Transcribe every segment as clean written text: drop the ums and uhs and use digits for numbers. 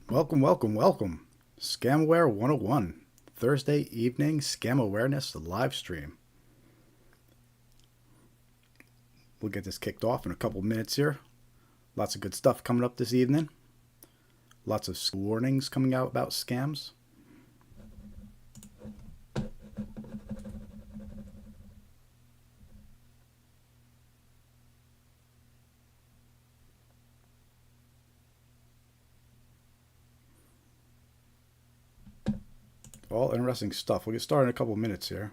Welcome, welcome, welcome. Scamware 101, Thursday evening Scam Awareness live stream. We'll get this kicked off in a couple minutes here. Lots of good stuff coming up this evening. Lots of warnings coming out about scams. All interesting stuff. We'll get started in a couple minutes here.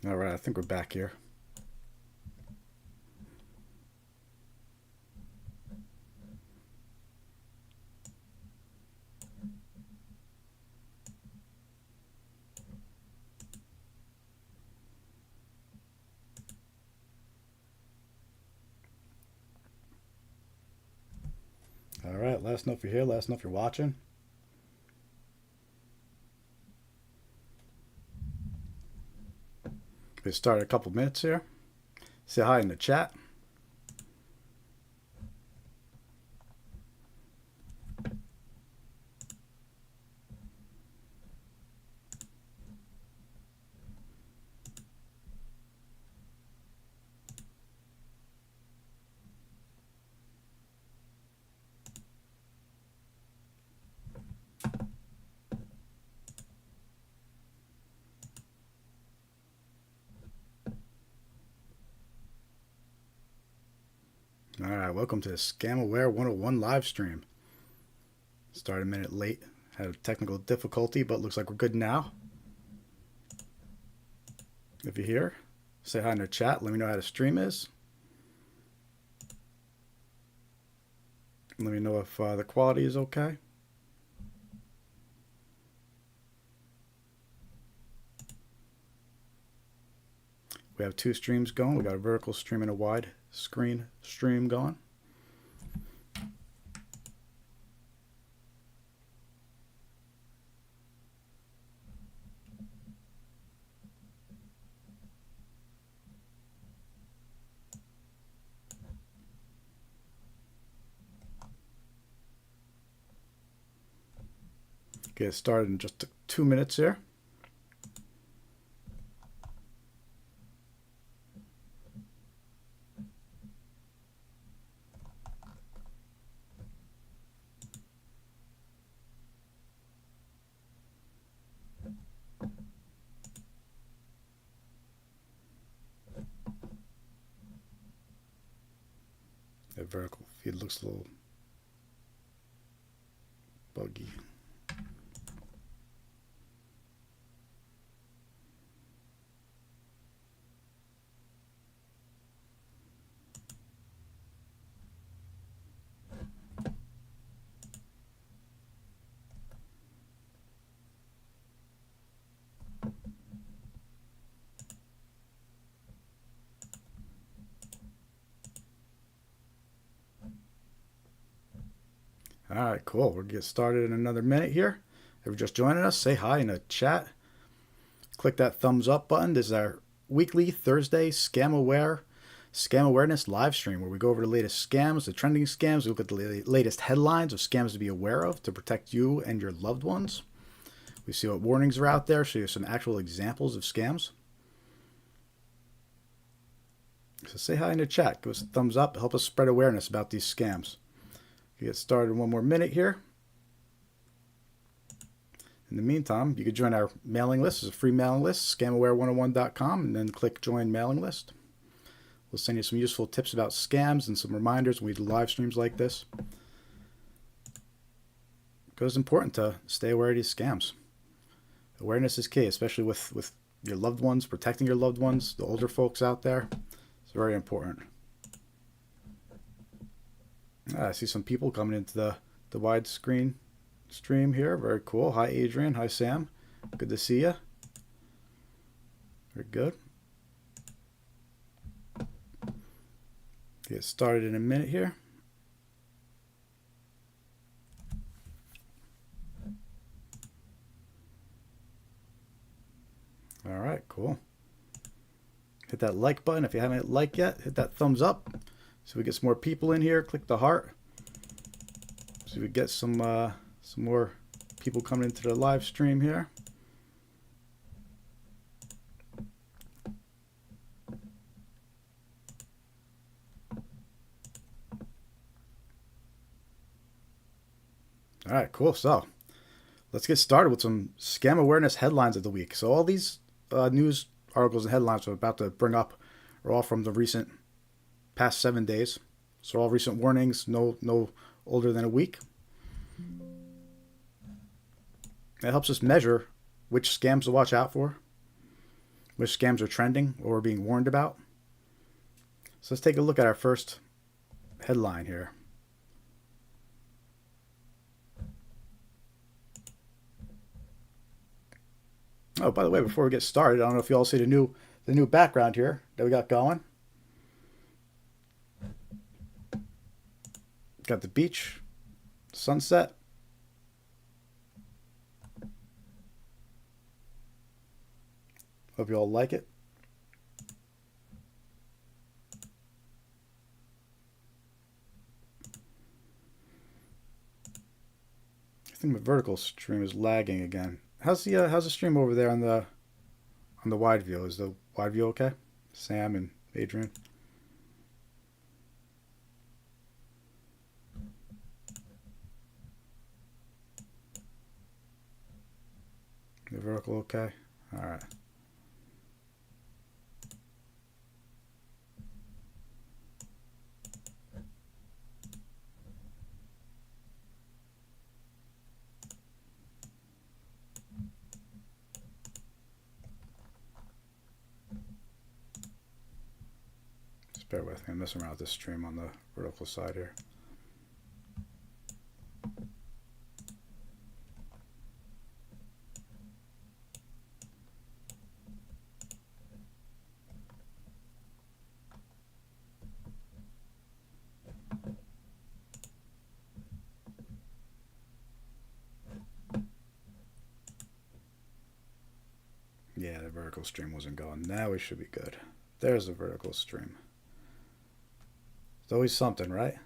All right, I think we're back here. All right, let us know if you're here. Let us know if you're watching. We start a couple minutes here. Say hi in the chat. All right, welcome to the Scam Aware 101 live stream. Started a minute late, had a technical difficulty, but looks like we're good now. If you're here, say hi in the chat. Let me know how the stream is. Let me know if the quality is okay. We have two streams going. We got a vertical stream and a wide screen stream going. Get started in just 2 minutes here. The vertical feed looks a little buggy. All right, cool. We'll get started in another minute here. If you're just joining us, say hi in the chat. Click that thumbs up button. This is our weekly Thursday Scam Awareness live stream where we go over the latest scams, the trending scams. We look at the latest headlines of scams to be aware of to protect you and your loved ones. We see what warnings are out there, show you some actual examples of scams. So say hi in the chat. Give us a thumbs up. Help us spread awareness about these scams. We'll get started in 1 more minute here. In the meantime, you can join our mailing list. It's a free mailing list, scamaware101.com, and then click join mailing list. We'll send you some useful tips about scams and some reminders when we do live streams like this. Because it's important to stay aware of these scams. Awareness is key, especially with your loved ones, protecting your loved ones, the older folks out there. It's very important. I see some people coming into the widescreen stream here. Very cool. Hi, Adrian. Hi, Sam. Good to see you. Very good. Get started in a minute here. All right, cool. Hit that like button if you haven't hit like yet. Hit that thumbs up so we get some more people in here. Click the heart so we get some more people coming into the live stream here. All right, cool. So let's get started with some scam awareness headlines of the week. So all these news articles and headlines I'm about to bring up are all from the past 7 days. So all recent warnings, no older than a week. It helps us measure which scams to watch out for, which scams are trending or are being warned about. So let's take a look at our first headline here. Oh, by the way, before we get started, I don't know if you all see the new background here that we got going. Got the beach, sunset. Hope you all like it. I think my vertical stream is lagging again. How's the stream over there on the wide view? Is the wide view okay? Sam and Adrian. The vertical okay? All right. Bear with me, I'm messing around with this stream on the vertical side here. Yeah, the vertical stream wasn't going. Now we should be good. There's the vertical stream. It's always something, right?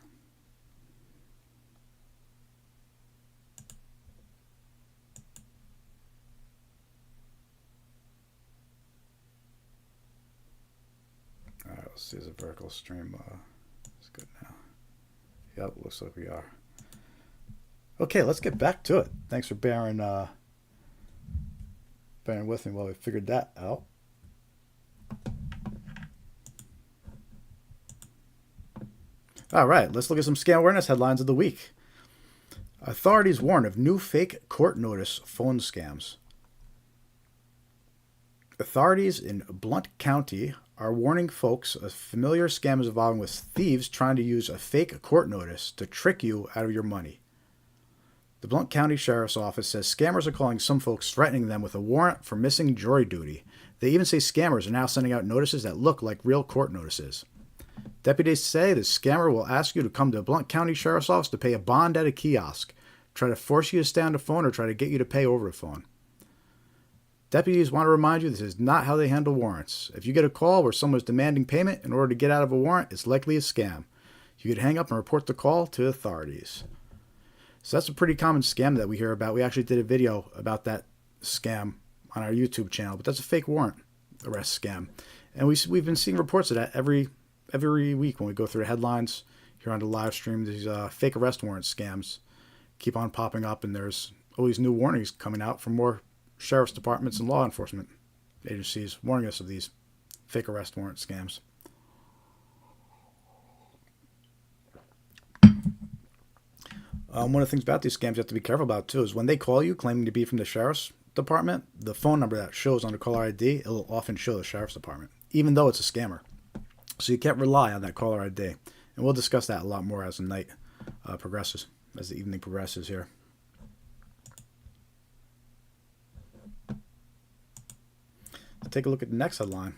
All right, let's see if the vertical stream is good now. Yep, looks like we are. Okay, let's get back to it. Thanks for bearing with me while we figured that out. All right, let's look at some scam awareness headlines of the week. Authorities warn of new fake court notice phone scams. Authorities in Blount County are warning folks of familiar scams involving with thieves trying to use a fake court notice to trick you out of your money. The Blount County Sheriff's Office says scammers are calling some folks threatening them with a warrant for missing jury duty. They even say scammers are now sending out notices that look like real court notices. Deputies say the scammer will ask you to come to the Blount County Sheriff's Office to pay a bond at a kiosk, try to force you to stay on the phone, or try to get you to pay over the phone. Deputies want to remind you this is not how they handle warrants. If you get a call where someone is demanding payment in order to get out of a warrant, it's likely a scam. You could hang up and report the call to authorities. So that's a pretty common scam that we hear about. We actually did a video about that scam on our YouTube channel, but that's a fake warrant arrest scam. And we've been seeing reports of that every week when we go through the headlines here on the live stream. These fake arrest warrant scams keep on popping up, and there's always new warnings coming out from more sheriff's departments and law enforcement agencies warning us of these fake arrest warrant scams. One of the things about these scams you have to be careful about too is when they call you claiming to be from the sheriff's department, the phone number that shows on the caller ID, it'll often show the sheriff's department, even though it's a scammer. So you can't rely on that caller ID. And we'll discuss that a lot more as the night progresses, as the evening progresses here. Let's take a look at the next headline.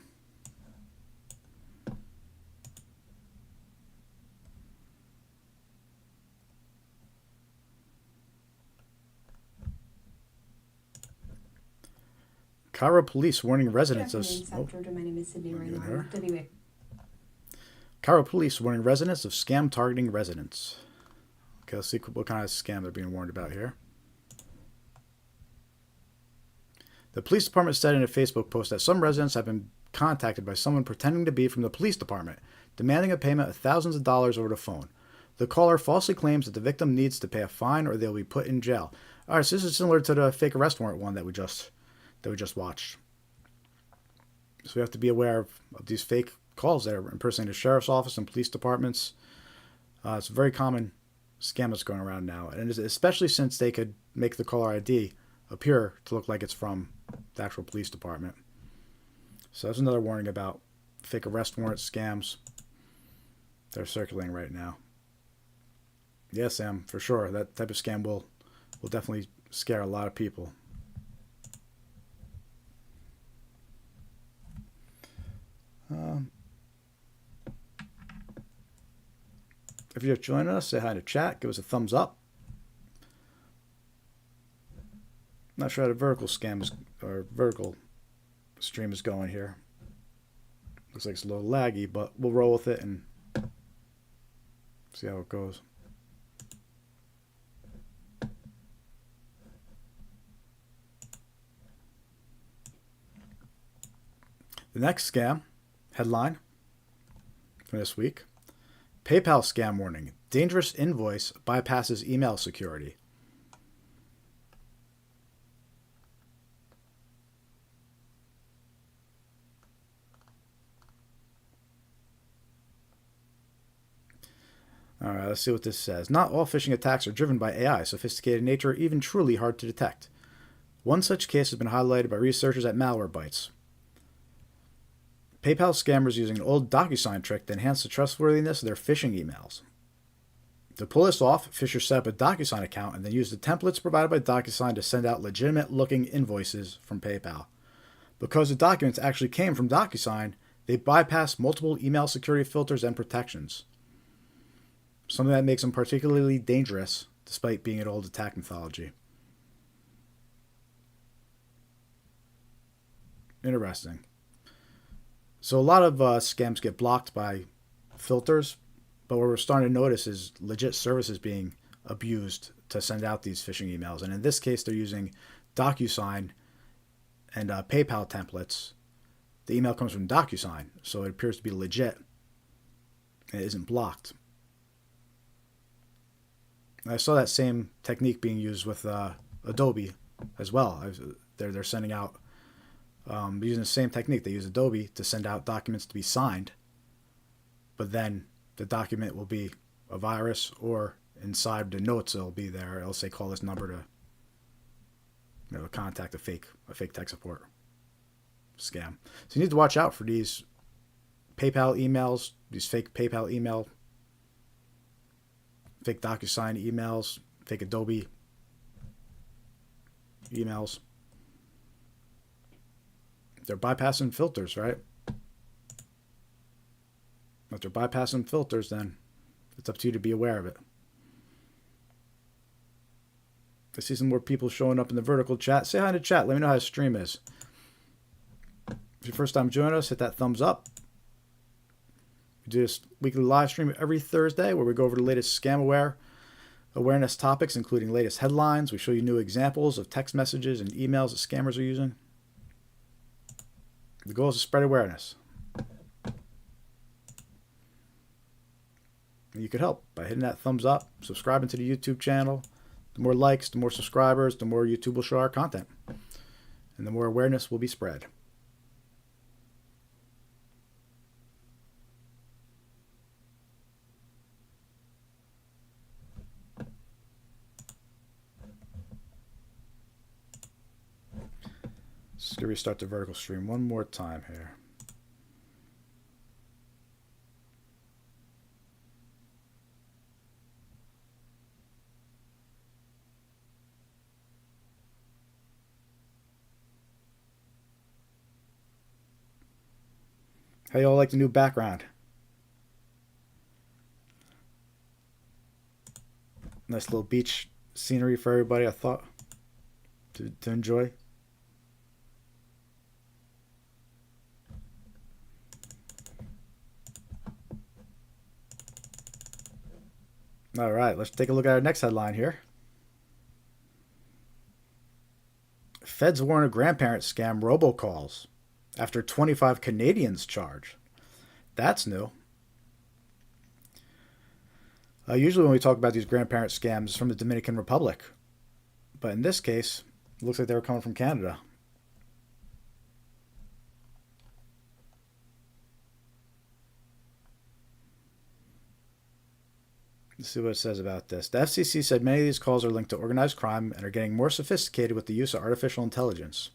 Cairo police warning residents of... My name is Sydney Raymond. Cairo police warning residents of scam targeting residents. Okay, let's see what kind of scam they're being warned about here. The police department said in a Facebook post that some residents have been contacted by someone pretending to be from the police department, demanding a payment of thousands of dollars over the phone. The caller falsely claims that the victim needs to pay a fine or they'll be put in jail. All right, so this is similar to the fake arrest warrant one that we just watched. So we have to be aware of these fake calls that are impersonating the sheriff's office and police departments. It's a very common scam that's going around now, and especially since they could make the caller ID appear to look like it's from the actual police department. So that's another warning about fake arrest warrant scams that are circulating right now. Yeah, Sam, for sure. That type of scam will definitely scare a lot of people. If you're joining us, say hi in the chat. Give us a thumbs up. Not sure how the vertical stream is going here. Looks like it's a little laggy, but we'll roll with it and see how it goes. The next scam headline for this week: PayPal scam warning. Dangerous invoice bypasses email security. All right, let's see what this says. Not all phishing attacks are driven by AI, sophisticated nature, or even truly hard to detect. One such case has been highlighted by researchers at Malwarebytes. PayPal scammers using an old DocuSign trick to enhance the trustworthiness of their phishing emails. To pull this off, phishers set up a DocuSign account and then use the templates provided by DocuSign to send out legitimate-looking invoices from PayPal. Because the documents actually came from DocuSign, they bypass multiple email security filters and protections. Something that makes them particularly dangerous, despite being an old attack mythology. Interesting. So a lot of scams get blocked by filters, but what we're starting to notice is legit services being abused to send out these phishing emails. And in this case, they're using DocuSign and PayPal templates. The email comes from DocuSign, so it appears to be legit. And it isn't blocked. I saw that same technique being used with Adobe as well. They're sending out, using the same technique. They use Adobe to send out documents to be signed, but then the document will be a virus, or inside the notes it'll be there. It'll say, call this number to contact a fake tech support scam. So you need to watch out for these PayPal emails, these fake PayPal email, fake DocuSign emails, fake Adobe emails. They're bypassing filters, right? If they're bypassing filters, then it's up to you to be aware of it. I see some more people showing up in the vertical chat. Say hi in the chat. Let me know how the stream is. If your first time joining us, hit that thumbs up. We do this weekly live stream every Thursday where we go over the latest scam awareness topics, including latest headlines. We show you new examples of text messages and emails that scammers are using. The goal is to spread awareness. And you could help by hitting that thumbs up, subscribing to the YouTube channel. The more likes, the more subscribers, the more YouTube will show our content. And the more awareness will be spread. Just gonna restart the vertical stream one more time here. How y'all like the new background? Nice little beach scenery for everybody, I thought, to enjoy. All right, let's take a look at our next headline here. Feds warn of grandparent scam robocalls after 25 Canadians charged. That's new. Usually when we talk about these grandparent scams from the Dominican Republic, but in this case, it looks like they were coming from Canada. Let's see what it says about this. The FCC said many of these calls are linked to organized crime and are getting more sophisticated with the use of artificial intelligence.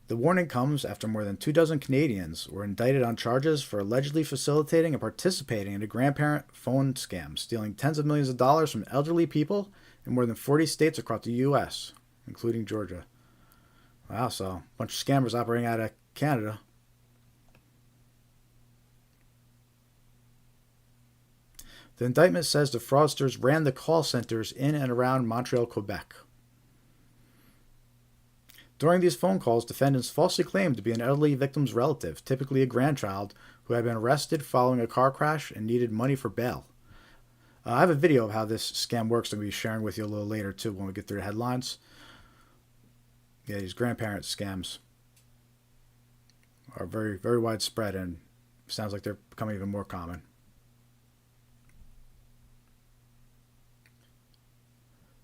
The warning comes after more than 24 Canadians were indicted on charges for allegedly facilitating and participating in a grandparent phone scam, stealing tens of millions of dollars from elderly people in more than 40 states across the U.S., including Georgia. Wow, so a bunch of scammers operating out of Canada. The indictment says the fraudsters ran the call centers in and around Montreal, Quebec. During these phone calls, defendants falsely claimed to be an elderly victim's relative, typically a grandchild, who had been arrested following a car crash and needed money for bail. I have a video of how this scam works that I'm going to be sharing with you a little later, too, when we get through the headlines. Yeah, these grandparent scams are very, very widespread, and sounds like they're becoming even more common.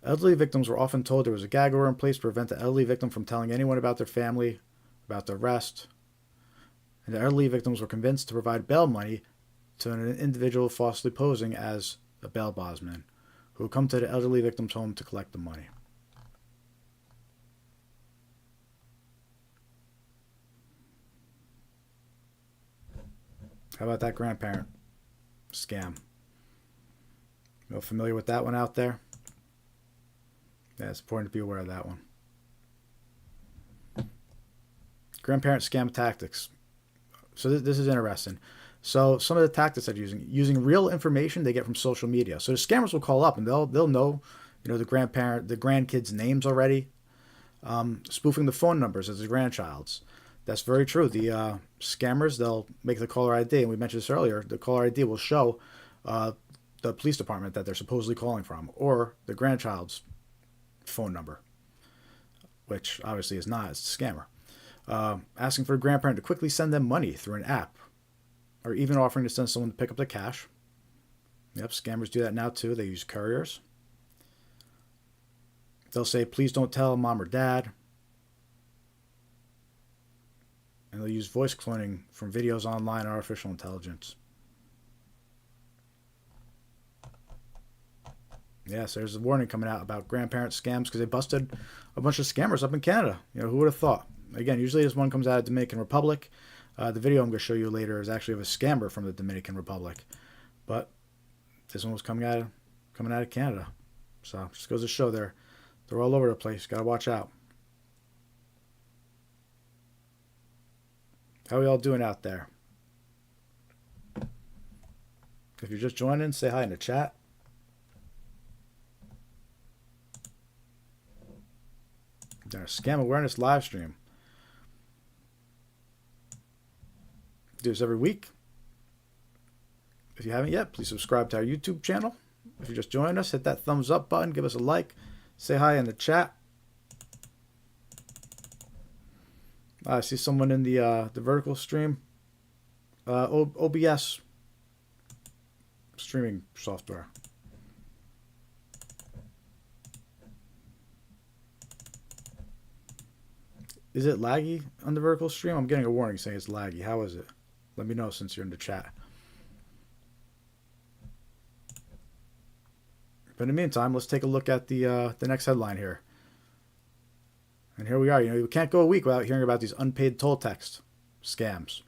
Elderly victims were often told there was a gag order in place to prevent the elderly victim from telling anyone about their family, about the arrest. And the elderly victims were convinced to provide bail money to an individual falsely posing as a bail bondsman, who would come to the elderly victim's home to collect the money. How about that grandparent scam? You familiar with that one out there? Yeah, it's important to be aware of that one. Grandparent scam tactics. So this is interesting. So some of the tactics they're using real information they get from social media. So the scammers will call up and they'll know, the grandkids' names already, spoofing the phone numbers as the grandchild's. That's very true. The scammers, they'll make the caller ID, and we mentioned this earlier. The caller ID will show the police department that they're supposedly calling from, or the grandchild's phone number, which obviously is not. It's a scammer. Asking for a grandparent to quickly send them money through an app, or even offering to send someone to pick up the cash. Yep, scammers do that now too. They use couriers. They'll say, please don't tell mom or dad. And they'll use voice cloning from videos online and artificial intelligence. Yes, there's a warning coming out about grandparent scams because they busted a bunch of scammers up in Canada. Who would have thought? Again, usually this one comes out of Dominican Republic. The video I'm going to show you later is actually of a scammer from the Dominican Republic. But this one was coming out of Canada. So just goes to show they're all over the place. Got to watch out. How are y'all doing out there? If you're just joining, say hi in the chat. Our scam awareness live stream. Do this every week. If you haven't yet, please subscribe to our YouTube channel. If you're just joining us, hit that thumbs up button, give us a like, say hi in the chat. I see someone in the vertical stream. OBS streaming software. Is it laggy on the vertical stream? I'm getting a warning saying it's laggy. How is it? Let me know since you're in the chat. But in the meantime, let's take a look at the next headline here. And here we are. You can't go a week without hearing about these unpaid toll text scams.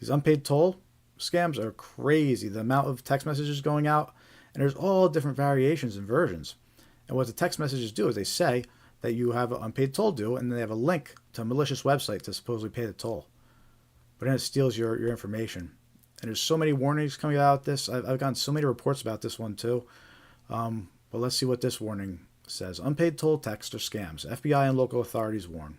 These unpaid toll scams are crazy. The amount of text messages going out, and there's all different variations and versions. And what the text messages do is they say that you have an unpaid toll due, and then they have a link to a malicious website to supposedly pay the toll. But then it steals your information. And there's so many warnings coming out this. I've gotten so many reports about this one too. But let's see what this warning says. Unpaid toll text or scams. FBI and local authorities warn.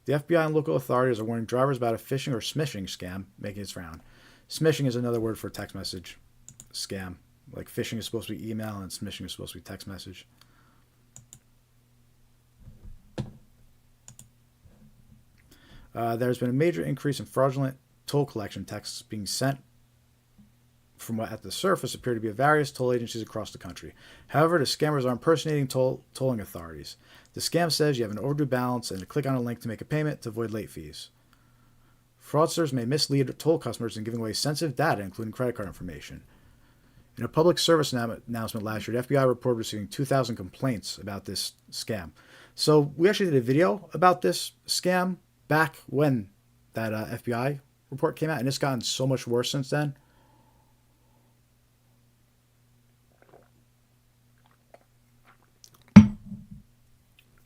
The FBI and local authorities are warning drivers about a phishing or smishing scam making its round. Smishing is another word for text message scam. Like phishing is supposed to be email and smishing is supposed to be text message. There's been a major increase in fraudulent toll collection texts being sent from what at the surface appear to be various toll agencies across the country. However, the scammers are impersonating tolling authorities. The scam says you have an overdue balance and to click on a link to make a payment to avoid late fees. Fraudsters may mislead toll customers in giving away sensitive data, including credit card information. In a public service announcement last year, the FBI reported receiving 2,000 complaints about this scam. So we actually did a video about this scam back when that FBI report came out, and it's gotten so much worse since then.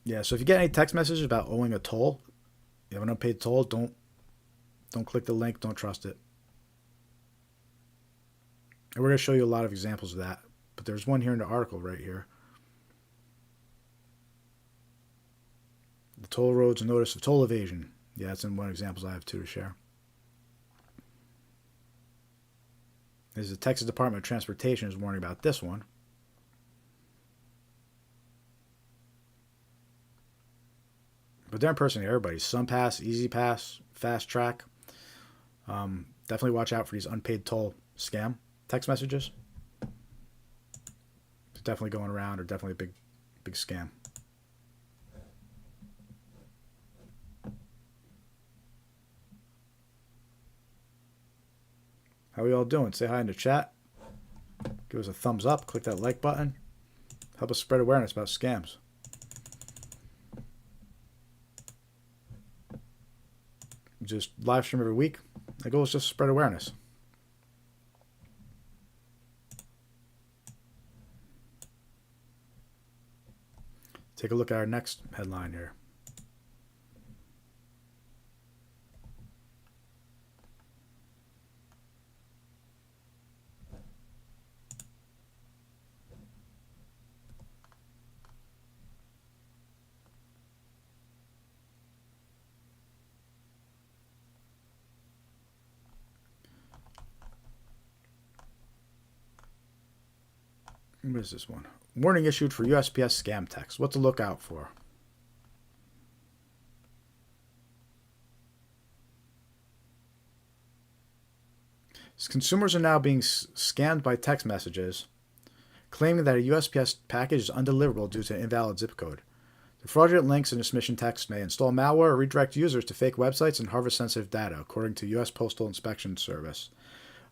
Yeah, so if you get any text messages about owing a toll, you have an unpaid toll, don't click the link, don't trust it. And we're going to show you a lot of examples of that, but there's one here in the article right here. The toll roads, a notice of toll evasion. Yeah, that's in one examples I have too to share. There's the Texas Department of Transportation is warning about this one. But they're impersonating everybody. SunPass, Easy Pass, Fast Track. Definitely watch out for these unpaid toll scam text messages. It's definitely going around, or definitely a big scam. How are we all doing? Say hi in the chat. Give us a thumbs up. Click that like button. Help us spread awareness about scams. Just live stream every week. The goal is just spread awareness. Take a look at our next headline here. What is this one? Warning issued for USPS scam text. What to look out for. Consumers are now being scammed by text messages claiming that a USPS package is undeliverable due to an invalid zip code. The fraudulent links in the smishing text may install malware or redirect users to fake websites and harvest sensitive data, according to U.S. Postal Inspection Service.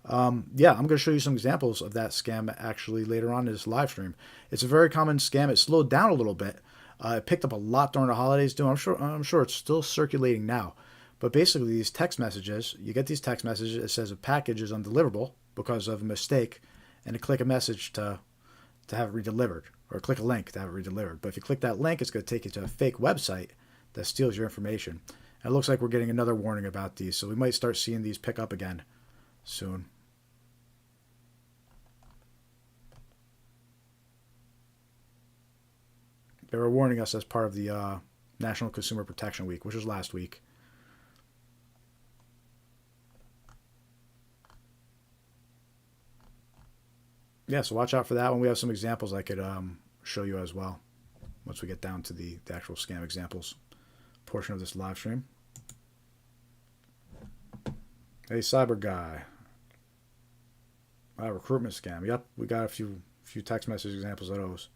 Yeah, I'm going to show you some examples of that scam actually later on in this live stream. It's a very common scam. It slowed down a little bit. It picked up a lot during the holidays. I'm sure it's still circulating now. But basically, these text messages, you get these text messages. It says a package is undeliverable because of a mistake, and to click a message to have it redelivered, or click a link to have it redelivered. But if you click that link, it's going to take you to a fake website that steals your information. And it looks like we're getting another warning about these, so we might start seeing these pick up again soon. They were warning us as part of the National Consumer Protection Week, which was last week. Yeah, so watch out for that one. We have some examples I could show you as well once we get down to the actual scam examples portion of this live stream. Hey, Cyber Guy. Recruitment scam. Yep, we got a few text message examples of those.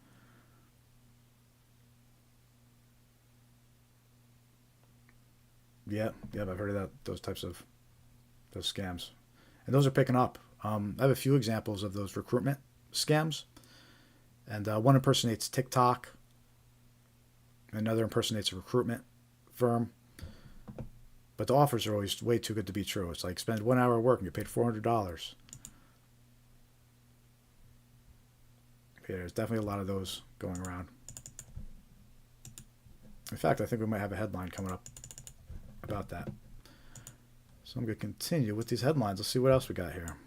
Yep, I've heard of those types of scams. And those are picking up. I have a few examples of those recruitment scams. And one impersonates TikTok. Another impersonates a recruitment firm. But the offers are always way too good to be true. It's like spend 1 hour of work and get paid $400. Yeah, there's definitely a lot of those going around. In fact, I think we might have a headline coming up about that. So I'm going to continue with these headlines. Let's see what else we got here.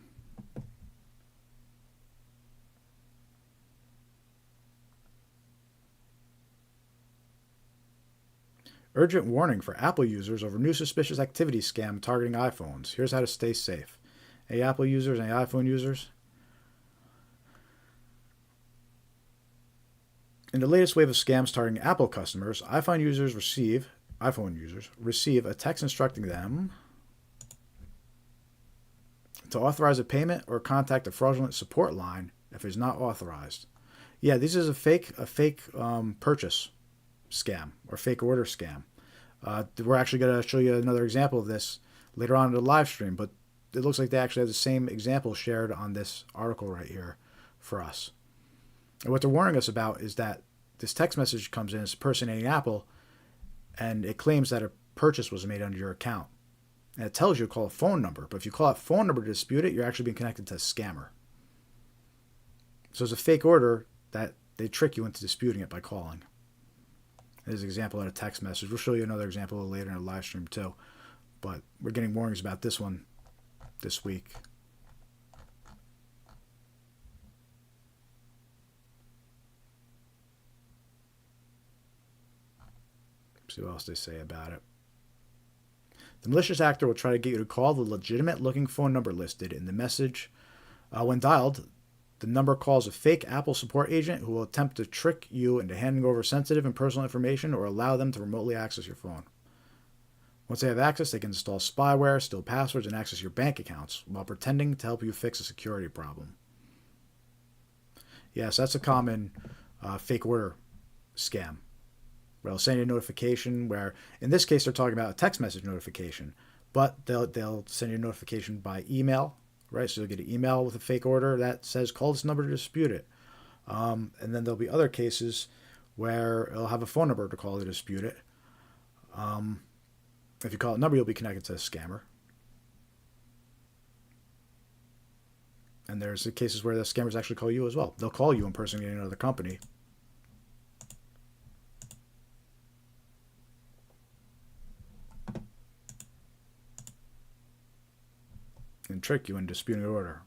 Urgent warning for Apple users over new suspicious activity scam targeting iPhones. Here's how to stay safe. Any Apple users, any iPhone users? In the latest wave of scams targeting Apple customers, iPhone users receive a text instructing them to authorize a payment or contact a fraudulent support line if it is not authorized. Yeah, this is a fake purchase scam or fake order scam. We're actually going to show you another example of this later on in the live stream, but it looks like they actually have the same example shared on this article right here for us. And what they're warning us about is that this text message comes in as impersonating Apple, and it claims that a purchase was made under your account. And it tells you to call a phone number, but if you call that phone number to dispute it, you're actually being connected to a scammer. So it's a fake order that they trick you into disputing it by calling. There's an example of a text message. We'll show you another example a little later in the live stream too. But we're getting warnings about this one this week. See what else they say about it. The malicious actor will try to get you to call the legitimate-looking phone number listed in the message. When dialed, the number calls a fake Apple support agent who will attempt to trick you into handing over sensitive and personal information or allow them to remotely access your phone. Once they have access, they can install spyware, steal passwords, and access your bank accounts while pretending to help you fix a security problem. Yes, that's a common fake order scam. They'll send you a notification where, in this case, they're talking about a text message notification, but they'll send you a notification by email, right? So you'll get an email with a fake order that says, call this number to dispute it. And then there'll be other cases where it'll have a phone number to call to dispute it. If you call a number, you'll be connected to a scammer. And there's the cases where the scammers actually call you as well. They'll call you impersonating another company. And trick you into disputing an order.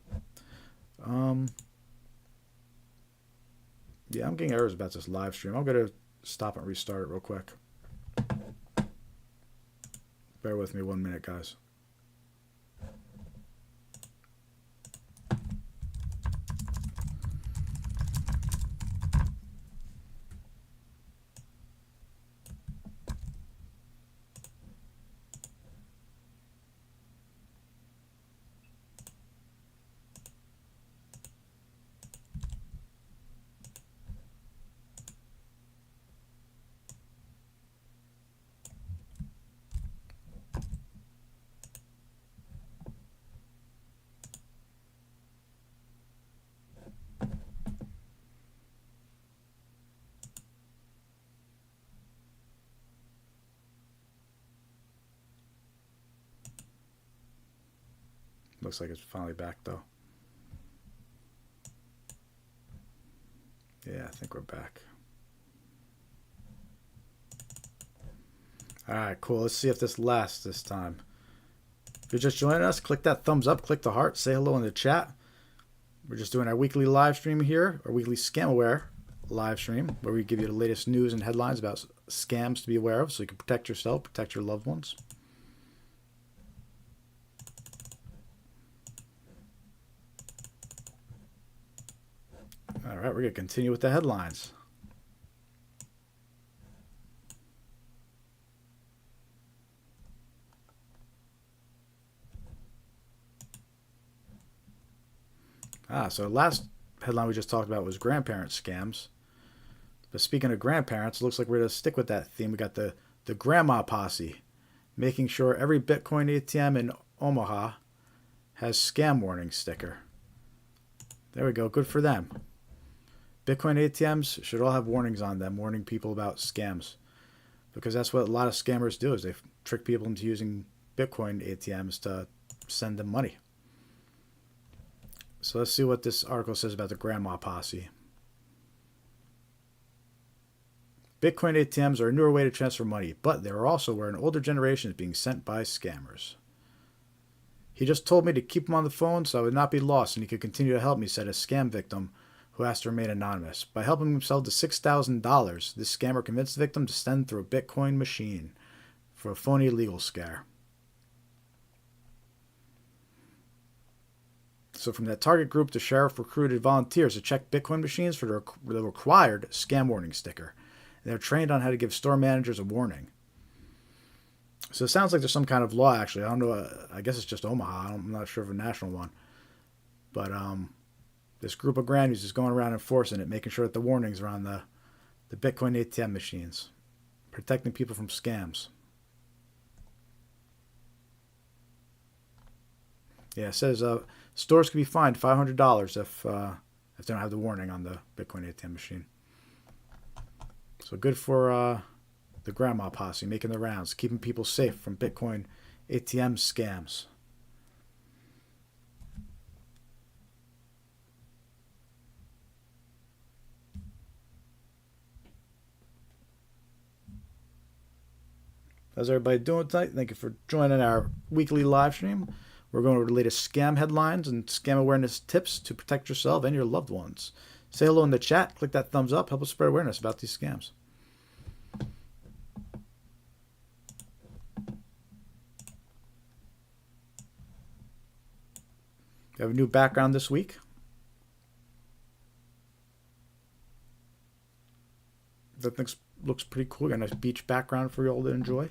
Yeah, I'm getting errors about this live stream. I'm going to stop and restart it real quick. Bear with me 1 minute, guys. Looks like it's finally back, though. Yeah, I think we're back. All right, cool. Let's see if this lasts this time. If you're just joining us, click that thumbs up, click the heart, say hello in the chat. We're just doing our weekly live stream here, our weekly Scam Aware live stream, where we give you the latest news and headlines about scams to be aware of so you can protect yourself, protect your loved ones. All right, we're going to continue with the headlines. So the last headline we just talked about was grandparent scams. But speaking of grandparents, it looks like we're going to stick with that theme. We got the grandma posse, making sure every Bitcoin ATM in Omaha has scam warning sticker. There we go. Good for them. Bitcoin ATMs should all have warnings on them, warning people about scams, because that's what a lot of scammers do, is they trick people into using Bitcoin ATMs to send them money. So let's see what this article says about the grandma posse. Bitcoin ATMs are a newer way to transfer money, but they are also where an older generation is being sent by scammers. He just told me to keep him on the phone so I would not be lost and he could continue to help me, said a scam victim who asked to remain anonymous. By helping himself to $6,000, this scammer convinced the victim to send through a Bitcoin machine for a phony legal scare. So from that target group, the sheriff recruited volunteers to check Bitcoin machines for the required scam warning sticker. And they're trained on how to give store managers a warning. So it sounds like there's some kind of law, actually. I don't know. I guess it's just Omaha. I'm not sure of a national one. But this group of grannies is going around enforcing it, making sure that the warnings are on the Bitcoin ATM machines, protecting people from scams. Yeah, it says stores can be fined $500 if they don't have the warning on the Bitcoin ATM machine. So good for the grandma posse making the rounds, keeping people safe from Bitcoin ATM scams. How's everybody doing tonight? Thank you for joining our weekly live stream. We're going over the latest scam headlines and scam awareness tips to protect yourself and your loved ones. Say hello in the chat. Click that thumbs up. Help us spread awareness about these scams. We have a new background this week. That looks pretty cool. Got a nice beach background for you all to enjoy.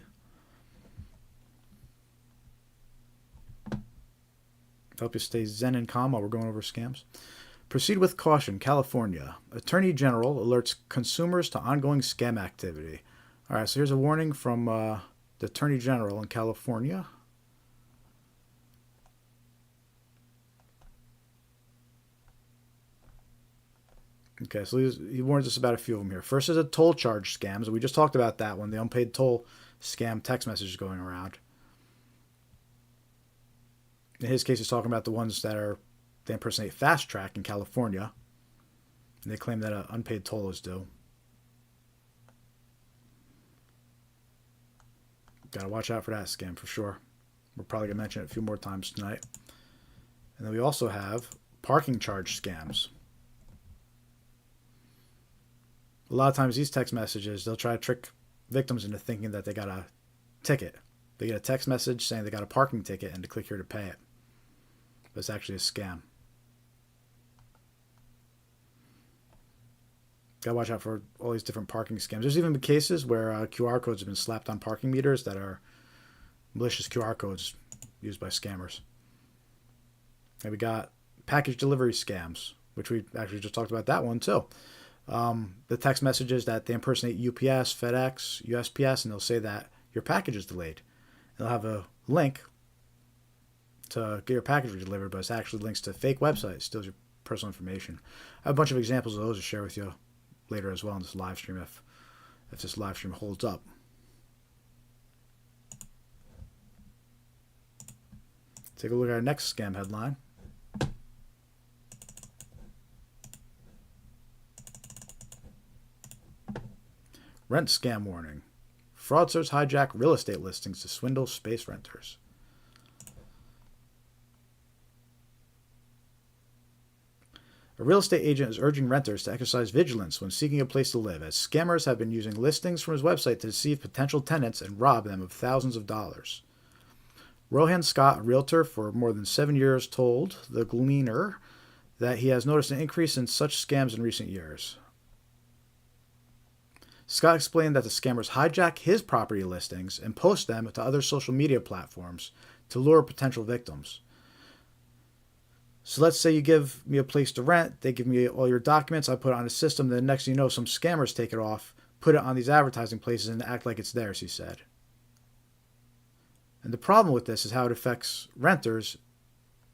Help you stay zen and calm while we're going over scams. Proceed with caution. California. Attorney General alerts consumers to ongoing scam activity. All right, so here's a warning from the Attorney General in California. Okay, so he warns us about a few of them here. First is a toll charge scams. We just talked about that one, the unpaid toll scam text messages going around. In his case, he's talking about the ones they impersonate Fast Track in California, and they claim that an unpaid toll is due. Got to watch out for that scam for sure. We're probably going to mention it a few more times tonight. And then we also have parking charge scams. A lot of times these text messages, they'll try to trick victims into thinking that they got a ticket. They get a text message saying they got a parking ticket and to click here to pay it. But it's actually a scam. Gotta watch out for all these different parking scams. There's even been cases where QR codes have been slapped on parking meters that are malicious QR codes used by scammers. And we got package delivery scams, which we actually just talked about that one too. The text messages that they impersonate UPS, FedEx, USPS, and they'll say that your package is delayed. They'll have a link to get your package delivered, but it's actually links to fake websites, steals your personal information. I have a bunch of examples of those to share with you later as well in this live stream if this live stream holds up. Take a look at our next scam headline. Rent scam warning. Fraudsters hijack real estate listings to swindle space renters. A real estate agent is urging renters to exercise vigilance when seeking a place to live, as scammers have been using listings from his website to deceive potential tenants and rob them of thousands of dollars. Rohan Scott, a realtor for more than 7 years, told The Gleaner that he has noticed an increase in such scams in recent years. Scott explained that the scammers hijack his property listings and post them to other social media platforms to lure potential victims. So let's say you give me a place to rent, they give me all your documents, I put it on a system, then next thing you know, some scammers take it off, put it on these advertising places and act like it's theirs, he said. And the problem with this is how it affects renters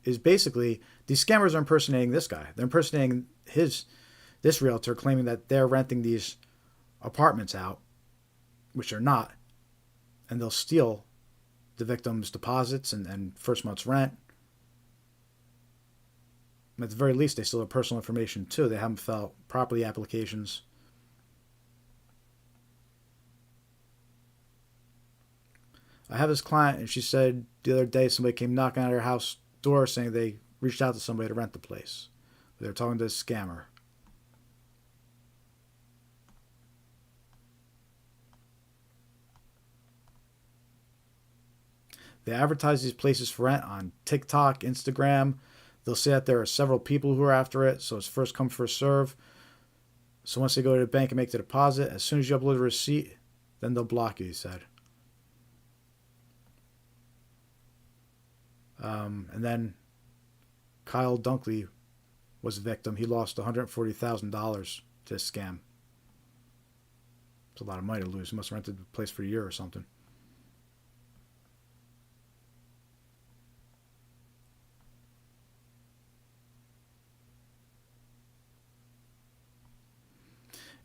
is basically these scammers are impersonating this guy. They're impersonating his this realtor claiming that they're renting these apartments out, which they're not, and they'll steal the victim's deposits and first month's rent. At the very least, they still have personal information too. They haven't filled out property applications. I have this client, and she said the other day somebody came knocking on her house door saying they reached out to somebody to rent the place. They were talking to a scammer. They advertise these places for rent on TikTok, Instagram. They'll say that there are several people who are after it, so it's first come, first serve. So once they go to the bank and make the deposit, as soon as you upload a receipt, then they'll block you, he said. And then Kyle Dunkley was a victim. He lost $140,000 to this scam. It's a lot of money to lose. He must have rented the place for a year or something.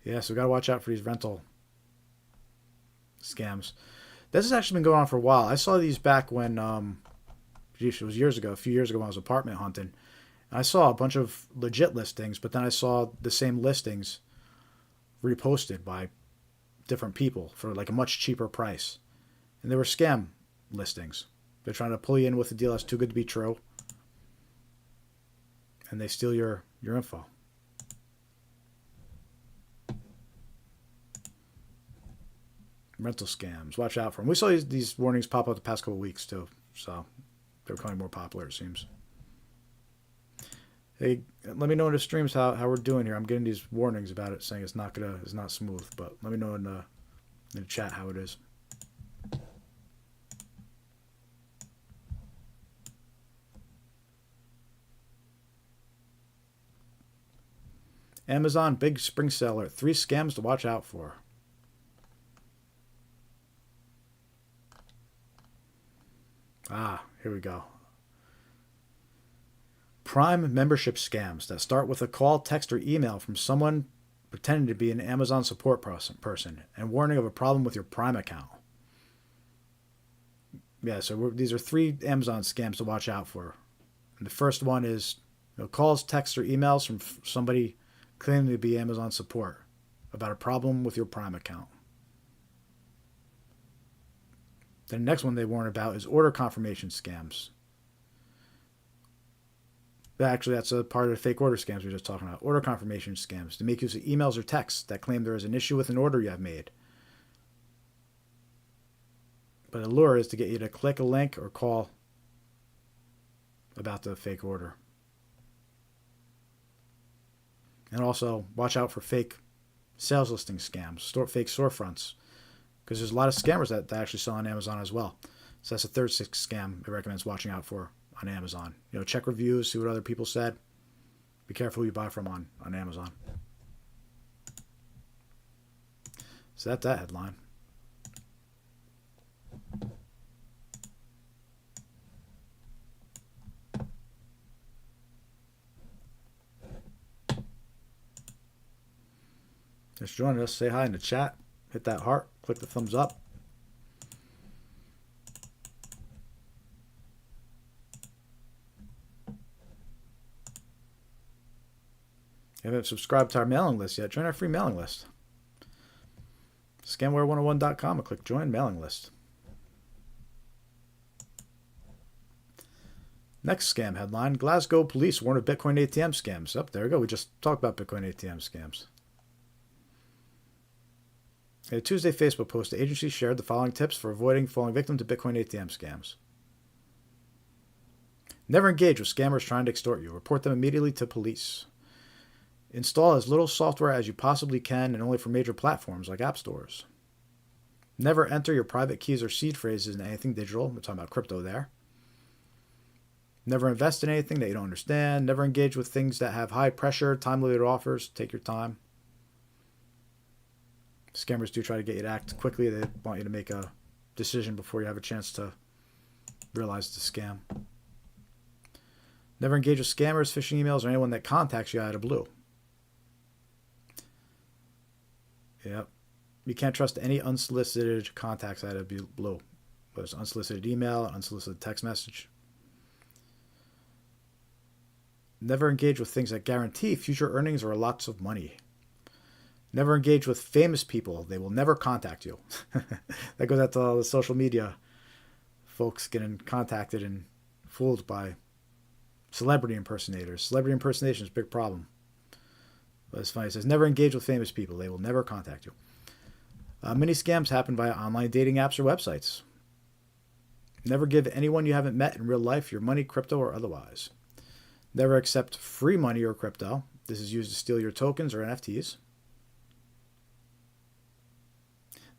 Yeah, so we got to watch out for these rental scams. This has actually been going on for a while. I saw these back when, it was years ago, a few years ago when I was apartment hunting. And I saw a bunch of legit listings, but then I saw the same listings reposted by different people for like a much cheaper price. And they were scam listings. They're trying to pull you in with a deal that's too good to be true. And they steal your info. Rental scams. Watch out for them. We saw these warnings pop up the past couple of weeks too. So they're becoming more popular, it seems. Hey, let me know in the streams how we're doing here. I'm getting these warnings about it saying it's not smooth, but let me know in the chat how it is. Amazon big spring sale. 3 scams to watch out for. Here we go. Prime membership scams that start with a call, text, or email from someone pretending to be an Amazon support person and warning of a problem with your Prime account. Yeah, so these are 3 Amazon scams to watch out for. And the first one is calls, texts, or emails from somebody claiming to be Amazon support about a problem with your Prime account. The next one they warn about is order confirmation scams. Actually, that's a part of the fake order scams we were just talking about. Order confirmation scams to make use of emails or texts that claim there is an issue with an order you have made. But the lure is to get you to click a link or call about the fake order. And also, watch out for fake sales listing scams, fake storefronts. Because there's a lot of scammers that actually sell on Amazon as well. So that's the third scam it recommends watching out for on Amazon. Check reviews, see what other people said. Be careful who you buy from on Amazon. So that's that headline. Thanks for joining us. Say hi in the chat. Hit that heart. Click the thumbs up. If you haven't subscribed to our mailing list yet, join our free mailing list. Scamware101.com and click join mailing list. Next scam headline, Glasgow police warn of Bitcoin ATM scams. There we go. We just talked about Bitcoin ATM scams. In a Tuesday Facebook post, the agency shared the following tips for avoiding falling victim to Bitcoin ATM scams. Never engage with scammers trying to extort you. Report them immediately to police. Install as little software as you possibly can and only for major platforms like app stores. Never enter your private keys or seed phrases in anything digital. We're talking about crypto there. Never invest in anything that you don't understand. Never engage with things that have high pressure, time-limited offers. Take your time. Scammers do try to get you to act quickly. They want you to make a decision before you have a chance to realize it's a scam. Never engage with scammers, phishing emails, or anyone that contacts you out of the blue. Yep. You can't trust any unsolicited contacts out of blue. Whether it's unsolicited email, unsolicited text message. Never engage with things that guarantee future earnings or lots of money. Never engage with famous people. They will never contact you. That goes out to all the social media folks getting contacted and fooled by celebrity impersonators. Celebrity impersonation is a big problem. But it's funny. It says, never engage with famous people. They will never contact you. Many scams happen via online dating apps or websites. Never give anyone you haven't met in real life your money, crypto, or otherwise. Never accept free money or crypto. This is used to steal your tokens or NFTs.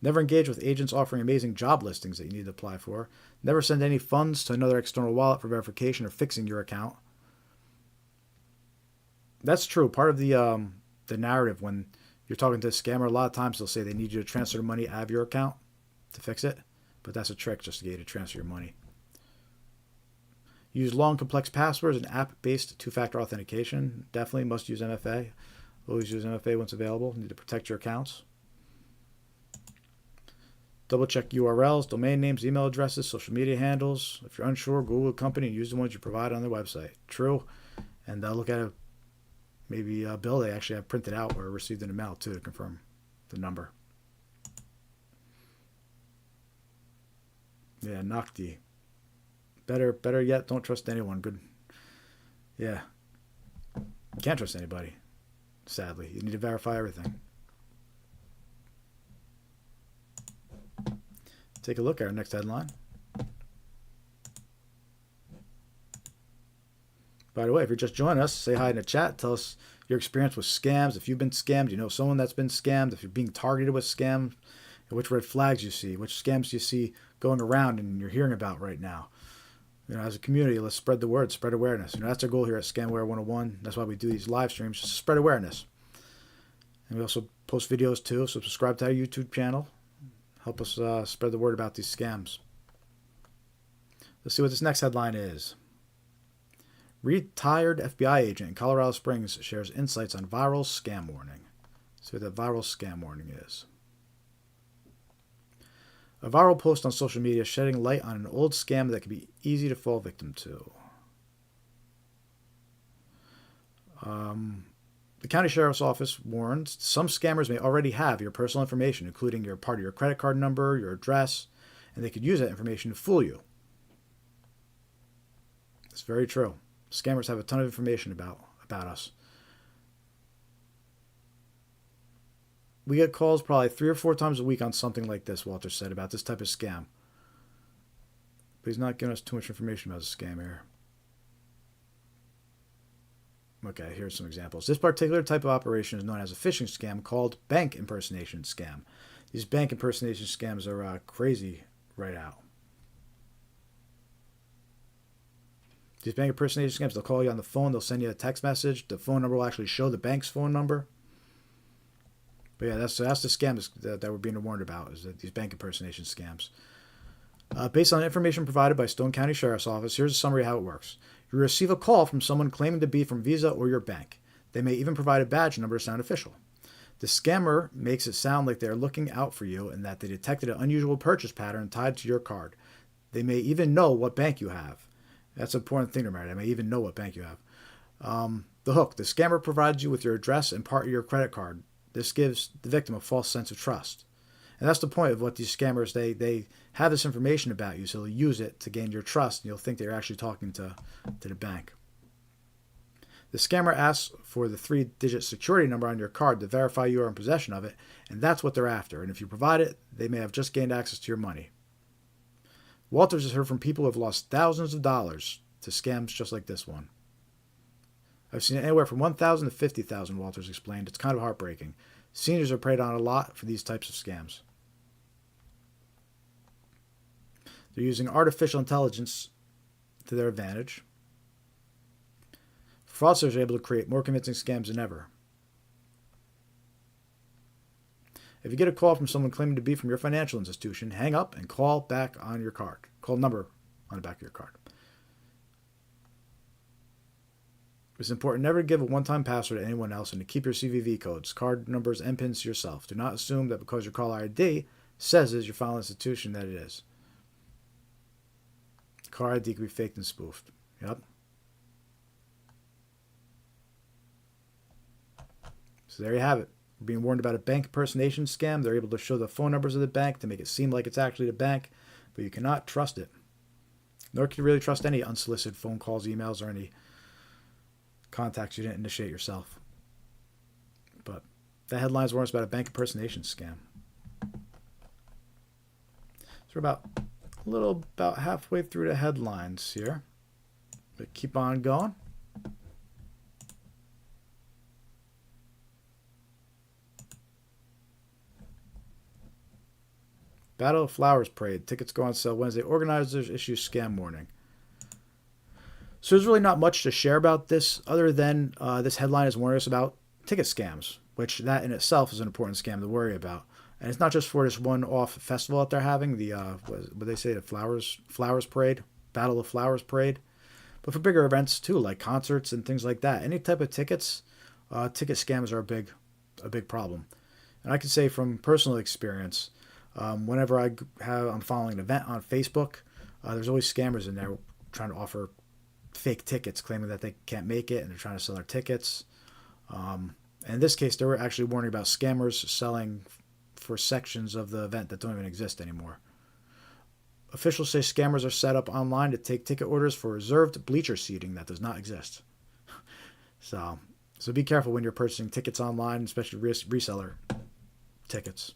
Never engage with agents offering amazing job listings that you need to apply for. Never send any funds to another external wallet for verification or fixing your account. That's true. Part of the narrative when you're talking to a scammer, a lot of times they'll say they need you to transfer the money out of your account to fix it. But that's a trick just to get you to transfer your money. Use long, complex passwords and app-based two-factor authentication. Definitely must use MFA. Always use MFA once available. Need to protect your accounts. Double-check URLs, domain names, email addresses, social media handles. If you're unsure, Google a company and use the ones you provide on their website. True. And look at maybe a bill they actually have printed out or received in the mail, too, to confirm the number. Yeah, Nakti. Better yet, don't trust anyone. Good. Yeah. You can't trust anybody, sadly. You need to verify everything. Take a look at our next headline. By the way, if you're just joining us, say hi in the chat. Tell us your experience with scams. If you've been scammed, you know someone that's been scammed. If you're being targeted with scams, which red flags you see, which scams you see going around and you're hearing about right now. As a community, let's spread the word, spread awareness. That's our goal here at Scamware 101. That's why we do these live streams, just to spread awareness. And we also post videos too, so subscribe to our YouTube channel. Help us spread the word about these scams. Let's see what this next headline is. Retired FBI agent in Colorado Springs shares insights on viral scam warning. Let's see what that viral scam warning is. A viral post on social media shedding light on an old scam that can be easy to fall victim to. The county sheriff's office warns some scammers may already have your personal information, including your part of your credit card number, your address, and they could use that information to fool you. It's very true. Scammers have a ton of information about us. We get calls probably 3 or 4 times a week on something like this, Walter said, about this type of scam. But he's not giving us too much information about the scam here. Okay, here's some examples. This particular type of operation is known as a phishing scam called bank impersonation scam. These bank impersonation scams are crazy right out. These bank impersonation scams, they'll call you on the phone, they'll send you a text message. The phone number will actually show the bank's phone number. But yeah, that's the scams that we're being warned about, is that these bank impersonation scams. Based on information provided by Stone County Sheriff's Office, here's a summary of how it works. You receive a call from someone claiming to be from Visa or your bank. They may even provide a badge number to sound official. The scammer makes it sound like they are looking out for you and that they detected an unusual purchase pattern tied to your card. They may even know what bank you have. That's an important thing to remember. They may even know what bank you have. The hook. The scammer provides you with your address and part of your credit card. This gives the victim a false sense of trust. And that's the point of what these scammers, they have this information about you, so they'll use it to gain your trust, and you'll think they're actually talking to the bank. The scammer asks for the 3-digit security number on your card to verify you are in possession of it, and that's what they're after. And if you provide it, they may have just gained access to your money. Walters has heard from people who have lost thousands of dollars to scams just like this one. I've seen it anywhere from $1,000 to $50,000, Walters explained. It's kind of heartbreaking. Seniors are preyed on a lot for these types of scams. They're using artificial intelligence to their advantage. Fraudsters are able to create more convincing scams than ever. If you get a call from someone claiming to be from your financial institution, hang up and call back on your card. Call number on the back of your card. It's important never to give a one-time password to anyone else and to keep your CVV codes, card numbers, and pins to yourself. Do not assume that because your caller ID says it is your final institution that it is. Caller ID can be faked and spoofed. Yep. So there you have it. We're being warned about a bank impersonation scam. They're able to show the phone numbers of the bank to make it seem like it's actually the bank, but you cannot trust it. Nor can you really trust any unsolicited phone calls, emails, or any contacts you didn't initiate yourself. But that headline's warning us about a bank impersonation scam. So we're about halfway through the headlines here. But keep on going. Battle of Flowers Parade. Tickets go on sale Wednesday. Organizers issue scam warning. So there's really not much to share about this other than this headline is warning us about ticket scams, which that in itself is an important scam to worry about. And it's not just for this one-off festival that they're having, the what they say, the Flowers Parade, Battle of Flowers Parade, but for bigger events too, like concerts and things like that. Any type of tickets, ticket scams are a big problem. And I can say from personal experience, whenever I'm following an event on Facebook, there's always scammers in there trying to offer fake tickets, claiming that they can't make it and they're trying to sell their tickets. And in this case, they were actually warning about scammers selling for sections of the event that don't even exist anymore. Officials say scammers are set up online to take ticket orders for reserved bleacher seating that does not exist. So be careful when you're purchasing tickets online, especially reseller tickets.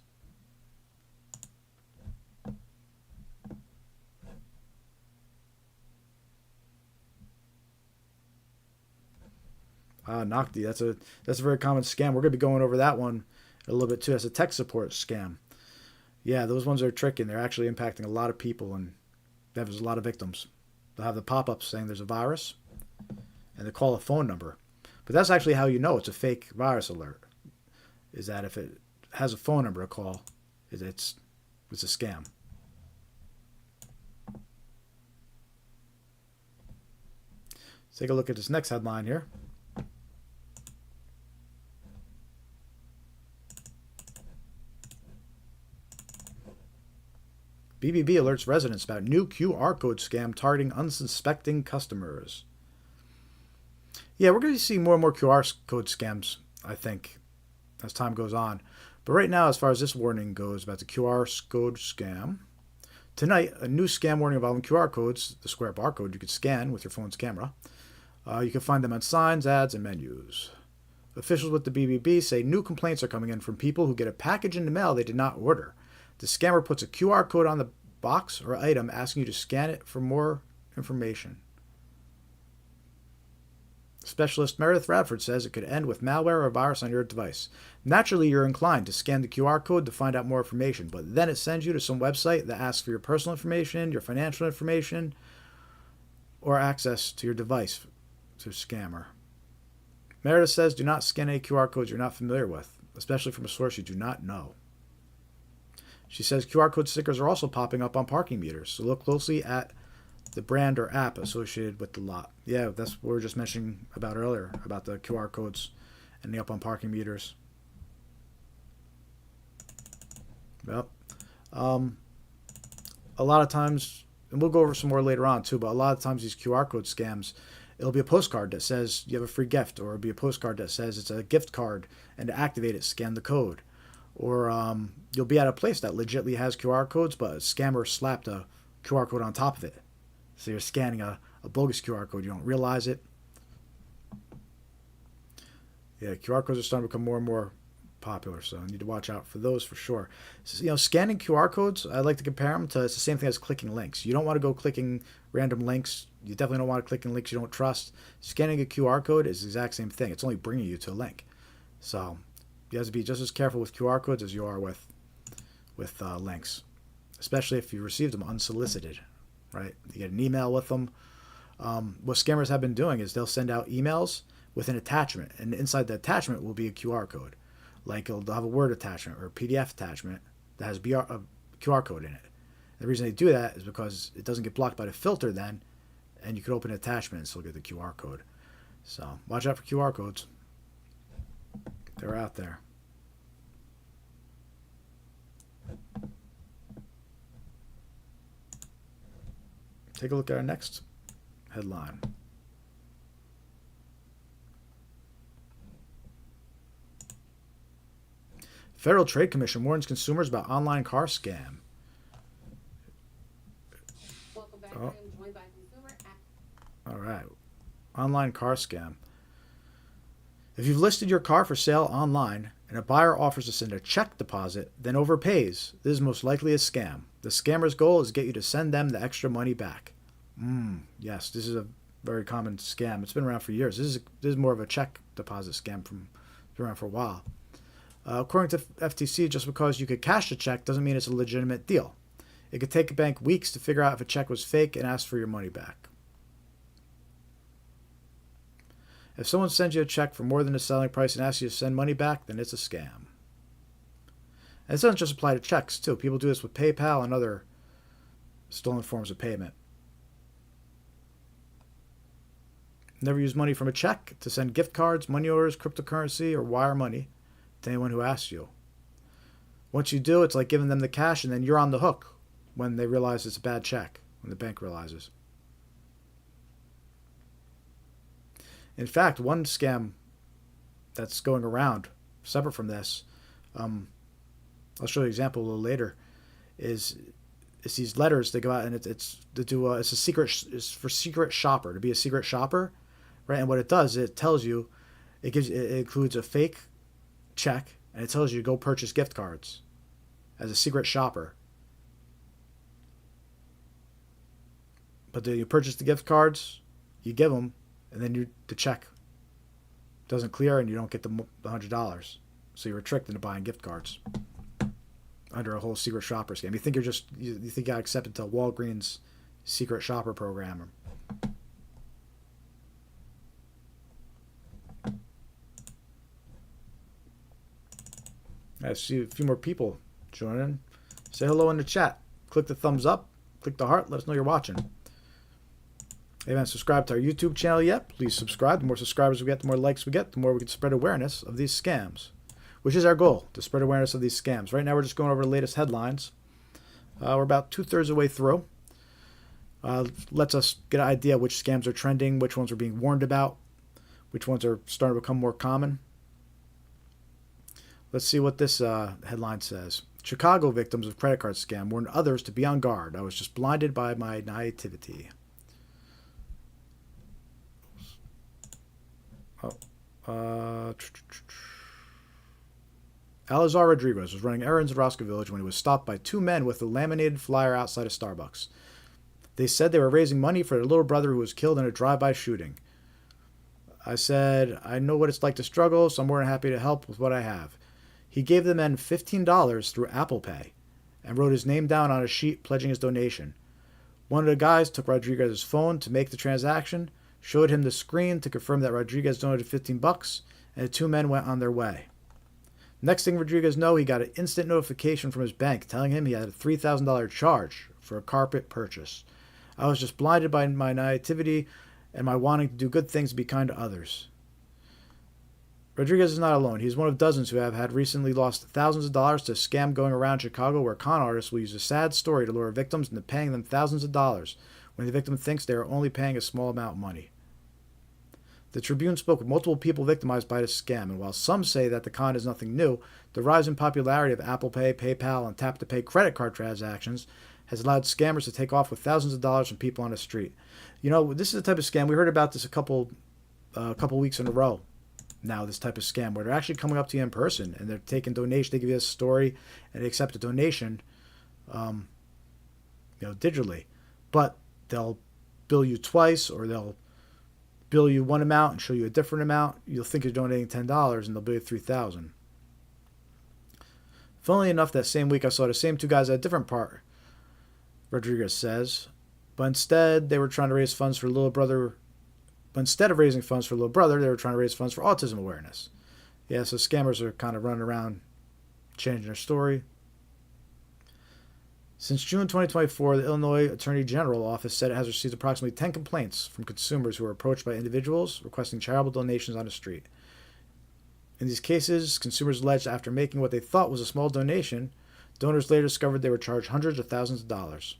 Nocti, that's a very common scam. We're going to be going over that one a little bit too. That's a tech support scam. Yeah, those ones are tricky, and they're actually impacting a lot of people, and there's a lot of victims. They'll have the pop-ups saying there's a virus, and they call a phone number. But that's actually how you know it's a fake virus alert, is that if it has a phone number to call, it's a scam. Let's take a look at this next headline here. BBB alerts residents about new QR code scam targeting unsuspecting customers. Yeah, we're going to see more and more QR code scams, I think, as time goes on. But right now, as far as this warning goes about the QR code scam, tonight, a new scam warning involving QR codes, the square barcode you could scan with your phone's camera. You can find them on signs, ads, and menus. Officials with the BBB say new complaints are coming in from people who get a package in the mail they did not order. The scammer puts a QR code on the box or item asking you to scan it for more information. Specialist Meredith Radford says it could end with malware or virus on your device. Naturally, you're inclined to scan the QR code to find out more information, but then it sends you to some website that asks for your personal information, your financial information, or access to your device to a scammer. Meredith says do not scan any QR codes you're not familiar with, especially from a source you do not know. She says QR code stickers are also popping up on parking meters, so look closely at the brand or app associated with the lot. Yeah, that's what we were just mentioning about earlier, about the QR codes ending up on parking meters. Yep. A lot of times, and we'll go over some more later on too, but a lot of times these QR code scams, it'll be a postcard that says you have a free gift, or it'll be a postcard that says it's a gift card, and to activate it, scan the code. Or you'll be at a place that legitimately has QR codes, but a scammer slapped a QR code on top of it. So you're scanning a bogus QR code. You don't realize it. Yeah, QR codes are starting to become more and more popular, so you need to watch out for those for sure. So, scanning QR codes, I like to compare them to, it's the same thing as clicking links. You don't want to go clicking random links. You definitely don't want to click in links you don't trust. Scanning a QR code is the exact same thing. It's only bringing you to a link. So you have to be just as careful with QR codes as you are with links, especially if you receive them unsolicited, right? You get an email with them. What scammers have been doing is they'll send out emails with an attachment, and inside the attachment will be a QR code. Like they'll have a Word attachment or a PDF attachment that has a QR code in it. The reason they do that is because it doesn't get blocked by the filter then, and you could open an attachment and still get the QR code. So watch out for QR codes. They're out there. Take a look at our next headline. Federal Trade Commission warns consumers about online car scam. Welcome back. Oh. I'm joined by Consumer. All right. Online car scam. If you've listed your car for sale online and a buyer offers to send a check deposit, then overpays, this is most likely a scam. The scammer's goal is to get you to send them the extra money back. Yes, this is a very common scam. It's been around for years. This is more of a check deposit scam from been around for a while. According to FTC, just because you could cash a check doesn't mean it's a legitimate deal. It could take a bank weeks to figure out if a check was fake and ask for your money back. If someone sends you a check for more than the selling price and asks you to send money back, then it's a scam. And it doesn't just apply to checks, too. People do this with PayPal and other stolen forms of payment. Never use money from a check to send gift cards, money orders, cryptocurrency, or wire money to anyone who asks you. Once you do, it's like giving them the cash and then you're on the hook when they realize it's a bad check, when the bank realizes. In fact, one scam that's going around, separate from this, I'll show you an example a little later, is these letters they go out and it's for secret shopper, to be a secret shopper, right? And what it does, it tells you, it includes a fake check and it tells you to go purchase gift cards as a secret shopper. But then you purchase the gift cards, you give them, and then the check doesn't clear and you don't get the $100. So you were tricked into buying gift cards under a whole secret shopper scam. You think you think you got accepted to Walgreens secret shopper program. I see a few more people joining. Say hello in the chat. Click the thumbs up. Click the heart. Let us know you're watching. If you haven't subscribed to our YouTube channel yet, please subscribe. The more subscribers we get, the more likes we get, the more we can spread awareness of these scams, which is our goal, to spread awareness of these scams. Right now we're just going over the latest headlines. We're about 2/3 of the way through. Lets us get an idea which scams are trending, which ones are being warned about, which ones are starting to become more common. Let's see what this headline says. Chicago victims of credit card scam warned others to be on guard. I was just blinded by my naivety. Alizar Rodriguez was running errands in Roscoe Village when he was stopped by two men with a laminated flyer outside a Starbucks. They said they were raising money for their little brother who was killed in a drive-by shooting. I said, I know what it's like to struggle, so I'm more than happy to help with what I have. He gave the men $15 through Apple Pay and wrote his name down on a sheet pledging his donation. One of the guys took Rodriguez's phone to make the transaction, showed him the screen to confirm that Rodriguez donated $15, and the two men went on their way. Next thing Rodriguez knew, he got an instant notification from his bank telling him he had a $3,000 charge for a carpet purchase. I was just blinded by my naivety and my wanting to do good things and be kind to others. Rodriguez is not alone. He's one of dozens who have had recently lost thousands of dollars to a scam going around Chicago where con artists will use a sad story to lure victims into paying them thousands of dollars when the victim thinks they are only paying a small amount of money. The Tribune spoke with multiple people victimized by this scam, and while some say that the con is nothing new, the rise in popularity of Apple Pay, PayPal, and tap-to-pay credit card transactions has allowed scammers to take off with thousands of dollars from people on the street. You know, this is the type of scam, we heard about this a couple weeks in a row now, this type of scam, where they're actually coming up to you in person, and they're taking donations, they give you a story, and they accept a donation, digitally. But they'll bill you twice, or they'll bill you one amount and show you a different amount. You'll think you're donating $10 and they'll bill you $3,000. Funnily enough, that same week I saw the same two guys at a different part, Rodriguez says, but instead they were trying to raise funds for little brother. But instead of raising funds for little brother, they were trying to raise funds for autism awareness. Yeah, so scammers are kind of running around changing their story. Since June 2024, the Illinois Attorney General Office said it has received approximately 10 complaints from consumers who were approached by individuals requesting charitable donations on the street. In these cases, consumers alleged after making what they thought was a small donation, donors later discovered they were charged hundreds of thousands of dollars.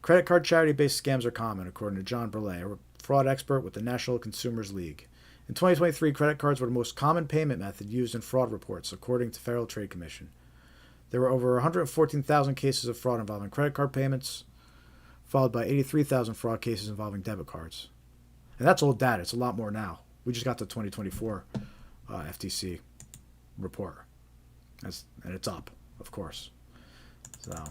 Credit card charity-based scams are common, according to John Burley, a fraud expert with the National Consumers League. In 2023, credit cards were the most common payment method used in fraud reports, according to Federal Trade Commission. There were over 114,000 cases of fraud involving credit card payments, followed by 83,000 fraud cases involving debit cards. And that's old data. It's a lot more now. We just got the 2024 FTC report. And it's up, of course. So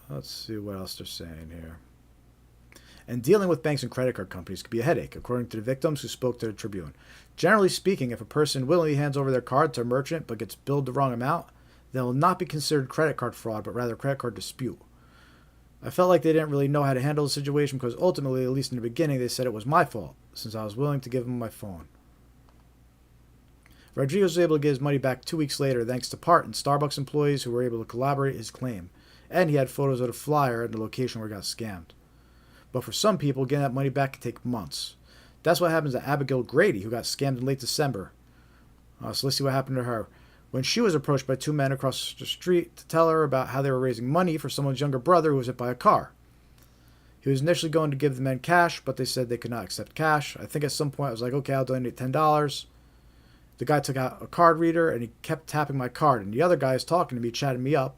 let's see what else they're saying here. And dealing with banks and credit card companies could be a headache, according to the victims who spoke to the Tribune. Generally speaking, if a person willingly hands over their card to a merchant but gets billed the wrong amount, they will not be considered credit card fraud, but rather credit card dispute. I felt like they didn't really know how to handle the situation because ultimately, at least in the beginning, they said it was my fault, since I was willing to give them my phone. Rodriguez was able to get his money back 2 weeks later thanks to Part and Starbucks employees who were able to corroborate his claim, and he had photos of the flyer and the location where he got scammed. But for some people, getting that money back can take months. That's what happens to Abigail Grady, who got scammed in late December. So let's see what happened to her. When she was approached by two men across the street to tell her about how they were raising money for someone's younger brother who was hit by a car. He was initially going to give the men cash, but they said they could not accept cash. I think at some point I was like, okay, I'll donate $10. The guy took out a card reader and he kept tapping my card. And the other guy is talking to me, chatting me up.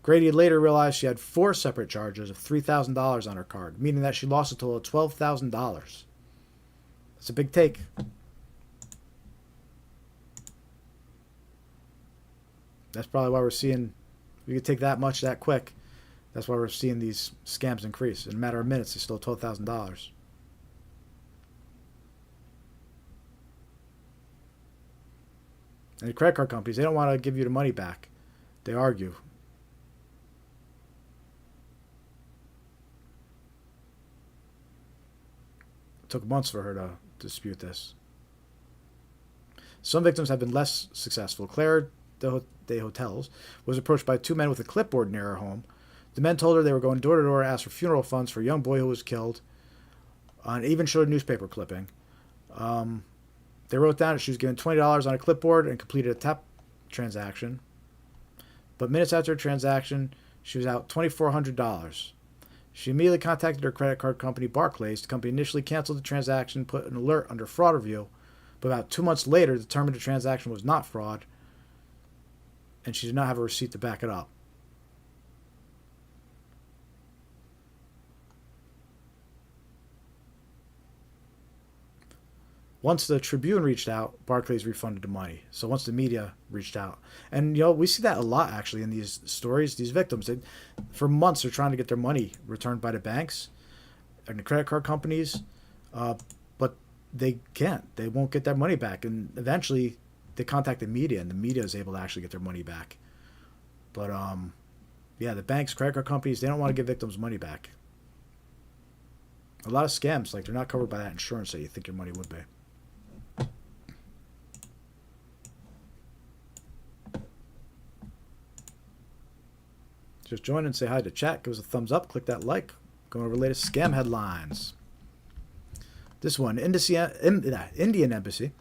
Grady later realized she had 4 separate charges of $3,000 on her card, meaning that she lost a total of $12,000. That's a big take. That's probably why we're seeing, we could take that much that quick. That's why we're seeing these scams increase. In a matter of minutes, they stole $12,000. And the credit card companies, they don't want to give you the money back. They argue. It took months for her to dispute this. Some victims have been less successful. Claire de Hotels was approached by 2 men with a clipboard near her home. The men told her they were going door to door to ask for funeral funds for a young boy who was killed, and even showed a newspaper clipping. They wrote down that she was given $20 on a clipboard and completed a tap transaction. But minutes after her transaction, she was out $2,400. She immediately contacted her credit card company, Barclays. The company initially canceled the transaction, put an alert under fraud review, but about 2 months later determined the transaction was not fraud, and she did not have a receipt to back it up. Once the Tribune reached out, Barclays refunded the money. So once the media reached out. And, we see that a lot, actually, in these stories. These victims, for months, they're trying to get their money returned by the banks and the credit card companies, but they can't. They won't get their money back. And eventually, they contact the media, and the media is able to actually get their money back. But, yeah, the banks, credit card companies, they don't want to give victims money back. A lot of scams, they're not covered by that insurance that you think your money would be. Just join and say hi to chat. Give us a thumbs up. Click that like. Going over the latest scam headlines. This one, Indian Embassy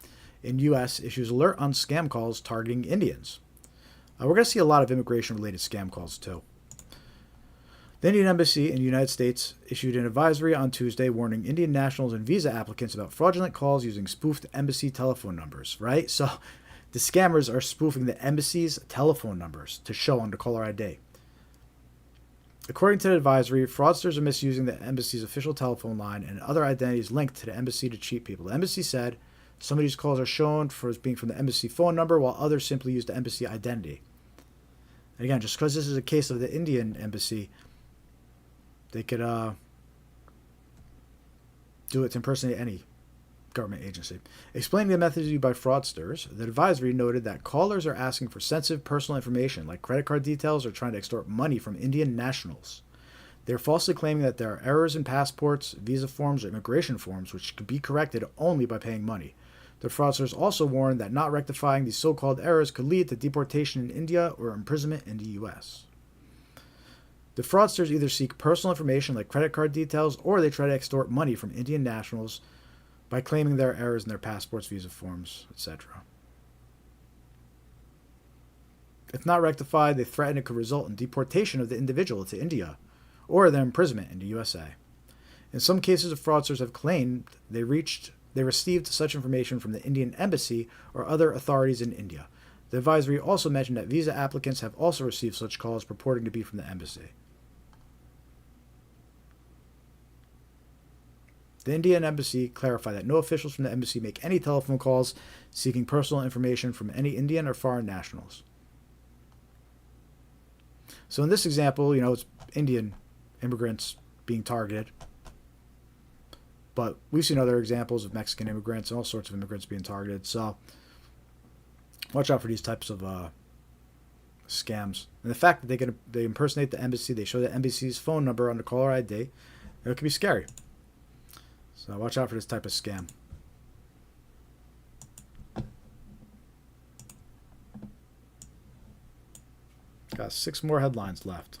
in U.S. issues alert on scam calls targeting Indians. We're going to see a lot of immigration-related scam calls, too. The Indian Embassy in the United States issued an advisory on Tuesday warning Indian nationals and visa applicants about fraudulent calls using spoofed embassy telephone numbers, right? So the scammers are spoofing the embassy's telephone numbers to show under caller ID. According to the advisory, fraudsters are misusing the embassy's official telephone line and other identities linked to the embassy to cheat people. The embassy said some of these calls are shown as being from the embassy phone number, while others simply use the embassy identity. And again, just because this is a case of the Indian embassy, they could do it to impersonate any government agency. Explaining the methods used by fraudsters, the advisory noted that callers are asking for sensitive personal information like credit card details or trying to extort money from Indian nationals. They are falsely claiming that there are errors in passports, visa forms, or immigration forms, which could be corrected only by paying money. The fraudsters also warned that not rectifying these so-called errors could lead to deportation in India or imprisonment in the U.S. The fraudsters either seek personal information like credit card details, or they try to extort money from Indian nationals by claiming there are errors in their passports, visa forms, etc. If not rectified, they threaten it could result in deportation of the individual to India or their imprisonment in the USA. In some cases, the fraudsters have claimed they received such information from the Indian embassy or other authorities in India. The advisory also mentioned that visa applicants have also received such calls purporting to be from the embassy. The Indian embassy clarified that no officials from the embassy make any telephone calls seeking personal information from any Indian or foreign nationals. So in this example, it's Indian immigrants being targeted. But we've seen other examples of Mexican immigrants and all sorts of immigrants being targeted. So watch out for these types of scams. And the fact that they impersonate the embassy, they show the embassy's phone number on the caller ID, it can be scary. So watch out for this type of scam. Got 6 more headlines left.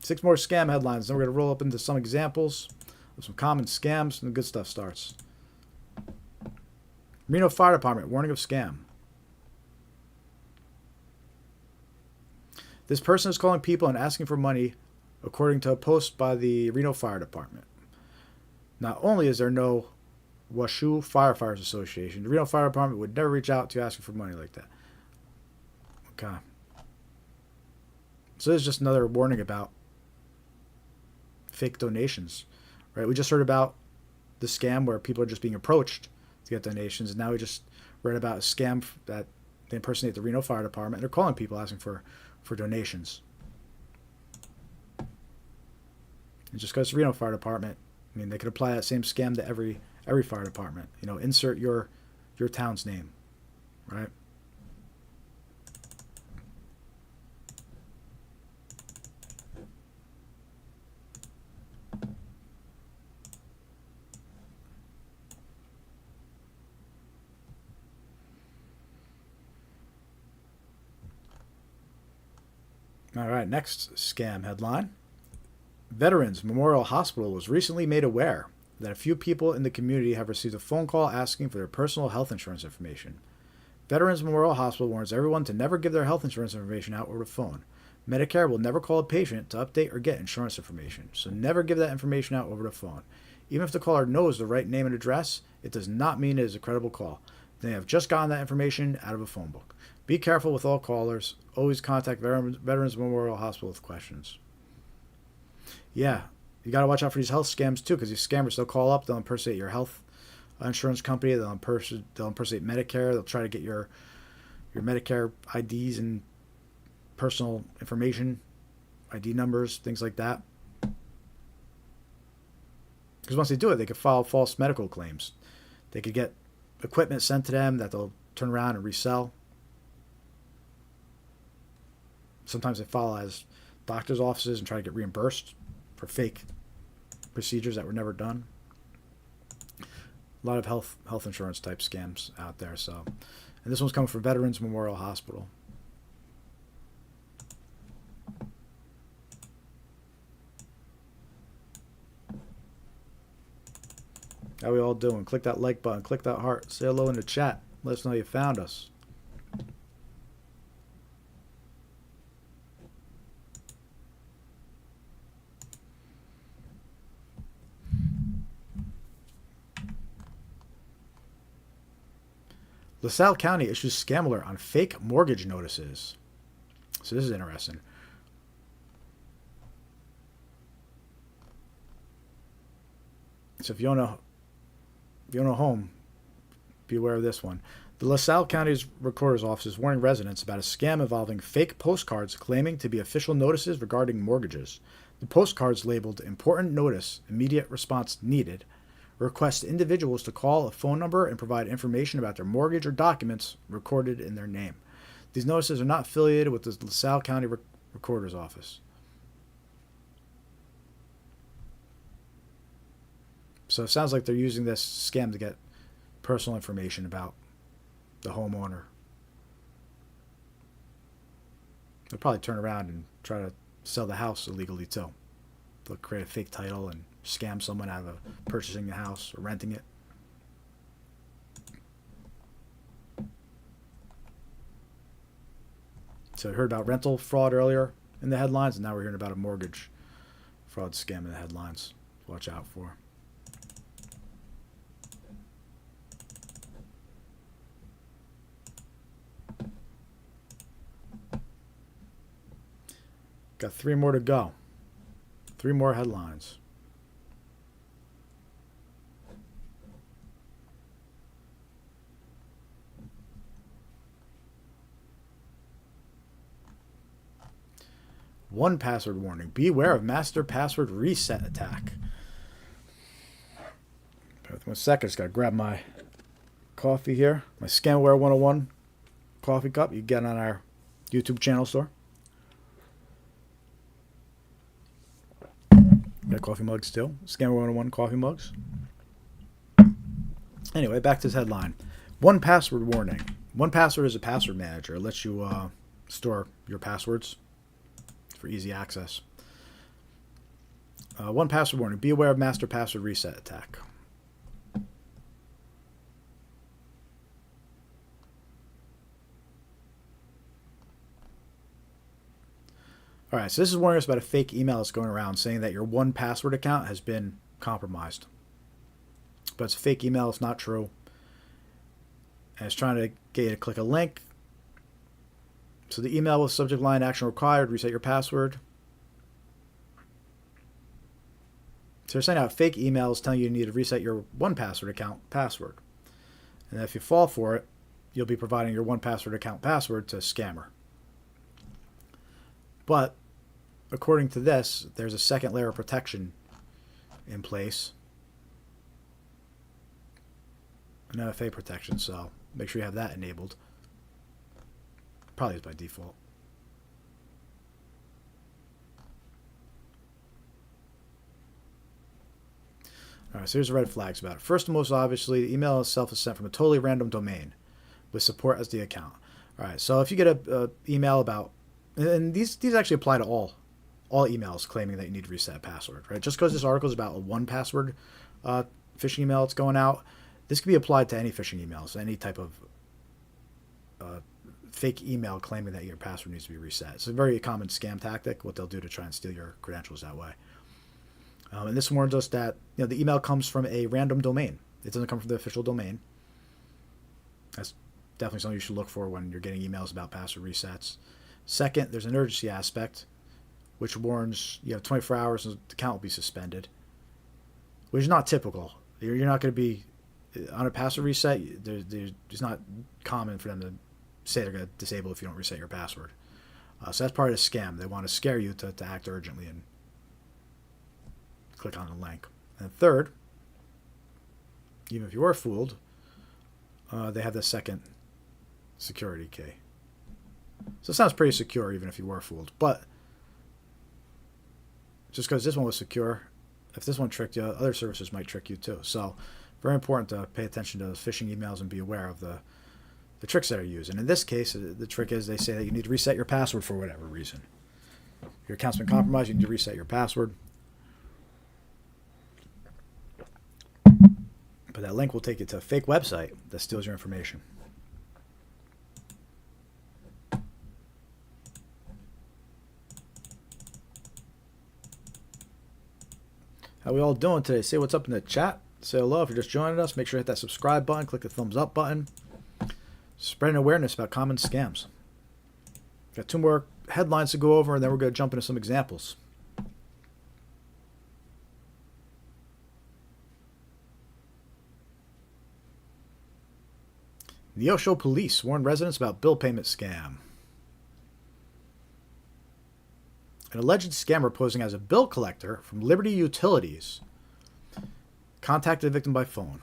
6 more scam headlines. Then we're going to roll up into some examples of some common scams, and the good stuff starts. Reno Fire Department, warning of scam. This person is calling people and asking for money, according to a post by the Reno Fire Department. Not only is there no Washoe Firefighters Association, the Reno Fire Department would never reach out to you asking for money like that. Okay. So this is just another warning about fake donations, right? We just heard about the scam where people are just being approached to get donations, and now we just read about a scam that they impersonate the Reno Fire Department, and they're calling people asking for donations. And just because it's the Reno Fire Department, they could apply that same scam to every fire department. Insert your town's name, right? All right, next scam headline. Veterans Memorial Hospital was recently made aware that a few people in the community have received a phone call asking for their personal health insurance information. Veterans Memorial Hospital warns everyone to never give their health insurance information out over the phone. Medicare will never call a patient to update or get insurance information, so never give that information out over the phone. Even if the caller knows the right name and address, it does not mean it is a credible call. They have just gotten that information out of a phone book. Be careful with all callers. Always contact Veterans Memorial Hospital with questions. Yeah, you got to watch out for these health scams too, because these scammers, they'll call up, they'll impersonate your health insurance company, they'll impersonate Medicare, they'll try to get your Medicare IDs and personal information, ID numbers, things like that. Because once they do it, they could file false medical claims. They could get equipment sent to them that they'll turn around and resell. Sometimes they file as doctor's offices and try to get reimbursed for fake procedures that were never done. A lot of health insurance type scams out there. So, and this one's coming from Veterans Memorial Hospital. How we all doing? Click that like button, click that heart, say hello in the chat. Let us know you found us. LaSalle County issues scam alert on fake mortgage notices. So this is interesting. So if you own a home, be aware of this one. The LaSalle County's Recorder's Office is warning residents about a scam involving fake postcards claiming to be official notices regarding mortgages. The postcards labeled "Important Notice, Immediate Response Needed" request individuals to call a phone number and provide information about their mortgage or documents recorded in their name. These notices are not affiliated with the LaSalle County Recorder's Office. So it sounds like they're using this scam to get personal information about the homeowner. They'll probably turn around and try to sell the house illegally too. They'll create a fake title and scam someone out of purchasing the house or renting it. So we heard about rental fraud earlier in the headlines, and now we're hearing about a mortgage fraud scam in the headlines. Watch out for. Got 3 more to go. 3 more headlines. One password warning. Beware of master password reset attack. Wait 1 second. Just got to grab my coffee here. My Scamware 101 coffee cup. You get on our YouTube channel store. Got coffee mugs too. Scammer 101 coffee mugs. Anyway, back to this headline. 1Password warning. 1Password is a password manager. It lets you store your passwords for easy access. 1Password warning. Be aware of master password reset attack. All right, so this is warning us about a fake email that's going around saying that your 1Password account has been compromised. But it's a fake email. It's not true. And it's trying to get you to click a link. So the email with subject line action required, reset your password. So they're sending out fake emails telling you need to reset your 1Password account password. And if you fall for it, you'll be providing your 1Password account password to a scammer. But according to this, there's a second layer of protection in place. An MFA protection, so make sure you have that enabled. Probably is by default. All right, so here's the red flags about it. First and most obviously, the email itself is sent from a totally random domain with support as the account. All right, so if you get a email about, and these actually apply to all emails claiming that you need to reset a password, right? Just because this article is about a 1Password phishing email that's going out, this can be applied to any phishing emails, any type of fake email claiming that your password needs to be reset. It's a very common scam tactic, what they'll do to try and steal your credentials that way. And this warns us that the email comes from a random domain. It doesn't come from the official domain. That's definitely something you should look for when you're getting emails about password resets. Second, there's an urgency aspect, which warns you have 24 hours and the account will be suspended, which is not typical. You're not going to be on a password reset. It's not common for them to say they're going to disable if you don't reset your password. So that's part of the scam. They want to scare you to act urgently and click on the link. And third, even if you were fooled, they have the second security key. So it sounds pretty secure even if you were fooled. But just because this one was secure, if this one tricked you, other services might trick you too. So very important to pay attention to those phishing emails and be aware of the tricks that are used. And in this case, the trick is they say that you need to reset your password for whatever reason. Your account's been compromised, you need to reset your password. But that link will take you to a fake website that steals your information. How we all doing today? Say what's up in the chat. Say hello if you're just joining us. Make sure to hit that subscribe button. Click the thumbs up button. Spreading awareness about common scams. Got 2 more headlines to go over, and then we're going to jump into some examples. Neosho police warn residents about bill payment scam. An alleged scammer posing as a bill collector from Liberty Utilities contacted the victim by phone.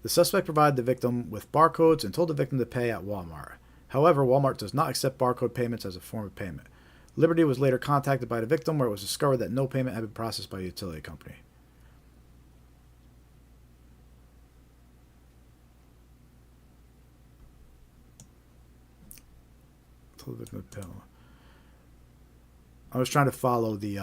The suspect provided the victim with barcodes and told the victim to pay at Walmart. However, Walmart does not accept barcode payments as a form of payment. Liberty was later contacted by the victim, where it was discovered that no payment had been processed by the utility company. Told the victim to pay. I was trying to follow the.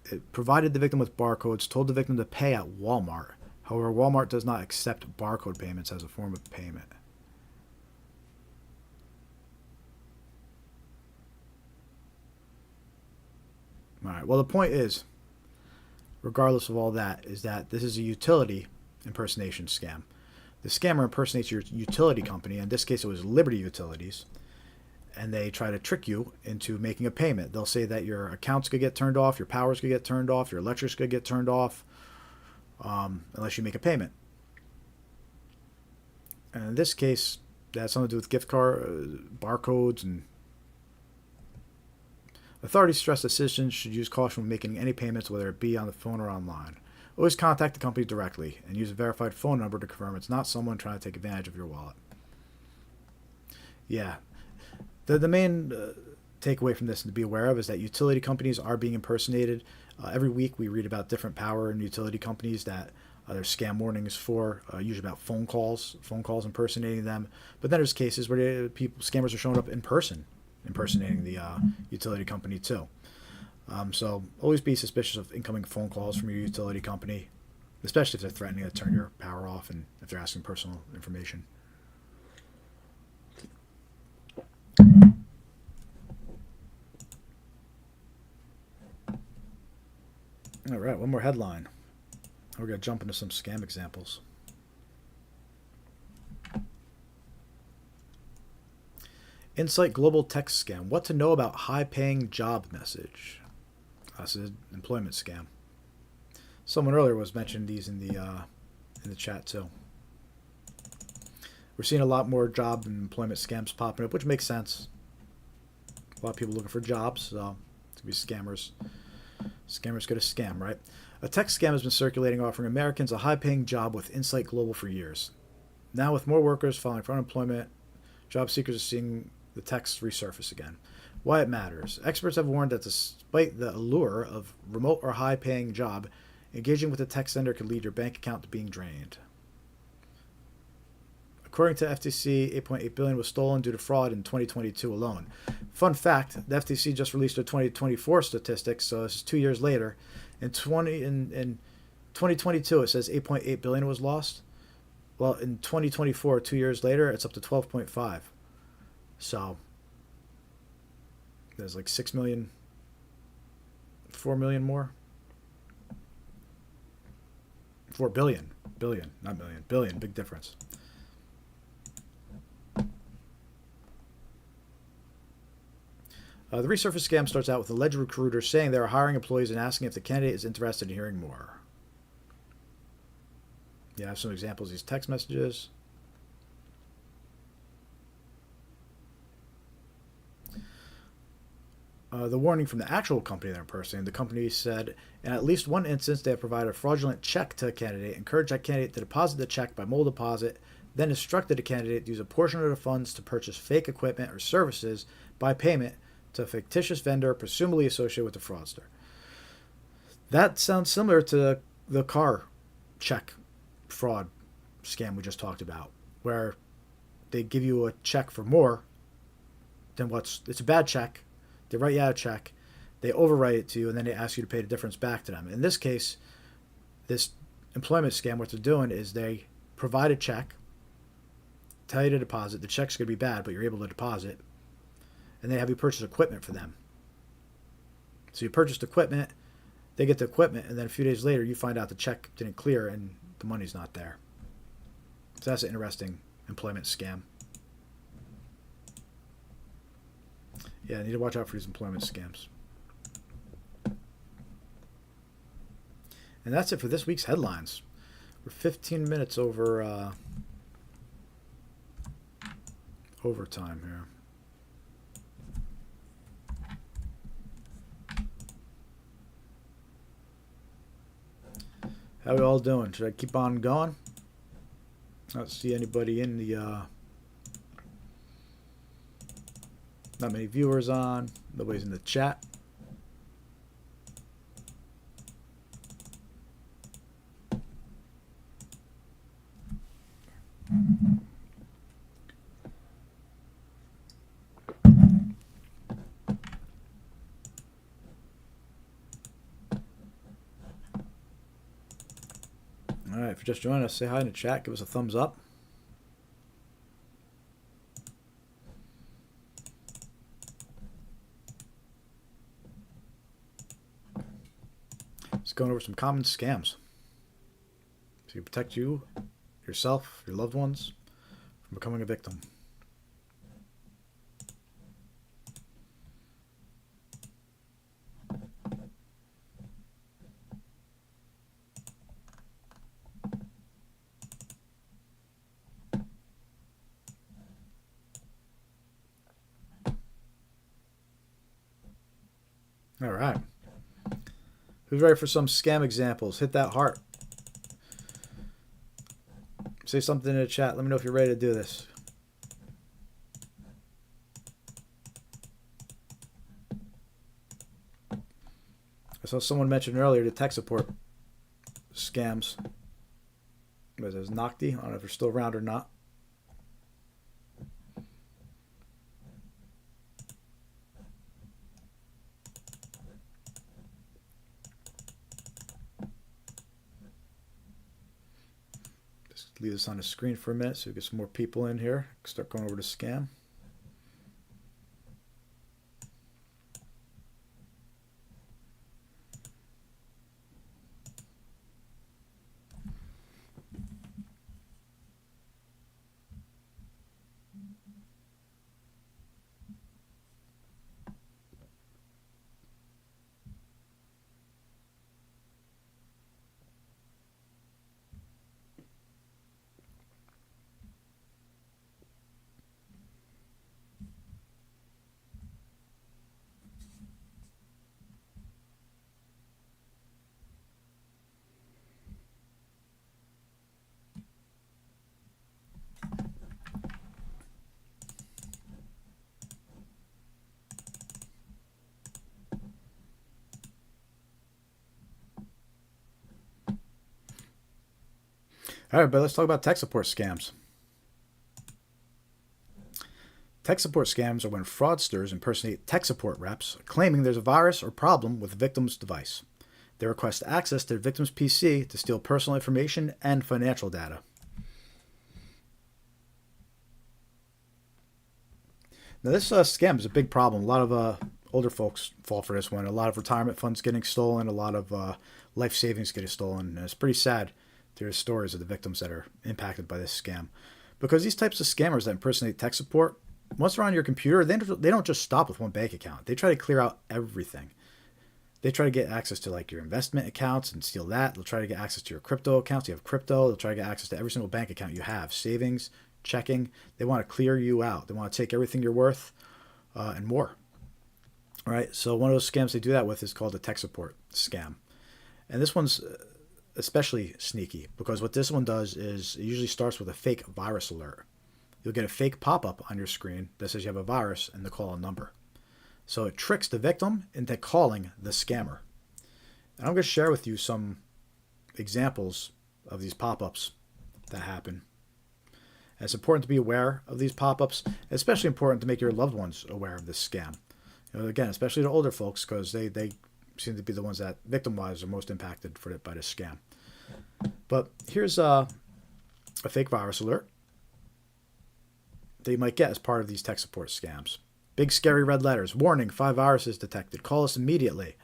It provided the victim with barcodes, told the victim to pay at Walmart. However, Walmart does not accept barcode payments as a form of payment. All right. Well, the point is, regardless of all that, is that this is a utility impersonation scam. The scammer impersonates your utility company. In this case, it was Liberty Utilities. And they try to trick you into making a payment. They'll say that your accounts could get turned off, your powers could get turned off, your electrics could get turned off, unless you make a payment. And in this case, that has something to do with gift card barcodes. And authorities stress that citizens should use caution when making any payments, whether it be on the phone or online. Always contact the company directly and use a verified phone number to confirm it's not someone trying to take advantage of your wallet. Yeah. The main takeaway from this to be aware of is that utility companies are being impersonated. Every week we read about different power and utility companies that there's scam warnings for, usually about phone calls impersonating them. But then there's cases where scammers are showing up in person impersonating the utility company too. So always be suspicious of incoming phone calls from your utility company, especially if they're threatening to turn your power off and if they're asking personal information. All right, one more headline. We're going to jump into some scam examples. Insight Global Text Scam. What to know about high-paying job message. This is an employment scam. Someone earlier was mentioning these in the chat too. We're seeing a lot more job and employment scams popping up, which makes sense. A lot of people looking for jobs, so it's going to be scammers. Scammers go to scam, right? A text scam has been circulating, offering Americans a high-paying job with Insight Global for years. Now, with more workers filing for unemployment, job seekers are seeing the text resurface again. Why it matters. Experts have warned that despite the allure of remote or high-paying job, engaging with a text sender could lead your bank account to being drained. According to FTC, $8.8 billion was stolen due to fraud in 2022 alone. Fun fact, the FTC just released their 2024 statistics, so this is 2 years later. In 2022, it says $8.8 billion was lost. Well, in 2024, 2 years later, it's up to 12.5. So there's like 6 million, 4 million more. 4 billion, not million, billion, big difference. The resurface scam starts out with alleged recruiters saying they are hiring employees and asking if the candidate is interested in hearing more. Yeah, I have some examples of these text messages. The warning from the actual company they're impersonating. The company said, in at least one instance, they have provided a fraudulent check to a candidate, encouraged that candidate to deposit the check by mobile deposit, then instructed the candidate to use a portion of the funds to purchase fake equipment or services by payment to a fictitious vendor presumably associated with the fraudster. That sounds similar to the car check fraud scam we just talked about, where they give you a check for more than it's a bad check. They write you out a check, they overwrite it to you, and then they ask you to pay the difference back to them. In this case, this employment scam, what they're doing is they provide a check, tell you to deposit. The check's going to be bad, but you're able to deposit. And they have you purchase equipment for them. So you purchased equipment, they get the equipment, and then a few days later you find out the check didn't clear and the money's not there. So that's an interesting employment scam. Yeah, I need to watch out for these employment scams. And that's it for this week's headlines. We're 15 minutes over overtime here. How we all doing? Should I keep on going? I don't see anybody in the not many viewers on. Nobody's in the chat. All right, if you're just joining us, say hi in the chat. Give us a thumbs up. Just going over some common scams so you protect you, yourself, your loved ones from becoming a victim. All right. Who's ready for some scam examples? Hit that heart. Say something in the chat. Let me know if you're ready to do this. I saw someone mention earlier the tech support scams. Was it Nocti? I don't know if they're still around or not. Just leave this on the screen for a minute so we get some more people in here. Start going over to scam. All right, but let's talk about tech support scams. Tech support scams are when fraudsters impersonate tech support reps, claiming there's a virus or problem with the victim's device. They request access to the victim's PC to steal personal information and financial data. Now, this scam is a big problem. A lot of older folks fall for this one. A lot of retirement funds getting stolen, a lot of life savings getting stolen. And it's pretty sad to hear stories of the victims that are impacted by this scam. Because these types of scammers that impersonate tech support, once they're on your computer, they don't just stop with one bank account. They try to clear out everything. They try to get access to like your investment accounts and steal that. They'll try to get access to your crypto accounts. You have crypto. They'll try to get access to every single bank account you have. Savings, checking. They want to clear you out. They want to take everything you're worth and more. All right. So one of those scams they do that with is called a tech support scam. And this one's especially sneaky because what this one does is it usually starts with a fake virus alert. You'll get a fake pop-up on your screen that says you have a virus and they call a number. So it tricks the victim into calling the scammer. And I'm going to share with you some examples of these pop-ups that happen. And it's important to be aware of these pop-ups, especially important to make your loved ones aware of this scam. You know, again, especially the older folks, because they seem to be the ones that, victim-wise, are most impacted by this scam. But here's a fake virus alert that you might get as part of these tech support scams. Big scary red letters. Warning, 5 viruses detected. Call us immediately.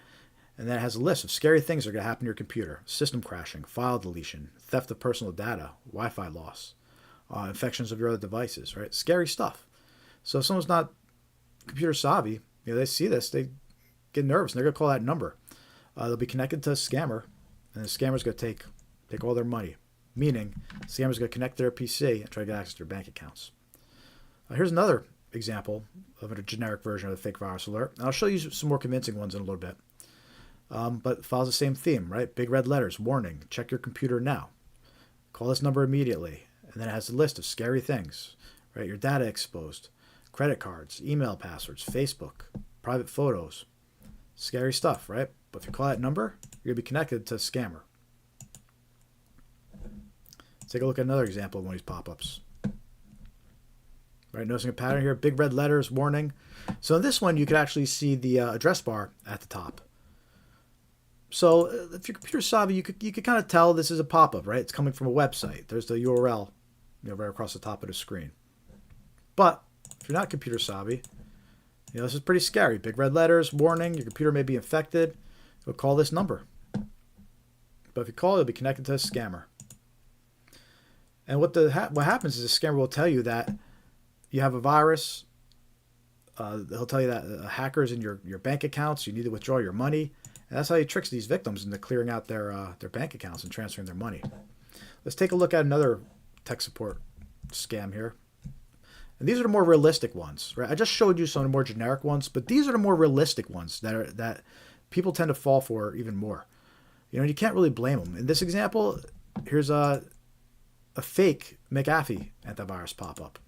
And then it has a list of scary things that are going to happen to your computer. System crashing, file deletion, theft of personal data, Wi-Fi loss, infections of your other devices, right? Scary stuff. So if someone's not computer savvy, you know, they see this, they get nervous, and they're going to call that number. They'll be connected to a scammer, and the scammer's going to take all their money. Meaning, the scammer's going to connect to their PC and try to get access to their bank accounts. Here's another example of a generic version of the fake virus alert. And I'll show you some more convincing ones in a little bit. But it follows the same theme, right? Big red letters, warning, check your computer now. Call this number immediately. And then it has a list of scary things, right? Your data exposed, credit cards, email passwords, Facebook, private photos. Scary stuff, right? But if you call that number, you're going to be connected to a scammer. Let's take a look at another example of one of these pop-ups. Right, noticing a pattern here, big red letters, warning. So in this one, you could actually see the address bar at the top. So if you're computer savvy, you could kind of tell this is a pop-up, right? It's coming from a website. There's the URL, right across the top of the screen. But if you're not computer savvy, this is pretty scary. Big red letters, warning, your computer may be infected. You'll call this number. But if you call, you'll be connected to a scammer. And what happens is the scammer will tell you that you have a virus. He'll tell you that hackers in your bank accounts, you need to withdraw your money. And that's how he tricks these victims into clearing out their bank accounts and transferring their money. Let's take a look at another tech support scam here. And these are the more realistic ones, right? I just showed you some of the more generic ones, but these are the more realistic ones that people tend to fall for even more. You can't really blame them. In this example, here's a fake McAfee antivirus pop-up.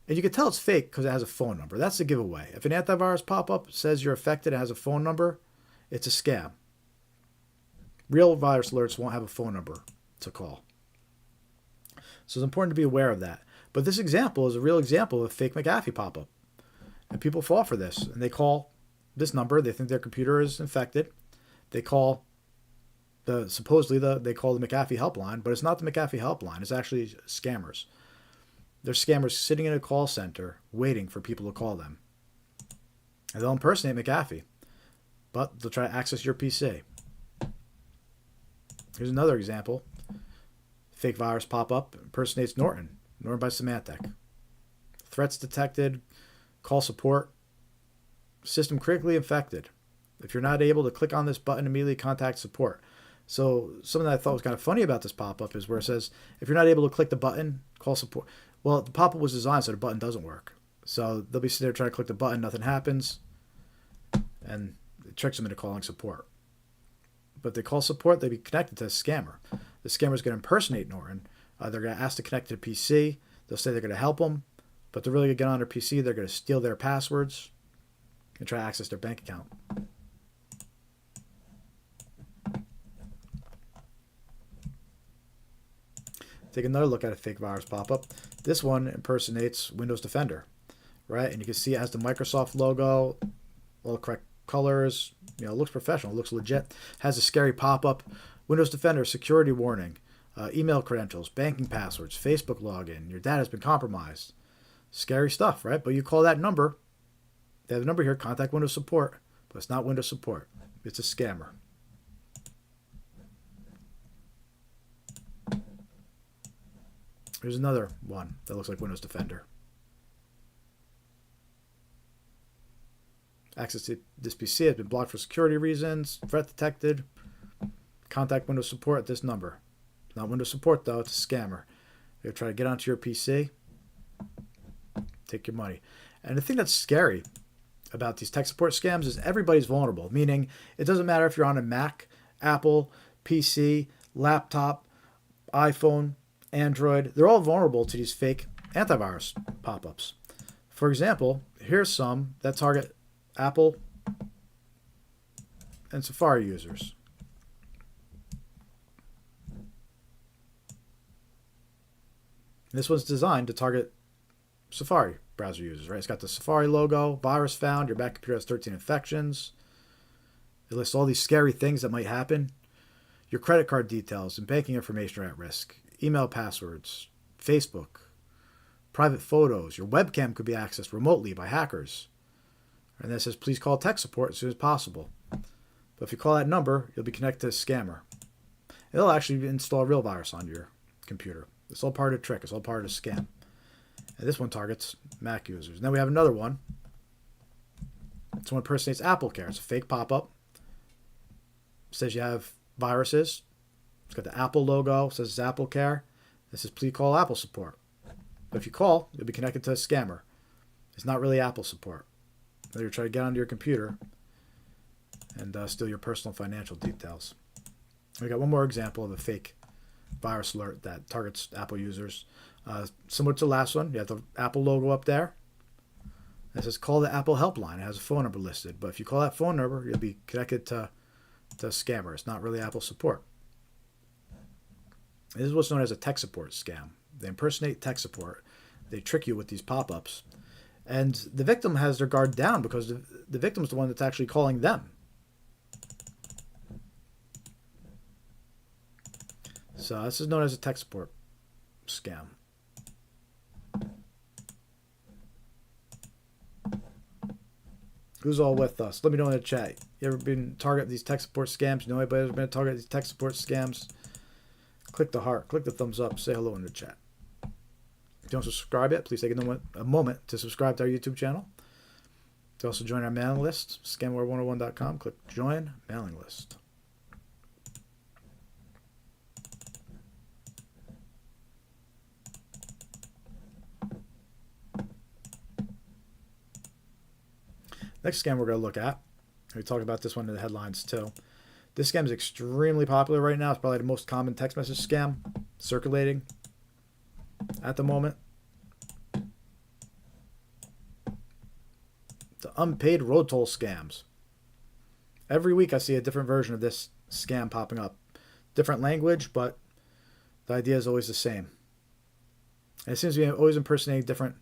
And you can tell it's fake because it has a phone number. That's the giveaway. If an antivirus pop-up says you're affected and has a phone number, it's a scam. Real virus alerts won't have a phone number to call. So it's important to be aware of that. But this example is a real example of a fake McAfee pop-up. And people fall for this. And they call this number. They think their computer is infected. They call they call the McAfee helpline, but it's not the McAfee helpline. It's actually scammers. They're scammers sitting in a call center waiting for people to call them. And they'll impersonate McAfee, but they'll try to access your PC. Here's another example. Fake virus pop-up impersonates Norton by Symantec. Threats detected. Call support. System critically infected. If you're not able to click on this button, immediately contact support. So something that I thought was kind of funny about this pop-up is where it says, if you're not able to click the button, call support. Well, the pop-up was designed so the button doesn't work. So they'll be sitting there trying to click the button, nothing happens, and it tricks them into calling support. But they call support, they'll be connected to a scammer. The scammer's going to impersonate Norton. They're going to ask to connect to the PC. They'll say they're going to help them, but they're really going to get on their PC. They're going to steal their passwords and try to access their bank account. Take another look at a fake virus pop-up. This one impersonates Windows Defender, right? And you can see it has the Microsoft logo, all the correct colors. It looks professional. It looks legit. Has a scary pop-up. Windows Defender security warning, email credentials, banking passwords, Facebook login. Your data has been compromised. Scary stuff, right? But you call that number. They have the number here. Contact Windows support, but it's not Windows support. It's a scammer. Here's another one that looks like Windows Defender. Access to this PC has been blocked for security reasons. Threat detected. Contact Windows support at this number. It's not Windows support, though. It's a scammer. They'll try to get onto your PC, take your money. And the thing that's scary about these tech support scams is everybody's vulnerable, meaning it doesn't matter if you're on a Mac, Apple, PC, laptop, iPhone, Android. They're all vulnerable to these fake antivirus pop-ups. For example, here's some that target Apple and Safari users. This one's designed to target Safari browser users, right? It's got the Safari logo, virus found, your Mac computer has 13 infections. It lists all these scary things that might happen. Your credit card details and banking information are at risk. Email passwords, Facebook, private photos. Your webcam could be accessed remotely by hackers. And then it says, please call tech support as soon as possible. But if you call that number, you'll be connected to a scammer. It'll actually install a real virus on your computer. It's all part of the trick. It's all part of the scam. And this one targets Mac users. And then we have another one. This one impersonates Apple Care. It's a fake pop-up. It says you have viruses. It's got the Apple logo. It says it's Apple Care. It says please call Apple support. But if you call, you'll be connected to a scammer. It's not really Apple support. They're trying to get onto your computer and steal your personal financial details. We got one more example of a fake virus alert that targets Apple users. Similar to the last one, you have the Apple logo up there. It says call the Apple helpline. It has a phone number listed. But if you call that phone number, you'll be connected to a scammer. It's not really Apple support. This is what's known as a tech support scam. They impersonate tech support. They trick you with these pop-ups. And the victim has their guard down because the victim's the one that's actually calling them. So this is known as a tech support scam. Who's all with us? Let me know in the chat. You ever been targeted these tech support scams? You know anybody who's been targeted these tech support scams? Click the heart. Click the thumbs up. Say hello in the chat. If you don't subscribe yet, please take a moment to subscribe to our YouTube channel. To also join our mailing list, scamware101.com. Click join mailing list. Next scam we're going to look at, we talked about this one in the headlines too. This scam is extremely popular right now. It's probably the most common text message scam circulating at the moment. The unpaid road toll scams. Every week I see a different version of this scam popping up. Different language, but the idea is always the same. And it seems to be always impersonating different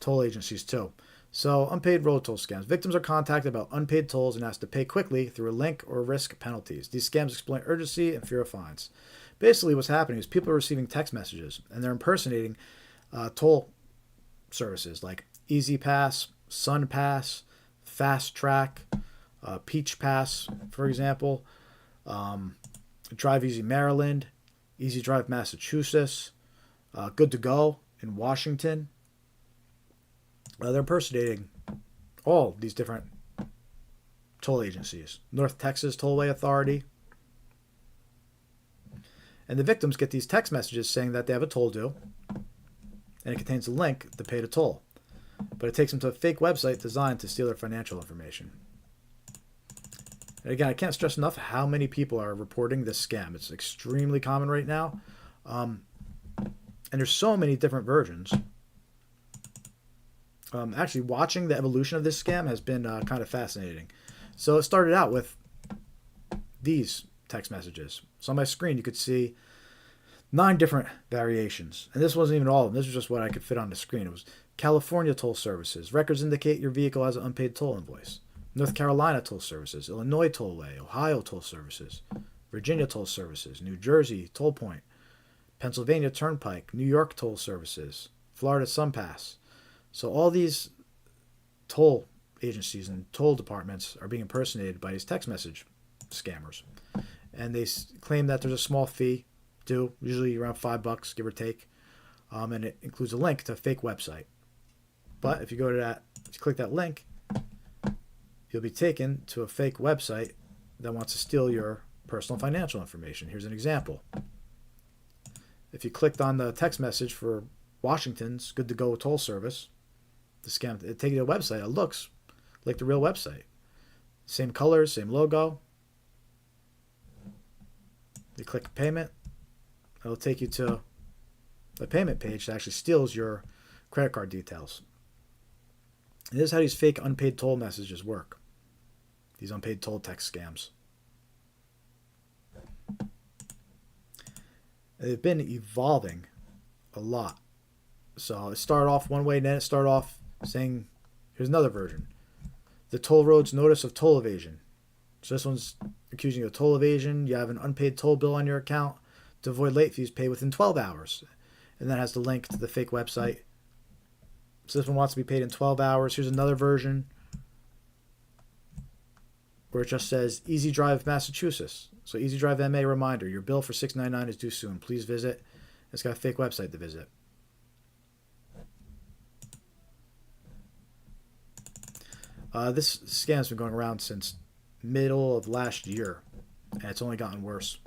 toll agencies too. So, unpaid road toll scams. Victims are contacted about unpaid tolls and asked to pay quickly through a link or risk penalties. These scams exploit urgency and fear of fines. Basically, what's happening is people are receiving text messages and they're impersonating toll services like Easy Pass, Sun Pass, Fast Track, Peach Pass, for example, Drive Easy Maryland, Easy Drive Massachusetts, Good to Go in Washington. They're impersonating all these different toll agencies. North Texas Tollway Authority. And the victims get these text messages saying that they have a toll due. And it contains a link to pay the toll. But it takes them to a fake website designed to steal their financial information. And again, I can't stress enough how many people are reporting this scam. It's extremely common right now. And there's so many different versions. Actually, watching the evolution of this scam has been kind of fascinating. So it started out with these text messages. So on my screen, you could see 9 different variations. And this wasn't even all of them. This was just what I could fit on the screen. It was California toll services. Records indicate your vehicle has an unpaid toll invoice. North Carolina toll services. Illinois tollway. Ohio toll services. Virginia toll services. New Jersey toll point. Pennsylvania turnpike. New York toll services. Florida SunPass. So all these toll agencies and toll departments are being impersonated by these text message scammers. And they claim that there's a small fee due, usually around $5, give or take. And it includes a link to a fake website. But if you go to that, if you click that link, you'll be taken to a fake website that wants to steal your personal financial information. Here's an example. If you clicked on the text message for Washington's Good to Go toll service, the scam, it takes you to a website. It looks like the real website. Same colors, same logo. You click payment. It'll take you to a payment page that actually steals your credit card details. And this is how these fake unpaid toll messages work. These unpaid toll text scams. They've been evolving a lot. So it started off one way, and then it started off saying, here's another version. The toll road's notice of toll evasion. So this one's accusing you of toll evasion. You have an unpaid toll bill on your account. To avoid late fees, pay within 12 hours. And that has the link to the fake website. So this one wants to be paid in 12 hours. Here's another version where it just says Easy Drive Massachusetts. So Easy Drive MA reminder. Your bill for $6.99 is due soon. Please visit. It's got a fake website to visit. This scam's been going around since middle of last year, and it's only gotten worse.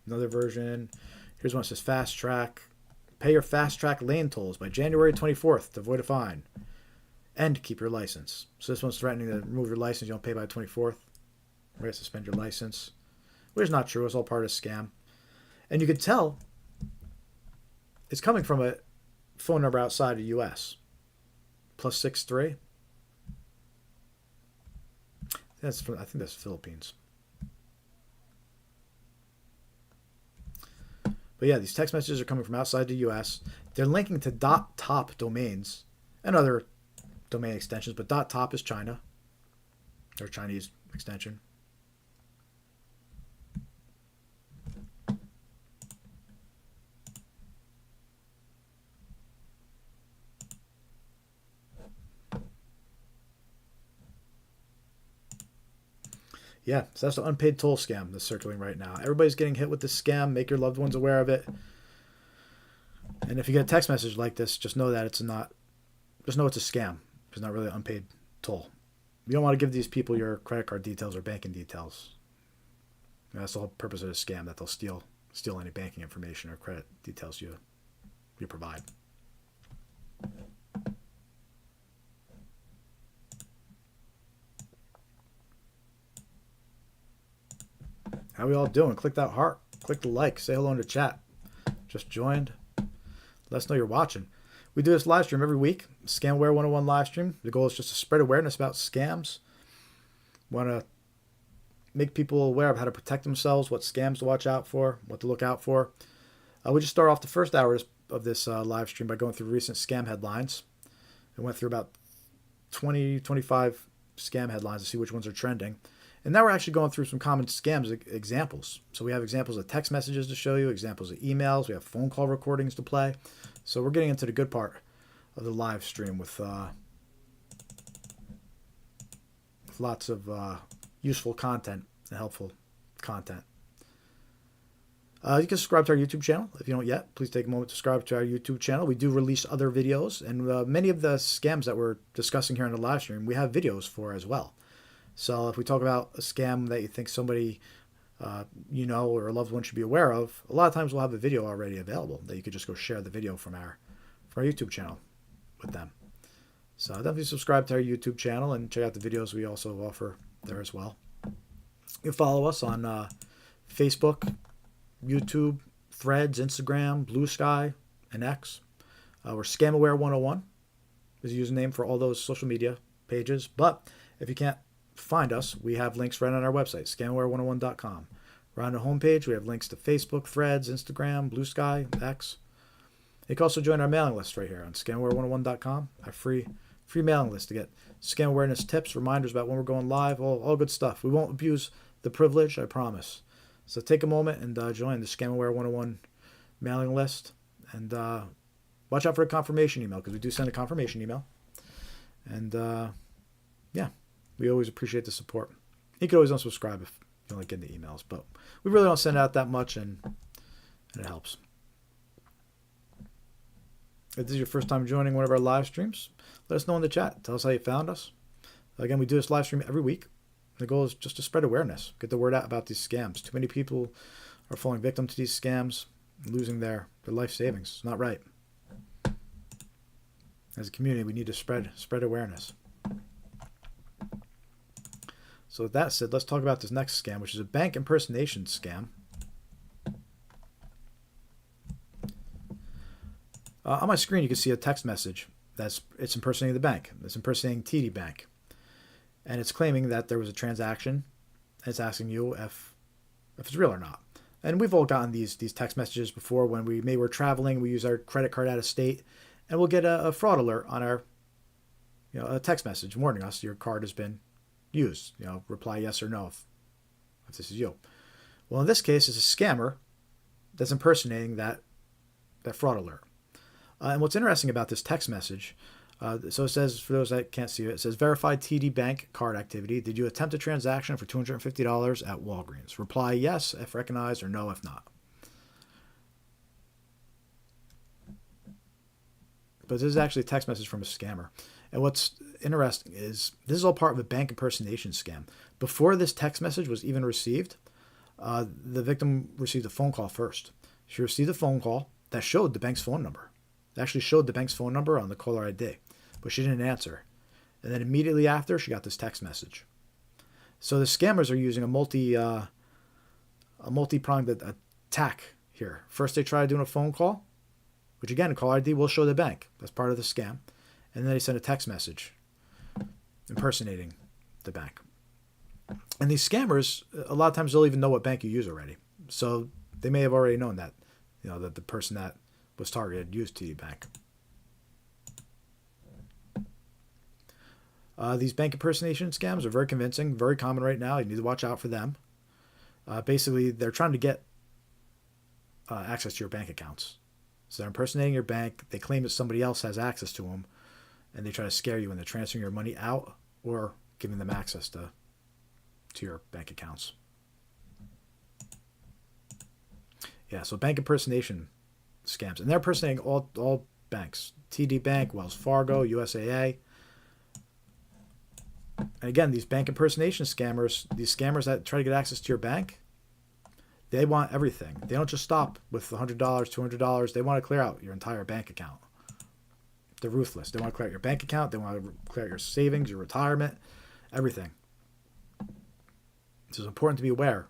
Another version. Here's one that says Fast Track. Pay your Fast Track lane tolls by January 24th to avoid a fine. And keep your license. So this one's threatening to remove your license. You don't pay by the 24th. We're going to suspend your license. Which is not true. It's all part of a scam. And you could tell it's coming from a phone number outside the U.S. +63. I think that's Philippines. But yeah, these text messages are coming from outside the U.S. They're linking to .top domains and other domain extensions, but .top is China, or Chinese extension. Yeah, so that's the unpaid toll scam that's circulating right now. Everybody's getting hit with this scam. Make your loved ones aware of it. And if you get a text message like this, just know that it's not, just know it's a scam. It's not really an unpaid toll. You don't want to give these people your credit card details or banking details. That's the whole purpose of the scam, that they'll steal any banking information or credit details you provide. How we all doing? Click that heart. Click the like. Say hello in the chat. Just joined. Let us know you're watching. We do this live stream every week. Scamware 101 live stream. The goal is just to spread awareness about scams. Want to make people aware of how to protect themselves, what scams to watch out for, what to look out for. We just start off the first hour of this live stream by going through recent scam headlines. I went through about 20, 25 scam headlines to see which ones are trending. And now we're actually going through some common scams examples. So we have examples of text messages to show you, examples of emails. We have phone call recordings to play. So we're getting into the good part of the live stream with lots of useful content and helpful content. You can subscribe to our YouTube channel. If you don't yet, please take a moment to subscribe to our YouTube channel. We do release other videos, and many of the scams that we're discussing here in the live stream, we have videos for as well. So if we talk about a scam that you think somebody or a loved one should be aware of, a lot of times we'll have a video already available that you could just go share the video from our YouTube channel with them. So definitely subscribe to our YouTube channel and check out the videos we also offer there as well. You can follow us on Facebook, YouTube, Threads, Instagram, Blue Sky, and X. We're Scamaware 101 is the username for all those social media pages. But if you can't find us, we have links right on our website, scamaware101.com. Right on the homepage, we have links to Facebook, Threads, Instagram, Blue Sky, X. You can also join our mailing list right here on scamaware101.com, our free mailing list to get scam awareness tips, reminders about when we're going live, all good stuff. We won't abuse the privilege, I promise. So take a moment and join the Scamaware 101 mailing list. And watch out for a confirmation email, because we do send a confirmation email. And we always appreciate the support. You can always unsubscribe if you don't like getting the emails, but we really don't send out that much, and it helps. If this is your first time joining one of our live streams, let us know in the chat. Tell us how you found us. Again, we do this live stream every week. The goal is just to spread awareness, get the word out about these scams. Too many people are falling victim to these scams, losing their life savings. It's not right. As a community, we need to spread awareness. So with that said, let's talk about this next scam, which is a bank impersonation scam. On my screen, you can see a text message it's impersonating the bank. It's impersonating TD Bank. And it's claiming that there was a transaction. And it's asking you if it's real or not. And we've all gotten these text messages before when we're traveling, we use our credit card out of state, and we'll get a fraud alert on our, a text message warning us your card has been used. Reply yes or no if this is you. Well, in this case, it's a scammer that's impersonating that fraud alert. And what's interesting about this text message, so it says, for those that can't see it, it says, verified TD Bank card activity. Did you attempt a transaction for $250 at Walgreens? Reply yes if recognized or no if not. But this is actually a text message from a scammer. And what's interesting is this is all part of a bank impersonation scam. Before this text message was even received, the victim received a phone call first. She received a phone call that showed the bank's phone number. It actually showed the bank's phone number on the caller ID, but she didn't answer. And then immediately after, she got this text message. So the scammers are using a multi-pronged attack here. First, they try doing a phone call, which again, caller ID will show the bank. That's part of the scam. And then they send a text message impersonating the bank. And these scammers, a lot of times they'll even know what bank you use already. So they may have already known that, that the person that was targeted used TD Bank. These bank impersonation scams are very convincing, very common right now. You need to watch out for them. Basically, they're trying to get access to your bank accounts. So they're impersonating your bank. They claim that somebody else has access to them, and they try to scare you when they're transferring your money out or giving them access to your bank accounts. Yeah, so bank impersonation scams. And they're impersonating all banks. TD Bank, Wells Fargo, USAA. And again, these bank impersonation scammers, these scammers that try to get access to your bank, they want everything. They don't just stop with $100, $200. They want to clear out your entire bank account. They're ruthless. They want to clear out your bank account. They want to clear out your savings, your retirement, everything. So it's important to be aware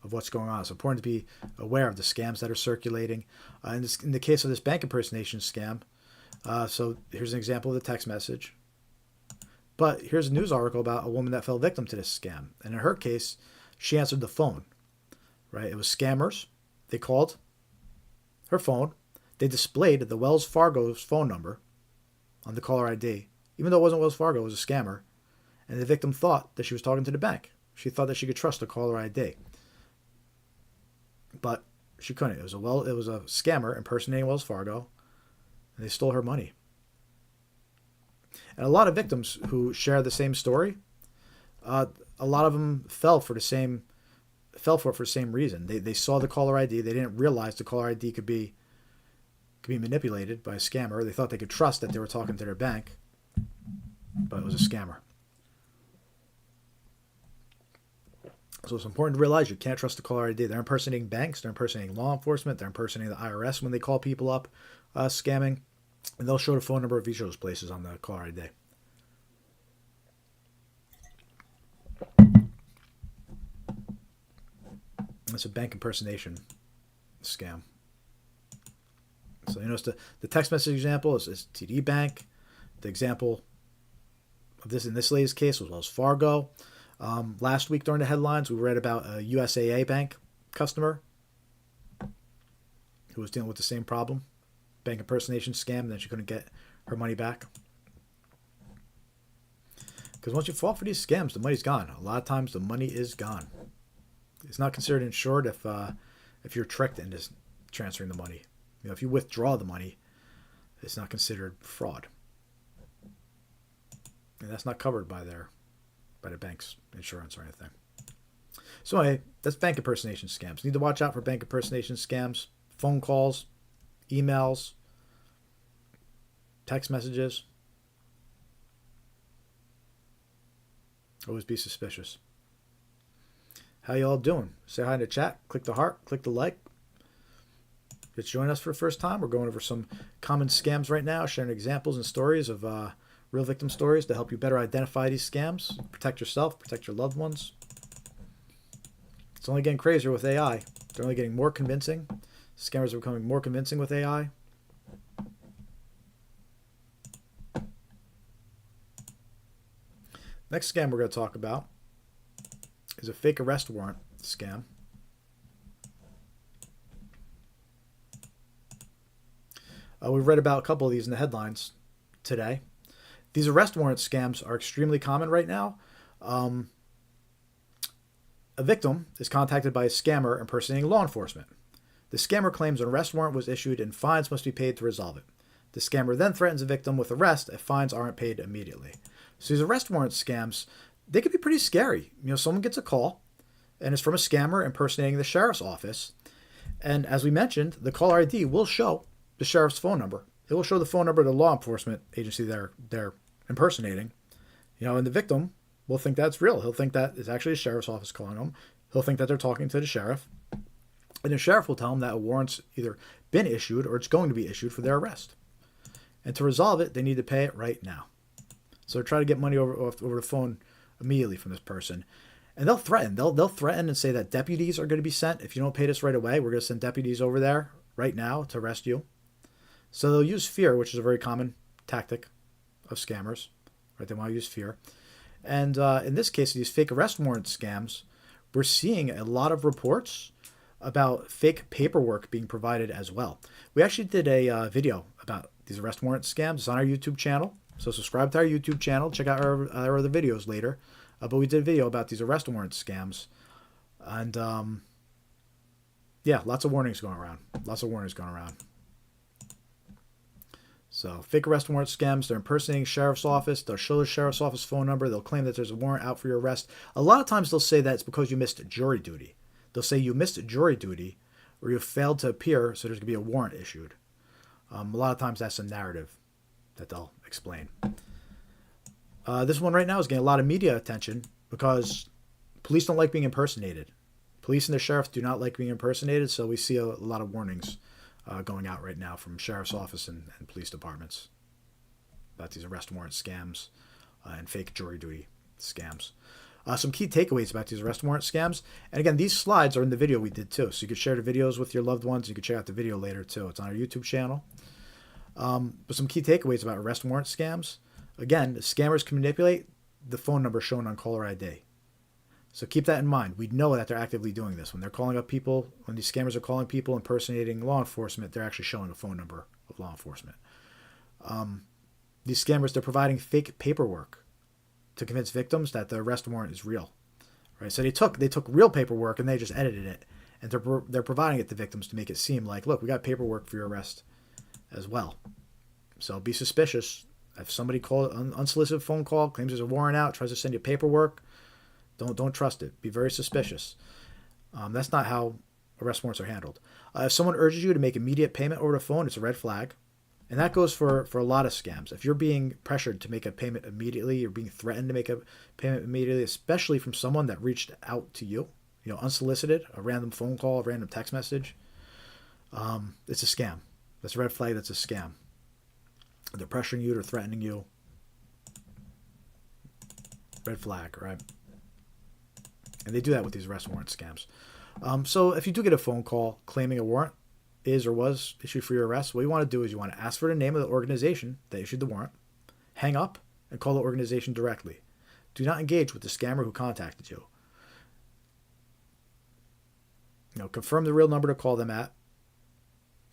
of what's going on. It's important to be aware of the scams that are circulating. In the case of this bank impersonation scam, so here's an example of the text message. But here's a news article about a woman that fell victim to this scam. And in her case, she answered the phone. Right? It was scammers. They called her phone. They displayed the Wells Fargo's phone number on the caller ID. Even though it wasn't Wells Fargo, it was a scammer. And the victim thought that she was talking to the bank. She thought that she could trust the caller ID. But she couldn't. It was a scammer impersonating Wells Fargo, and they stole her money. And a lot of victims who share the same story, a lot of them fell for it for the same reason. They saw the caller ID. They didn't realize the caller ID could be manipulated by a scammer. They thought they could trust that they were talking to their bank, but it was a scammer. So it's important to realize you can't trust the caller ID. They're impersonating banks. They're impersonating law enforcement. They're impersonating the IRS when they call people up scamming. And they'll show the phone number of each of those places on the caller ID. It's a bank impersonation scam. So you notice the text message example is TD Bank. The example of this in this lady's case was Wells Fargo. Last week during the headlines, we read about a USAA bank customer who was dealing with the same problem, bank impersonation scam, and then she couldn't get her money back. Because once you fall for these scams, the money's gone. A lot of times the money is gone. It's not considered insured if you're tricked into transferring the money. You know, if you withdraw the money, it's not considered fraud. And that's not covered by the bank's insurance or anything. So anyway, that's bank impersonation scams. You need to watch out for bank impersonation scams, phone calls, emails, text messages. Always be suspicious. How you all doing? Say hi in the chat. Click the heart. Click the like. Just join us for the first time. We're going over some common scams right now, sharing examples and stories of real victim stories to help you better identify these scams, protect yourself, protect your loved ones. It's only getting crazier with AI. They're only getting more convincing. Scammers are becoming more convincing with AI. Next scam we're going to talk about is a fake arrest warrant scam. We read about a couple of these in the headlines today. These arrest warrant scams are extremely common right now. A victim is contacted by a scammer impersonating law enforcement. The scammer claims an arrest warrant was issued and fines must be paid to resolve it. The scammer then threatens the victim with arrest if fines aren't paid immediately. So these arrest warrant scams, they can be pretty scary. You know, someone gets a call, and it's from a scammer impersonating the sheriff's office. And as we mentioned, the caller ID will show the sheriff's phone number. It will show the phone number of the law enforcement agency they're impersonating. You know, and the victim will think that's real. He'll think that it's actually a sheriff's office calling him. He'll think that they're talking to the sheriff. And the sheriff will tell him that a warrant's either been issued or it's going to be issued for their arrest. And to resolve it, they need to pay it right now. So try to get money over the phone immediately from this person. And they'll threaten. They'll threaten and say that deputies are going to be sent. If you don't pay this right away, we're going to send deputies over there right now to arrest you. So they'll use fear, which is a very common tactic of scammers. Right? They want to use fear. And in this case, these fake arrest warrant scams, we're seeing a lot of reports about fake paperwork being provided as well. We actually did a video about these arrest warrant scams. It's on our YouTube channel. So subscribe to our YouTube channel. Check out our other videos later. But we did a video about these arrest warrant scams. And, yeah, lots of warnings going around. Lots of warnings going around. So, fake arrest warrant scams. They're impersonating sheriff's office. They'll show the sheriff's office phone number. They'll claim that there's a warrant out for your arrest. A lot of times they'll say that it's because you missed jury duty. They'll say you missed jury duty or you failed to appear, so there's going to be a warrant issued. A lot of times that's a narrative that they'll explain. This one right now is getting a lot of media attention because police don't like being impersonated. Police and the sheriff do not like being impersonated, so we see a lot of warnings going out right now from sheriff's office and police departments about these arrest warrant scams and fake jury duty scams. Some key takeaways about these arrest warrant scams. And again, these slides are in the video we did too, so you could share the videos with your loved ones. You could check out the video later too. It's on our YouTube channel. But some key takeaways about arrest warrant scams. Again, scammers can manipulate the phone number shown on caller ID. So keep that in mind. We know that they're actively doing this. When they're calling up people, when these scammers are calling people impersonating law enforcement, they're actually showing a phone number of law enforcement. These scammers, they're providing fake paperwork to convince victims that the arrest warrant is real. Right? So they took real paperwork and they just edited it. And they're providing it to victims to make it seem like, look, we got paperwork for your arrest as well. So be suspicious. If somebody calls an unsolicited phone call, claims there's a warrant out, tries to send you paperwork, don't trust it. Be very suspicious. That's not how arrest warrants are handled. If someone urges you to make immediate payment over the phone, it's a red flag. And that goes for a lot of scams. If you're being pressured to make a payment immediately, you're being threatened to make a payment immediately, especially from someone that reached out to you, unsolicited, a random phone call, a random text message, it's a scam. That's a red flag. That's a scam. They're pressuring you. They're threatening you. Red flag, right? And they do that with these arrest warrant scams. So if you do get a phone call claiming a warrant is or was issued for your arrest, what you want to do is you want to ask for the name of the organization that issued the warrant, hang up, and call the organization directly. Do not engage with the scammer who contacted you. Confirm the real number to call them at.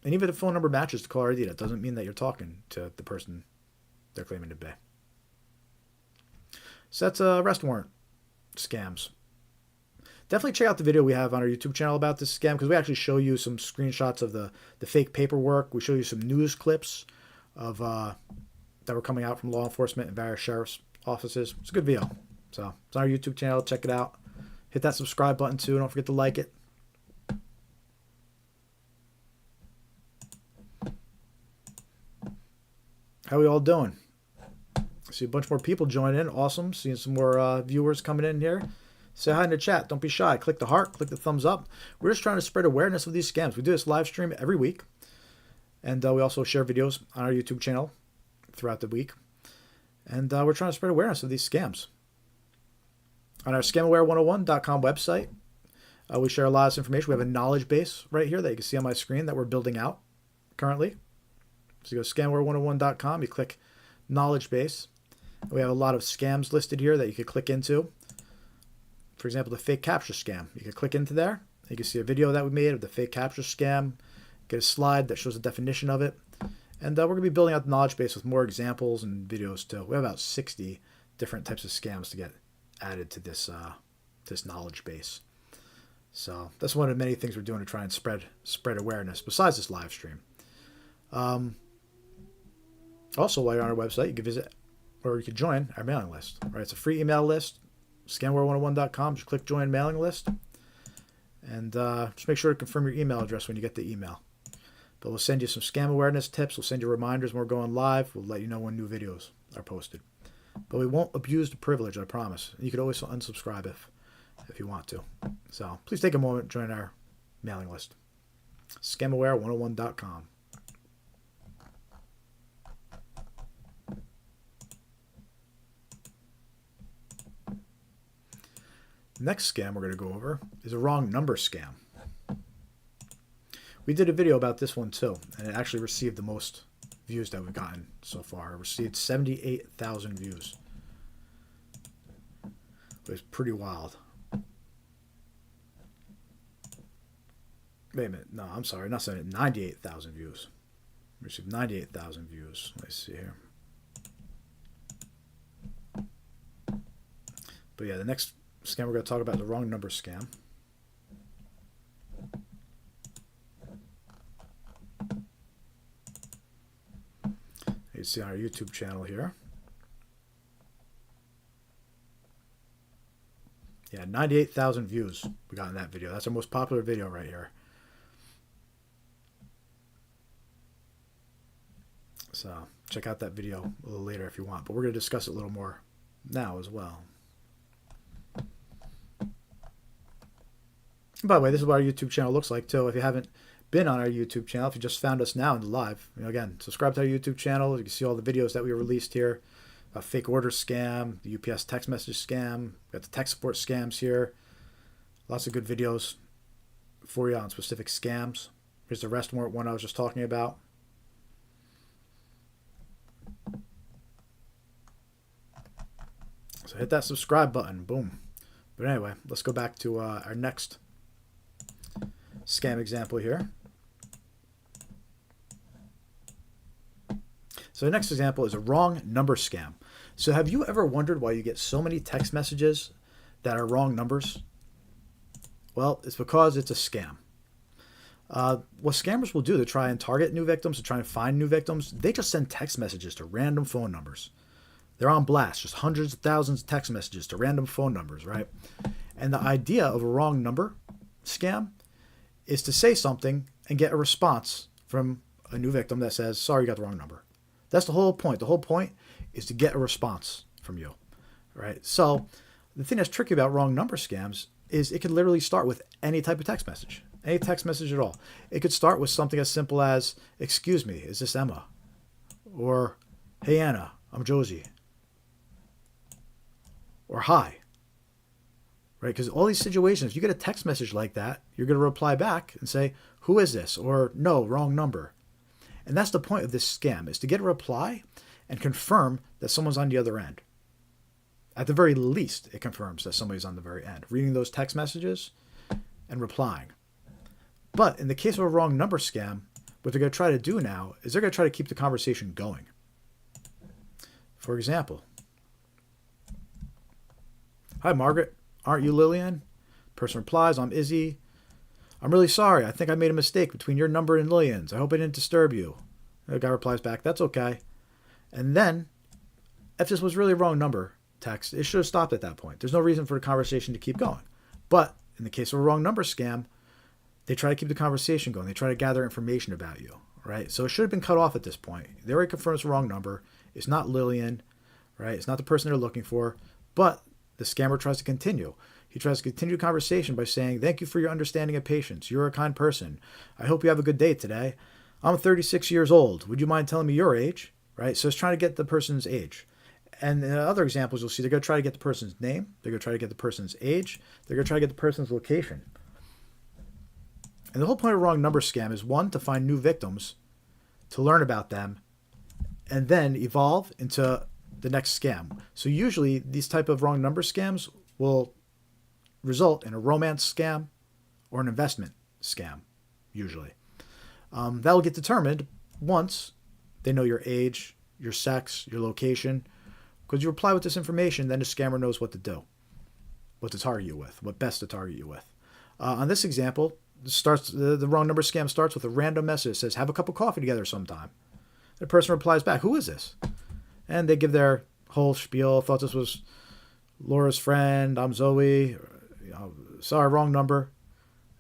And even if the phone number matches the caller ID, that doesn't mean that you're talking to the person they're claiming to be. So that's arrest warrant scams. Definitely check out the video we have on our YouTube channel about this scam because we actually show you some screenshots of the fake paperwork. We show you some news clips of that were coming out from law enforcement and various sheriff's offices. It's a good video. So it's on our YouTube channel. Check it out. Hit that subscribe button too. Don't forget to like it. How are we all doing? I see a bunch more people joining in. Awesome. Seeing some more viewers coming in here. Say hi in the chat. Don't be shy. Click the heart. Click the thumbs up. We're just trying to spread awareness of these scams. We do this live stream every week. And we also share videos on our YouTube channel throughout the week. And we're trying to spread awareness of these scams. On our scamaware101.com website, we share a lot of this information. We have a knowledge base right here that you can see on my screen that we're building out currently. So you go to scamaware101.com, you click knowledge base. We have a lot of scams listed here that you could click into. For example, the fake capture scam. You can click into there. You can see a video that we made of the fake capture scam. Get a slide that shows the definition of it. And we're going to be building out the knowledge base with more examples and videos too. We have about 60 different types of scams to get added to this knowledge base. So that's one of the many things we're doing to try and spread awareness besides this live stream. Also, while you're on our website, you can visit or you can join our mailing list. Right, it's a free email list. Scamware101.com. Just click join mailing list, and just make sure to confirm your email address when you get the email. But we'll send you some scam awareness tips. We'll send you reminders when we're going live. We'll let you know when new videos are posted. But we won't abuse the privilege, I promise. You could always unsubscribe if you want to. So please take a moment to join our mailing list. Scamaware101.com. Next scam we're going to go over is a wrong number scam. We did a video about this one too, and it actually received the most views that we've gotten so far. It received 78,000 views. It was pretty wild. Wait a minute. No, I'm sorry. Not 98,000 views. We received 98,000 views. Let's see here. But yeah, the next scam we're going to talk about is the wrong number scam. You see on our YouTube channel here. Yeah, 98,000 views we got in that video. That's our most popular video right here. So check out that video a little later if you want. But we're going to discuss it a little more now as well. And by the way, this is what our YouTube channel looks like too. If you haven't been on our YouTube channel, if you just found us now in the live, again, subscribe to our YouTube channel. You can see all the videos that we released here. A fake order scam, the UPS text message scam, we got the tech support scams here. Lots of good videos for you on specific scams. Here's the arrest warrant one I was just talking about. So hit that subscribe button, boom. But anyway, let's go back to our next scam example here. So the next example is a wrong number scam. So have you ever wondered why you get so many text messages that are wrong numbers? Well, it's because it's a scam. What scammers will do to try and target new victims, to try and find new victims, they just send text messages to random phone numbers. They're on blast, just hundreds of thousands of text messages to random phone numbers, right? And the idea of a wrong number scam is to say something and get a response from a new victim that says, sorry, you got the wrong number. That's the whole point. The whole point is to get a response from you, right? So the thing that's tricky about wrong number scams is it could literally start with any type of text message, any text message at all. It could start with something as simple as, excuse me, is this Emma? Or, hey, Anna, I'm Josie. Or hi, right? Because all these situations, if you get a text message like that, you're going to reply back and say, who is this? Or no, wrong number. And that's the point of this scam, is to get a reply and confirm that someone's on the other end. At the very least, it confirms that somebody's on the very end, reading those text messages and replying. But in the case of a wrong number scam, what they're going to try to do now is they're going to try to keep the conversation going. For example, hi, Margaret. Aren't you Lillian? Person replies, I'm Izzy. I'm really sorry. I think I made a mistake between your number and Lillian's. I hope I didn't disturb you. The guy replies back, that's okay. And then, if this was really a wrong number text, it should have stopped at that point. There's no reason for the conversation to keep going. But in the case of a wrong number scam, they try to keep the conversation going. They try to gather information about you, right? So it should have been cut off at this point. They already confirmed it's a wrong number. It's not Lillian, right? It's not the person they're looking for. But the scammer tries to continue. He tries to continue the conversation by saying, thank you for your understanding and patience. You're a kind person. I hope you have a good day today. I'm 36 years old. Would you mind telling me your age? Right? So it's trying to get the person's age. And in other examples, you'll see they're going to try to get the person's name. They're going to try to get the person's age. They're going to try to get the person's location. And the whole point of a wrong number scam is, one, to find new victims, to learn about them, and then evolve into the next scam. So usually these type of wrong number scams will result in a romance scam or an investment scam, usually. That will get determined once they know your age, your sex, your location. Because you reply with this information, then the scammer knows what to do, what to target you with, what best to target you with. On this example, the wrong number scam starts with a random message that says, have a cup of coffee together sometime. The person replies back, who is this? And they give their whole spiel. Thought this was Laura's friend. I'm Zoe. Sorry, wrong number.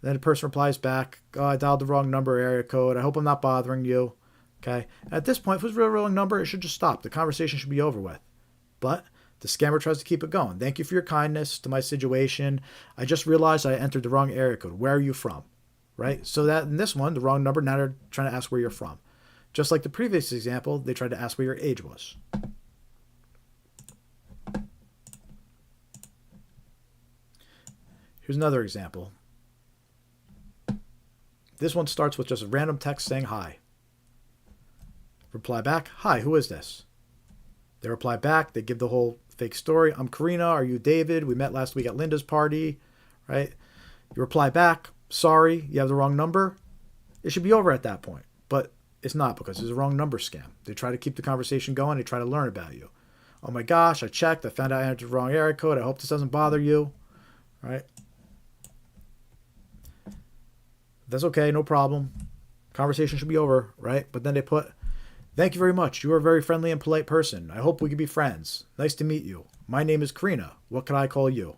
Then the person replies back, oh, I dialed the wrong number, area code. I hope I'm not bothering you. Okay. At this point, if it was a real wrong number, it should just stop. The conversation should be over with. But the scammer tries to keep it going. Thank you for your kindness to my situation. I just realized I entered the wrong area code. Where are you from? Right? So that in this one, the wrong number, now they're trying to ask where you're from. Just like the previous example, they tried to ask where your age was. Here's another example. This one starts with just a random text saying hi. Reply back, hi, who is this? They reply back, they give the whole fake story. I'm Karina, are you David? We met last week at Linda's party, right? You reply back, sorry, you have the wrong number. It should be over at that point, but it's not, because it's a wrong number scam. They try to keep the conversation going, they try to learn about you. Oh my gosh, I checked. I found out I entered the wrong area code. I hope this doesn't bother you. Right? That's okay, no problem. Conversation should be over, right? But then they put, thank you very much. You are a very friendly and polite person. I hope we can be friends. Nice to meet you. My name is Karina. What can I call you?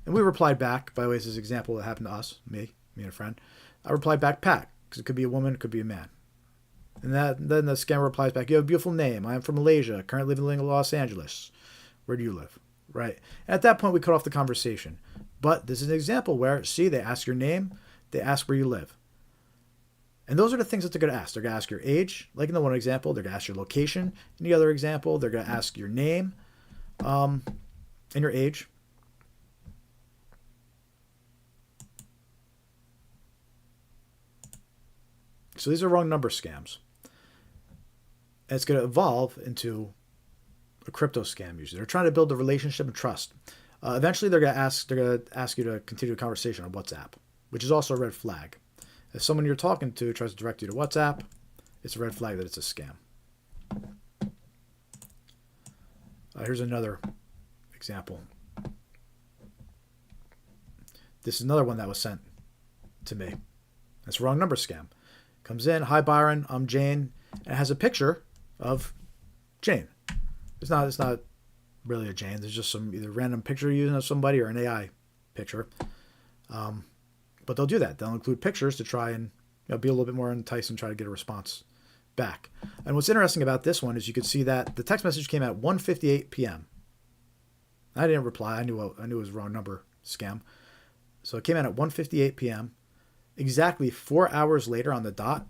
And we replied back, by the way, this is an example that happened to us, me and a friend. I replied back, Pat, because it could be a woman, it could be a man. And then the scammer replies back, you have a beautiful name. I am from Malaysia, currently living in Los Angeles. Where do you live? Right. And at that point, we cut off the conversation. But this is an example where, see, they ask your name, they ask where you live. And those are the things that they're going to ask. They're going to ask your age, like in the one example. They're going to ask your location. In the other example, they're going to ask your name and your age. So these are wrong number scams. And it's going to evolve into a crypto scam usually. They're trying to build a relationship and trust. Eventually, they're going to ask you to continue a conversation on WhatsApp, which is also a red flag. If someone you're talking to tries to direct you to WhatsApp, it's a red flag that it's a scam. Here's another example. This is another one that was sent to me. That's a wrong number scam. Comes in, hi Byron, I'm Jane, and it has a picture of Jane. It's not really a Jane. There's just some either random picture using of somebody or an AI picture. But they'll do that. They'll include pictures to try and be a little bit more enticing, try to get a response back. And what's interesting about this one is you could see that the text message came at 1:58 p.m. I didn't reply. I knew it was a wrong number scam. So it came in at 1:58 p.m. Exactly 4 hours later on the dot,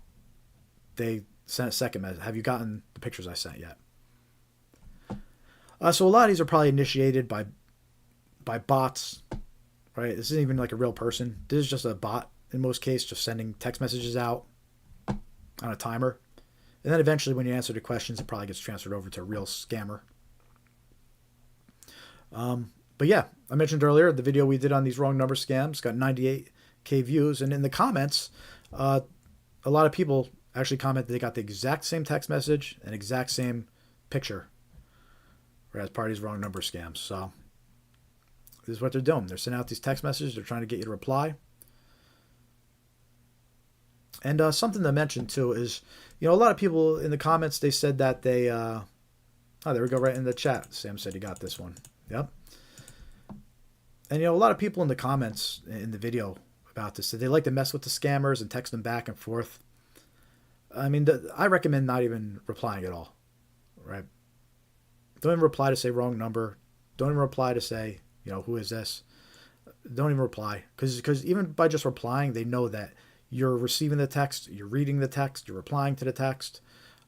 they sent a second message. Have you gotten the pictures I sent yet? So a lot of these are probably initiated by bots. Right? This isn't even like a real person. This is just a bot in most cases, just sending text messages out on a timer. And then eventually when you answer the questions, it probably gets transferred over to a real scammer. But yeah, I mentioned earlier the video we did on these wrong number scams got 98K views. And in the comments, a lot of people actually commented they got the exact same text message and exact same picture. Right, as part of these wrong number scams. So this is what they're doing. They're sending out these text messages. They're trying to get you to reply. And something to mention, too, is, a lot of people in the comments, they said that they... oh, there we go, right in the chat. Sam said he got this one. Yep. And, a lot of people in the comments in the video about this said they like to mess with the scammers and text them back and forth. I mean, I recommend not even replying at all, right? Don't even reply to say wrong number. Don't even reply to say... who is this? Don't even reply. Because even by just replying, they know that you're receiving the text, you're reading the text, you're replying to the text,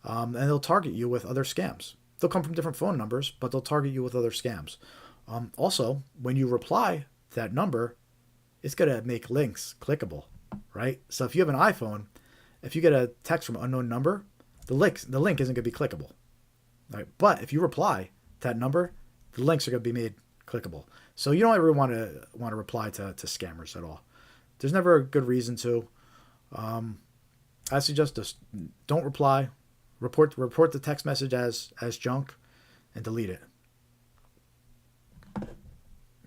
and they'll target you with other scams. They'll come from different phone numbers, but they'll target you with other scams. Also, when you reply to that number, it's going to make links clickable, right? So if you have an iPhone, if you get a text from an unknown number, the link isn't going to be clickable. Right? But if you reply to that number, the links are going to be made clickable. So you don't ever want to reply to scammers at all. There's never a good reason to. I suggest just don't reply. Report the text message as junk and delete it.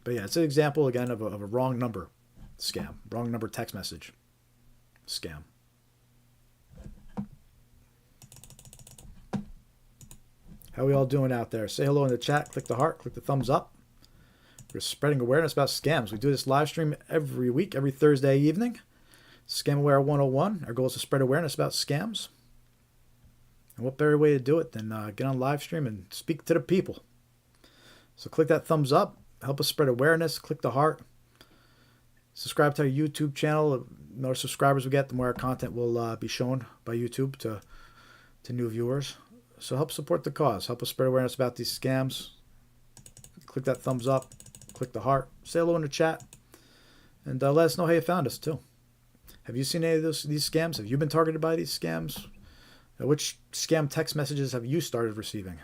But yeah, it's an example again of a wrong number scam, wrong number text message scam. How are we all doing out there? Say hello in the chat. Click the heart. Click the thumbs up. We're spreading awareness about scams. We do this live stream every week, every Thursday evening. Scamaware 101. Our goal is to spread awareness about scams. And what better way to do it than get on live stream and speak to the people? So click that thumbs up. Help us spread awareness. Click the heart. Subscribe to our YouTube channel. The more subscribers we get, the more our content will be shown by YouTube to new viewers. So help support the cause. Help us spread awareness about these scams. Click that thumbs up. Click the heart. Say hello in the chat. And let us know how you found us, too. Have you seen any of these scams? Have you been targeted by these scams? Which scam text messages have you started receiving?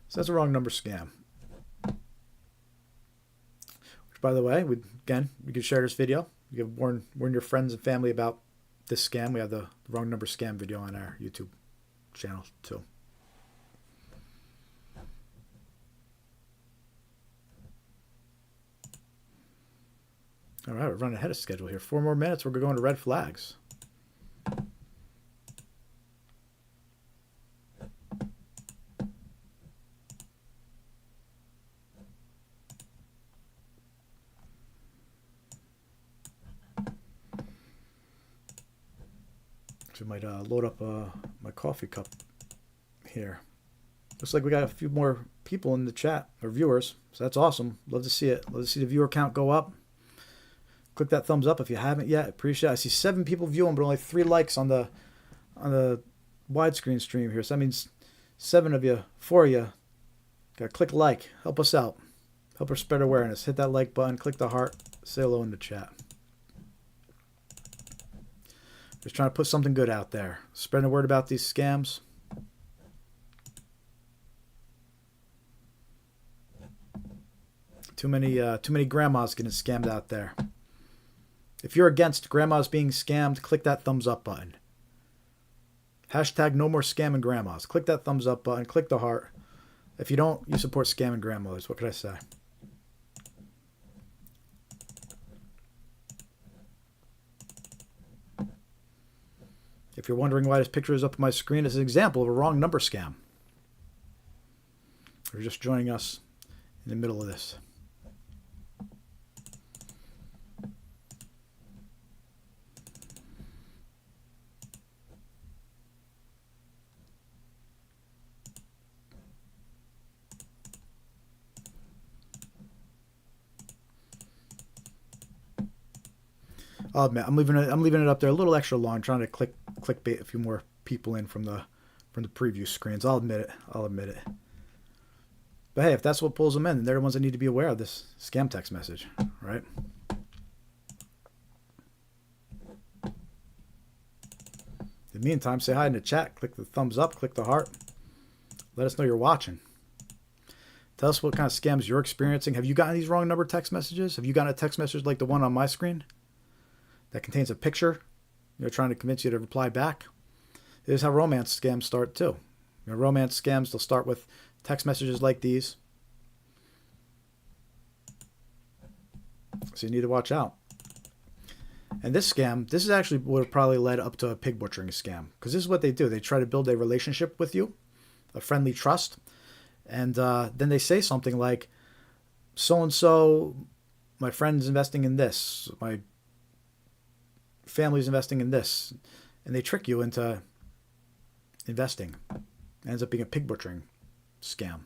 So that's a wrong number scam. Which, by the way. Again, you can share this video. You can warn your friends and family about this scam. We have the wrong number scam video on our YouTube channel too. All right, we're running ahead of schedule here. 4 more minutes. We're going to red flags. So I might load up my coffee cup here. Looks like we got a few more people in the chat, or viewers, so that's awesome. Love to see it. Love to see the viewer count go up. Click that thumbs up if you haven't yet. Appreciate it. I see 7 people viewing, but only 3 likes on the widescreen stream here. So that means 7 of you, 4 of you, gotta click like. Help us out. Help us spread awareness. Hit that like button. Click the heart. Say hello in the chat. Just trying to put something good out there. Spreading the word about these scams. Too many grandmas getting scammed out there. If you're against grandmas being scammed, click that thumbs up button. Hashtag no more scamming grandmas. Click that thumbs up button. Click the heart. If you don't, you support scamming grandmothers. What could I say? If you're wondering why this picture is up on my screen, it's an example of a wrong number scam. You're just joining us in the middle of this. I'll admit, I'm leaving it up there a little extra long, trying to clickbait a few more people in from the preview screens. I'll admit it. But hey, if that's what pulls them in, then they're the ones that need to be aware of this scam text message, right? In the meantime, say hi in the chat, click the thumbs up, click the heart. Let us know you're watching. Tell us what kind of scams you're experiencing. Have you gotten these wrong number text messages? Have you gotten a text message like the one on my screen that contains a picture, trying to convince you to reply back? This is how romance scams start too. Romance scams, they'll start with text messages like these. So you need to watch out. And this scam, this is actually what have probably led up to a pig butchering scam. Because this is what they do. They try to build a relationship with you, a friendly trust. And then they say something like, so-and-so, my friend's investing in this. My family's investing in this. And they trick you into investing. It ends up being a pig butchering scam.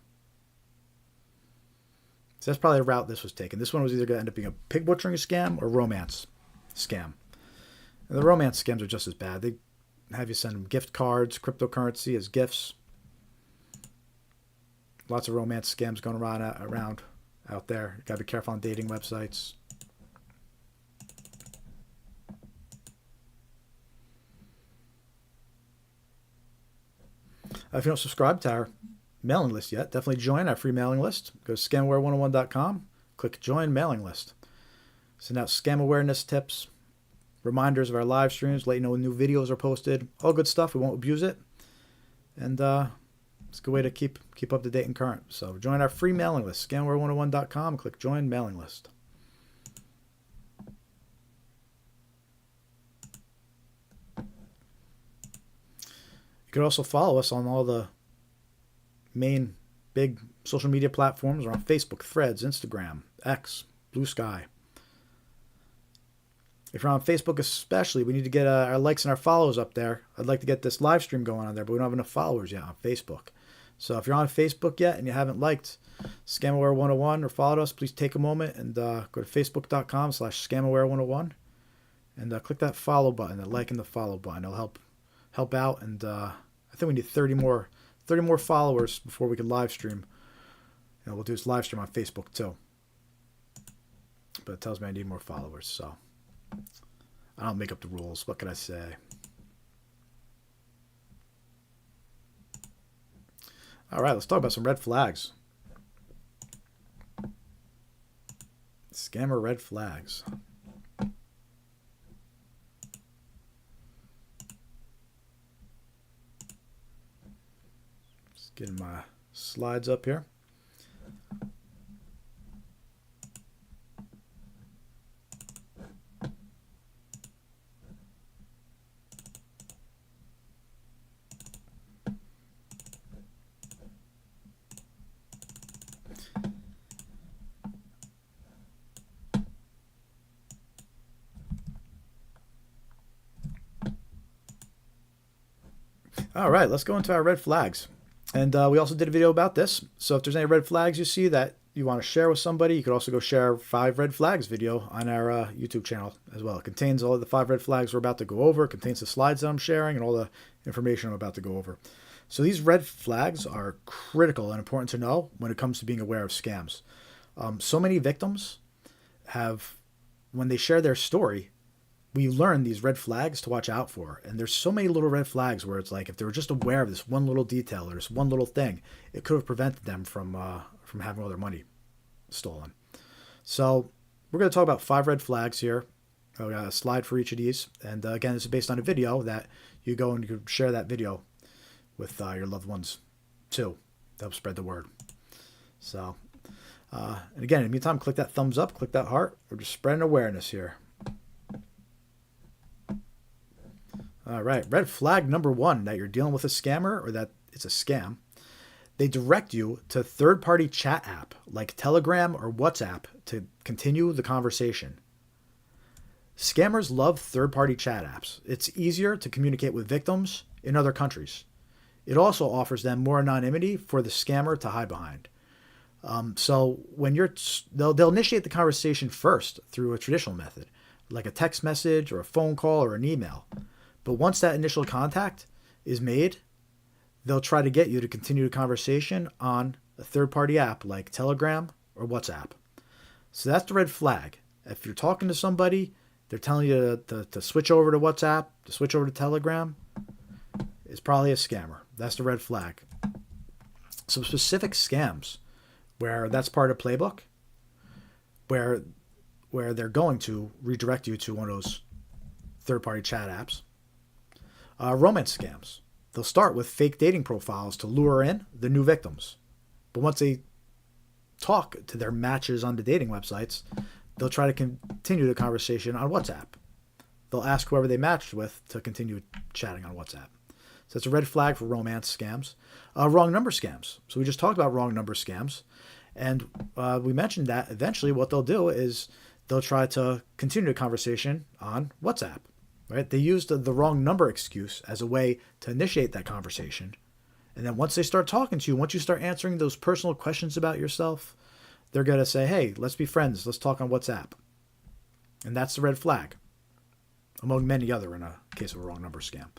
So that's probably a route this was taken. This one was either going to end up being a pig butchering scam or romance scam. And the romance scams are just as bad. They have you send them gift cards, cryptocurrency as gifts. Lots of romance scams going around out there. You got to be careful on dating websites. If you don't subscribe to our mailing list yet, definitely join our free mailing list. Go to scamaware101.com, click join mailing list. Send out scam awareness tips, reminders of our live streams, let you know when new videos are posted, all good stuff. We won't abuse it. And it's a good way to keep up to date and current. So join our free mailing list, scamaware101.com, click join mailing list. You can also follow us on all the main big social media platforms. We're on Facebook, Threads, Instagram, X, Blue Sky. If you're on Facebook especially, we need to get our likes and our follows up there. I'd like to get this live stream going on there, but we don't have enough followers yet on Facebook. So if you're on Facebook yet and you haven't liked Scamaware 101 or followed us, please take a moment and go to facebook.com/Scamaware101 and click that follow button, that like and the follow button. It'll help out, and I think we need 30 more followers before we can live stream. We'll do this live stream on Facebook too. But it tells me I need more followers, so I don't make up the rules. What can I say? All right, let's talk about some red flags. Scammer red flags. Just getting my slides up here. All right, let's go into our red flags. And we also did a video about this. So if there's any red flags you see that you want to share with somebody, you could also go share 5 red flags video on our YouTube channel as well. It contains all of the 5 red flags we're about to go over. It contains the slides that I'm sharing and all the information I'm about to go over. So these red flags are critical and important to know when it comes to being aware of scams. So many victims have, when they share their story, we learn these red flags to watch out for. And there's so many little red flags where it's like if they were just aware of this one little detail or this one little thing, it could have prevented them from having all their money stolen. So we're going to talk about 5 red flags here. I got a slide for each of these. And again, this is based on a video that you go and you share that video with your loved ones too. That'll spread the word. So, and again, in the meantime, click that thumbs up, click that heart. We're just spreading awareness here. All right, red flag number 1, that you're dealing with a scammer or that it's a scam. They direct you to third-party chat app like Telegram or WhatsApp to continue the conversation. Scammers love third-party chat apps. It's easier to communicate with victims in other countries. It also offers them more anonymity for the scammer to hide behind. So when they'll initiate the conversation first through a traditional method, like a text message or a phone call or an email. But once that initial contact is made, they'll try to get you to continue the conversation on a third-party app like Telegram or WhatsApp. So that's the red flag. If you're talking to somebody, they're telling you to switch over to WhatsApp, to switch over to Telegram, it's probably a scammer. That's the red flag. Some specific scams where that's part of playbook, where they're going to redirect you to one of those third-party chat apps. Romance scams. They'll start with fake dating profiles to lure in the new victims. But once they talk to their matches on the dating websites, they'll try to continue the conversation on WhatsApp. They'll ask whoever they matched with to continue chatting on WhatsApp. So it's a red flag for romance scams. Wrong number scams. So we just talked about wrong number scams. And we mentioned that eventually what they'll do is they'll try to continue the conversation on WhatsApp. Right? They used the wrong number excuse as a way to initiate that conversation. And then once they start talking to you, once you start answering those personal questions about yourself, they're going to say, hey, let's be friends. Let's talk on WhatsApp. And that's the red flag, among many other in a case of a wrong number scam.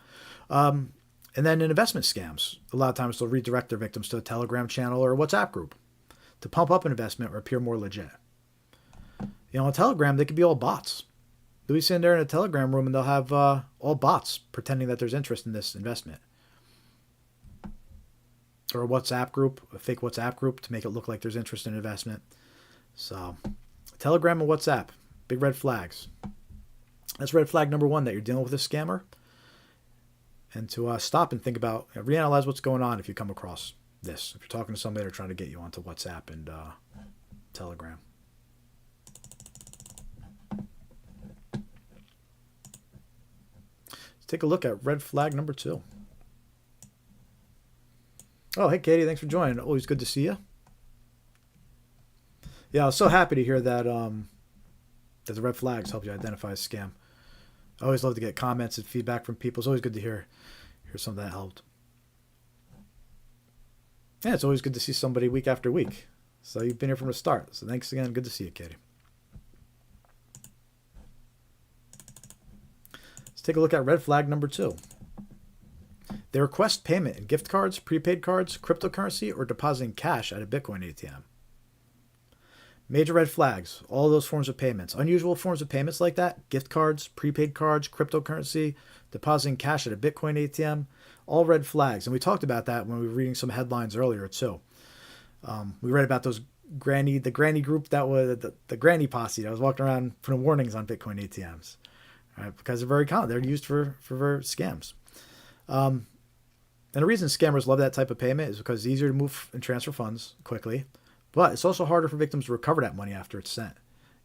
And then in investment scams, a lot of times they'll redirect their victims to a Telegram channel or a WhatsApp group to pump up an investment or appear more legit. On Telegram, they could be all bots. They'll be sitting there in a Telegram room and they'll have all bots pretending that there's interest in this investment. Or a WhatsApp group, a fake WhatsApp group to make it look like there's interest in investment. So, Telegram and WhatsApp, big red flags. That's red flag number 1, that you're dealing with a scammer. And to stop and think about, reanalyze what's going on if you come across this. If you're talking to somebody, they're trying to get you onto WhatsApp and Telegram. Take a look at red flag number 2. Oh, hey, Katie. Thanks for joining. Always good to see you. Yeah, I was so happy to hear that that the red flags help you identify a scam. I always love to get comments and feedback from people. It's always good to hear something that helped. Yeah, it's always good to see somebody week after week. So you've been here from the start. So thanks again. Good to see you, Katie. Let's take a look at red flag number 2. They request payment in gift cards, prepaid cards, cryptocurrency, or depositing cash at a Bitcoin ATM. Major red flags, all those forms of payments. Unusual forms of payments like that, gift cards, prepaid cards, cryptocurrency, depositing cash at a Bitcoin ATM, all red flags. And we talked about that when we were reading some headlines earlier too. We read about those the granny group that was the granny posse that was walking around putting warnings on Bitcoin ATMs, right? Because they're very common. They're used for scams. And the reason scammers love that type of payment is because it's easier to move and transfer funds quickly, but it's also harder for victims to recover that money after it's sent.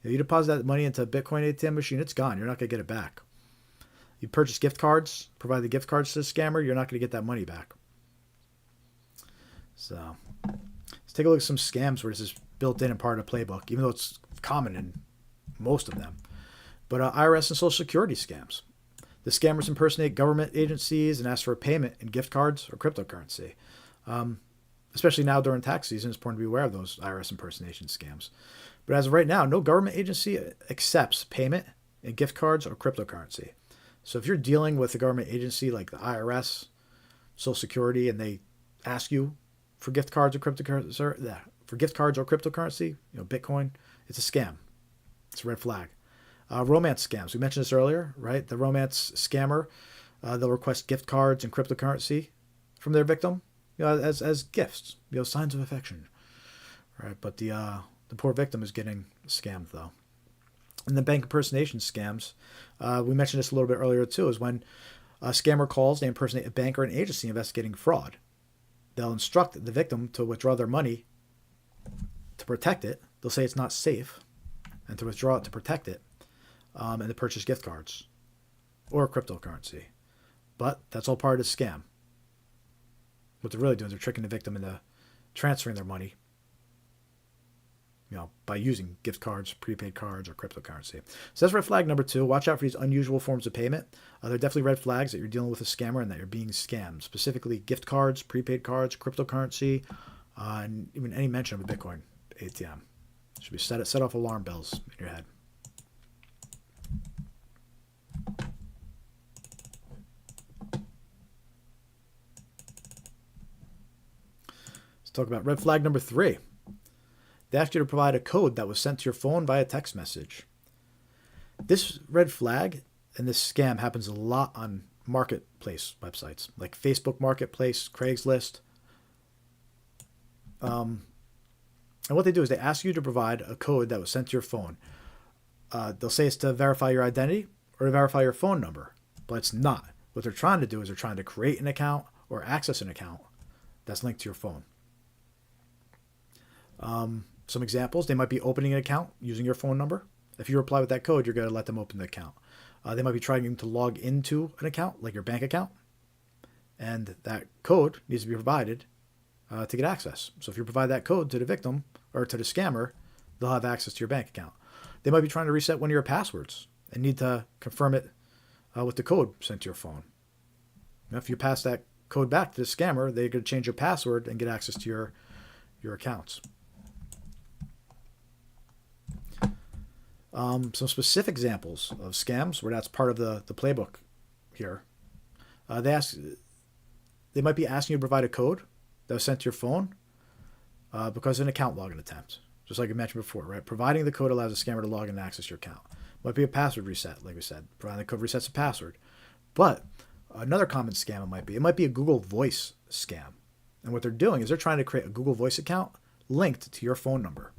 You deposit that money into a Bitcoin ATM machine, it's gone. You're not going to get it back. You purchase gift cards, provide the gift cards to the scammer, you're not going to get that money back. So let's take a look at some scams where this is built in and part of the playbook, even though it's common in most of them. But IRS and Social Security scams. The scammers impersonate government agencies and ask for a payment in gift cards or cryptocurrency. Especially now during tax season, it's important to be aware of those IRS impersonation scams. But as of right now, no government agency accepts payment in gift cards or cryptocurrency. So if you're dealing with a government agency like the IRS, Social Security, and they ask you for gift cards or cryptocurrency, Bitcoin, it's a scam. It's a red flag. Romance scams. We mentioned this earlier, right? The romance scammer, they'll request gift cards and cryptocurrency from their victim, as gifts, signs of affection, right? But the poor victim is getting scammed though. And the bank impersonation scams, we mentioned this a little bit earlier too, is when a scammer calls, they impersonate a bank or an agency investigating fraud. They'll instruct the victim to withdraw their money to protect it. They'll say it's not safe and to withdraw it to protect it, and to purchase gift cards or cryptocurrency. But that's all part of the scam. What they're really doing is they're tricking the victim into transferring their money, by using gift cards, prepaid cards, or cryptocurrency. So that's red flag number 2. Watch out for these unusual forms of payment. They're definitely red flags that you're dealing with a scammer and that you're being scammed. Specifically, gift cards, prepaid cards, cryptocurrency, and even any mention of a Bitcoin ATM. Should be set off alarm bells in your head. Let's talk about red flag number 3. They asked you to provide a code that was sent to your phone via text message. This red flag and this scam happens a lot on marketplace websites like Facebook Marketplace, Craigslist. And what they do is they ask you to provide a code that was sent to your phone. They'll say it's to verify your identity or to verify your phone number, but it's not. What they're trying to do is they're trying to create an account or access an account that's linked to your phone. Some examples, they might be opening an account using your phone number. If you reply with that code, you're going to let them open the account. They might be trying to log into an account, like your bank account, and that code needs to be provided to get access. So if you provide that code to the victim or to the scammer, they'll have access to your bank account. They might be trying to reset one of your passwords and need to confirm it with the code sent to your phone. Now, if you pass that code back to the scammer, they're going to change your password and get access to your accounts. Some specific examples of scams where that's part of the playbook here. They might be asking you to provide a code that was sent to your phone because of an account login attempt. Just like I mentioned before, right? Providing the code allows the scammer to log in and access your account. Might be a password reset, like we said. Providing the code resets the password. But another common scam it might be a Google Voice scam. And what they're doing is they're trying to create a Google Voice account linked to your phone number.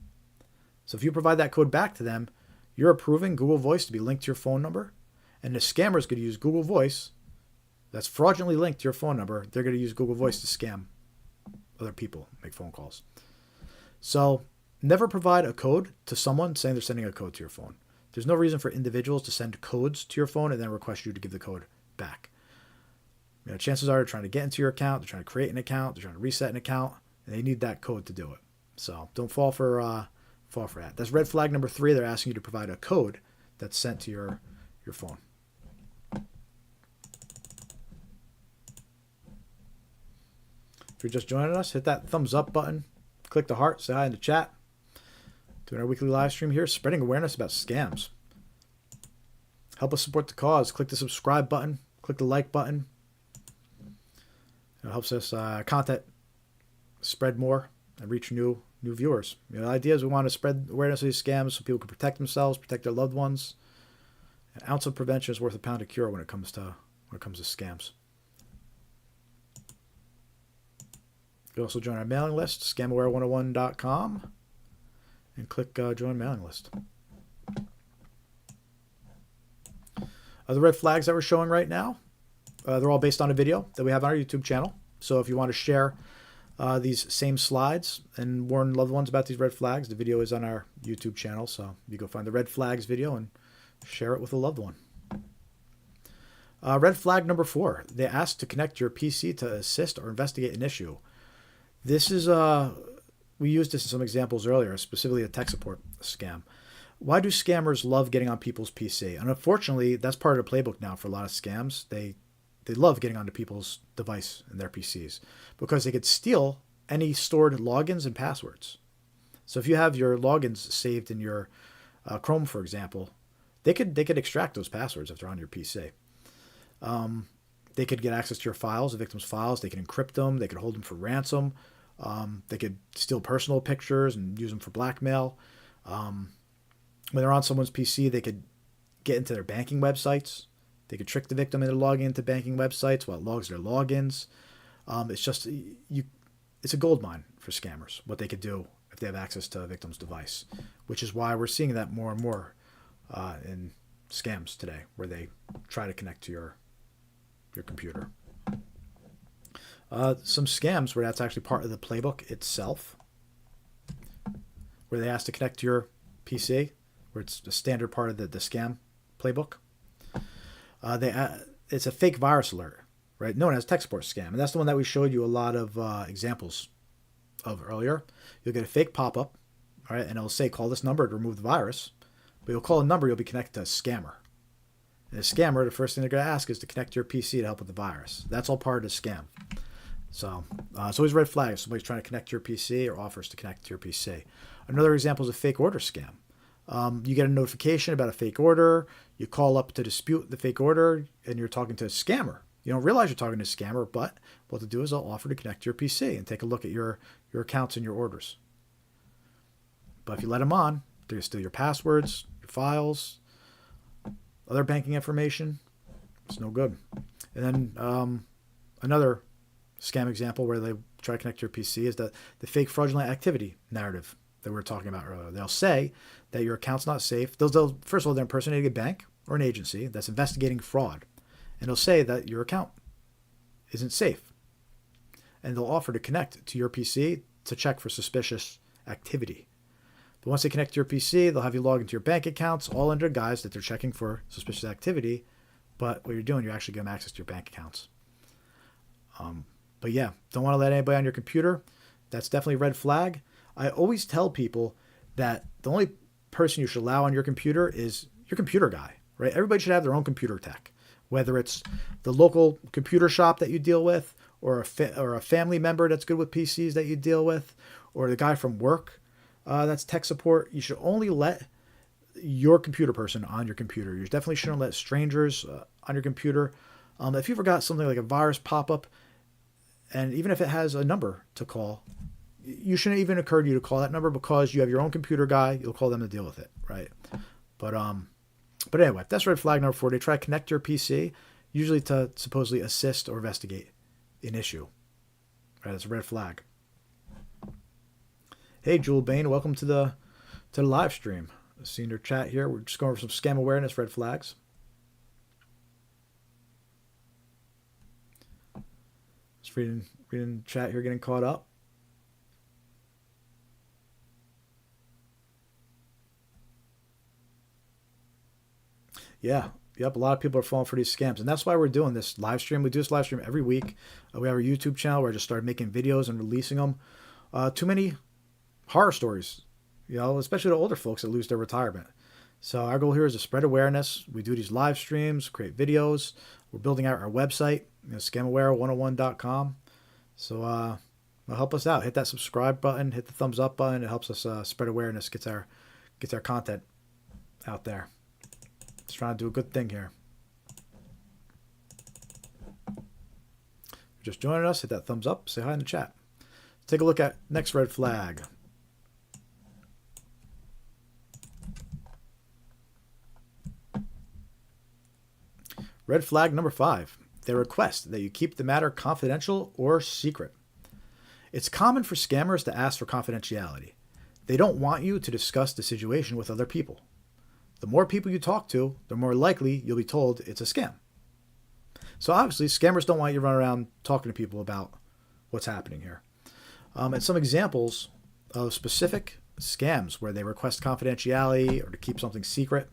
So if you provide that code back to them, you're approving Google Voice to be linked to your phone number, and the scammers could use Google Voice that's fraudulently linked to your phone number. They're going to use Google Voice to scam other people, make phone calls. So never provide a code to someone saying they're sending a code to your phone. There's no reason for individuals to send codes to your phone and then request you to give the code back. Chances are they're trying to get into your account, they're trying to create an account, they're trying to reset an account, and they need that code to do it. So don't fall for that. That's red flag number 3. They're asking you to provide a code that's sent to your phone. If you're just joining us, hit that thumbs up button, click the heart, say hi in the chat. Doing our weekly live stream here, spreading awareness about scams. Help us support the cause. Click the subscribe button, click the like button. It helps us content spread more and reach new viewers. The idea is we want to spread awareness of these scams so people can protect themselves, protect their loved ones. An ounce of prevention is worth a pound of cure when it comes to scams. You can also join our mailing list, scamaware101.com. and click join mailing list. The red flags that we're showing right now, they're all based on a video that we have on our YouTube channel. So if you want to share these same slides and warn loved ones about these red flags, the video is on our YouTube channel. So you go find the red flags video and share it with a loved one. Red flag number 4, they ask to connect your PC to assist or investigate an issue. This is, we used this in some examples earlier, specifically a tech support scam. Why do scammers love getting on people's PC? And unfortunately, that's part of the playbook now for a lot of scams. They love getting onto people's device and their PCs because they could steal any stored logins and passwords. So if you have your logins saved in your Chrome, for example, they could extract those passwords if they're on your PC. They could get access to your files, the victim's files. They could encrypt them. They could hold them for ransom. They could steal personal pictures and use them for blackmail. When they're on someone's PC, they could get into their banking websites. They could trick the victim into logging into banking websites while it logs their logins. It's a gold mine for scammers, what they could do if they have access to a victim's device, which is why we're seeing that more and more in scams today, where they try to connect to your computer. Some scams where that's actually part of the playbook itself, where they ask to connect to your PC, where it's a standard part of the scam playbook. It's a fake virus alert, right? Known as tech support scam. And that's the one that we showed you a lot of examples of earlier. You'll get a fake pop-up, all right, and it'll say, call this number to remove the virus. But you'll call a number, you'll be connected to a scammer. And a scammer, the first thing they're going to ask is to connect to your PC to help with the virus. That's all part of the scam. So it's always red flag if somebody's trying to connect to your PC or offers to connect to your PC. Another example is a fake order scam. You get a notification about a fake order. You call up to dispute the fake order, and you're talking to a scammer. You don't realize you're talking to a scammer, but what they'll do is they'll offer to connect to your PC and take a look at your accounts and your orders. But if you let them on, they're going to steal your passwords, your files, other banking information. It's no good. And then another scam example where they try to connect to your PC is the fake fraudulent activity narrative that we were talking about earlier. They'll say that your account's not safe. First of all, they're impersonating a bank or an agency that's investigating fraud. And they'll say that your account isn't safe. And they'll offer to connect to your PC to check for suspicious activity. But once they connect to your PC, they'll have you log into your bank accounts, all under guise that they're checking for suspicious activity. But what you're doing, you're actually giving them access to your bank accounts. But yeah, don't want to let anybody on your computer. That's definitely a red flag. I always tell people that the only person you should allow on your computer is your computer guy, right? Everybody should have their own computer tech, whether it's the local computer shop that you deal with, or a family member that's good with PCs that you deal with, or the guy from work that's tech support. You should only let your computer person on your computer. You definitely shouldn't let strangers on your computer. If you forgot something like a virus pop-up, and even if it has a number to call, you shouldn't even occur to you to call that number because you have your own computer guy. You'll call them to deal with it, right? But anyway, that's red flag number 4. They try to connect your PC, usually to supposedly assist or investigate an issue. Right? That's a red flag. Hey, Jewel Bain, welcome to the live stream. Seeing your chat here. We're just going over some scam awareness red flags. Just reading chat here, getting caught up. Yeah. Yep. A lot of people are falling for these scams. And that's why we're doing this live stream. We do this live stream every week. We have our YouTube channel where I just started making videos and releasing them. Too many horror stories, especially the older folks that lose their retirement. So our goal here is to spread awareness. We do these live streams, create videos. We're building out our website, scamaware101.com. So help us out. Hit that subscribe button. Hit the thumbs up button. It helps us spread awareness. Gets our content out there. Just trying to do a good thing here. If you're just joining us, hit that thumbs up. Say hi in the chat. Take a look at next red flag. Red flag number 5. They request that you keep the matter confidential or secret. It's common for scammers to ask for confidentiality. They don't want you to discuss the situation with other people. The more people you talk to, the more likely you'll be told it's a scam. So obviously, scammers don't want you to run around talking to people about what's happening here. And some examples of specific scams where they request confidentiality or to keep something secret.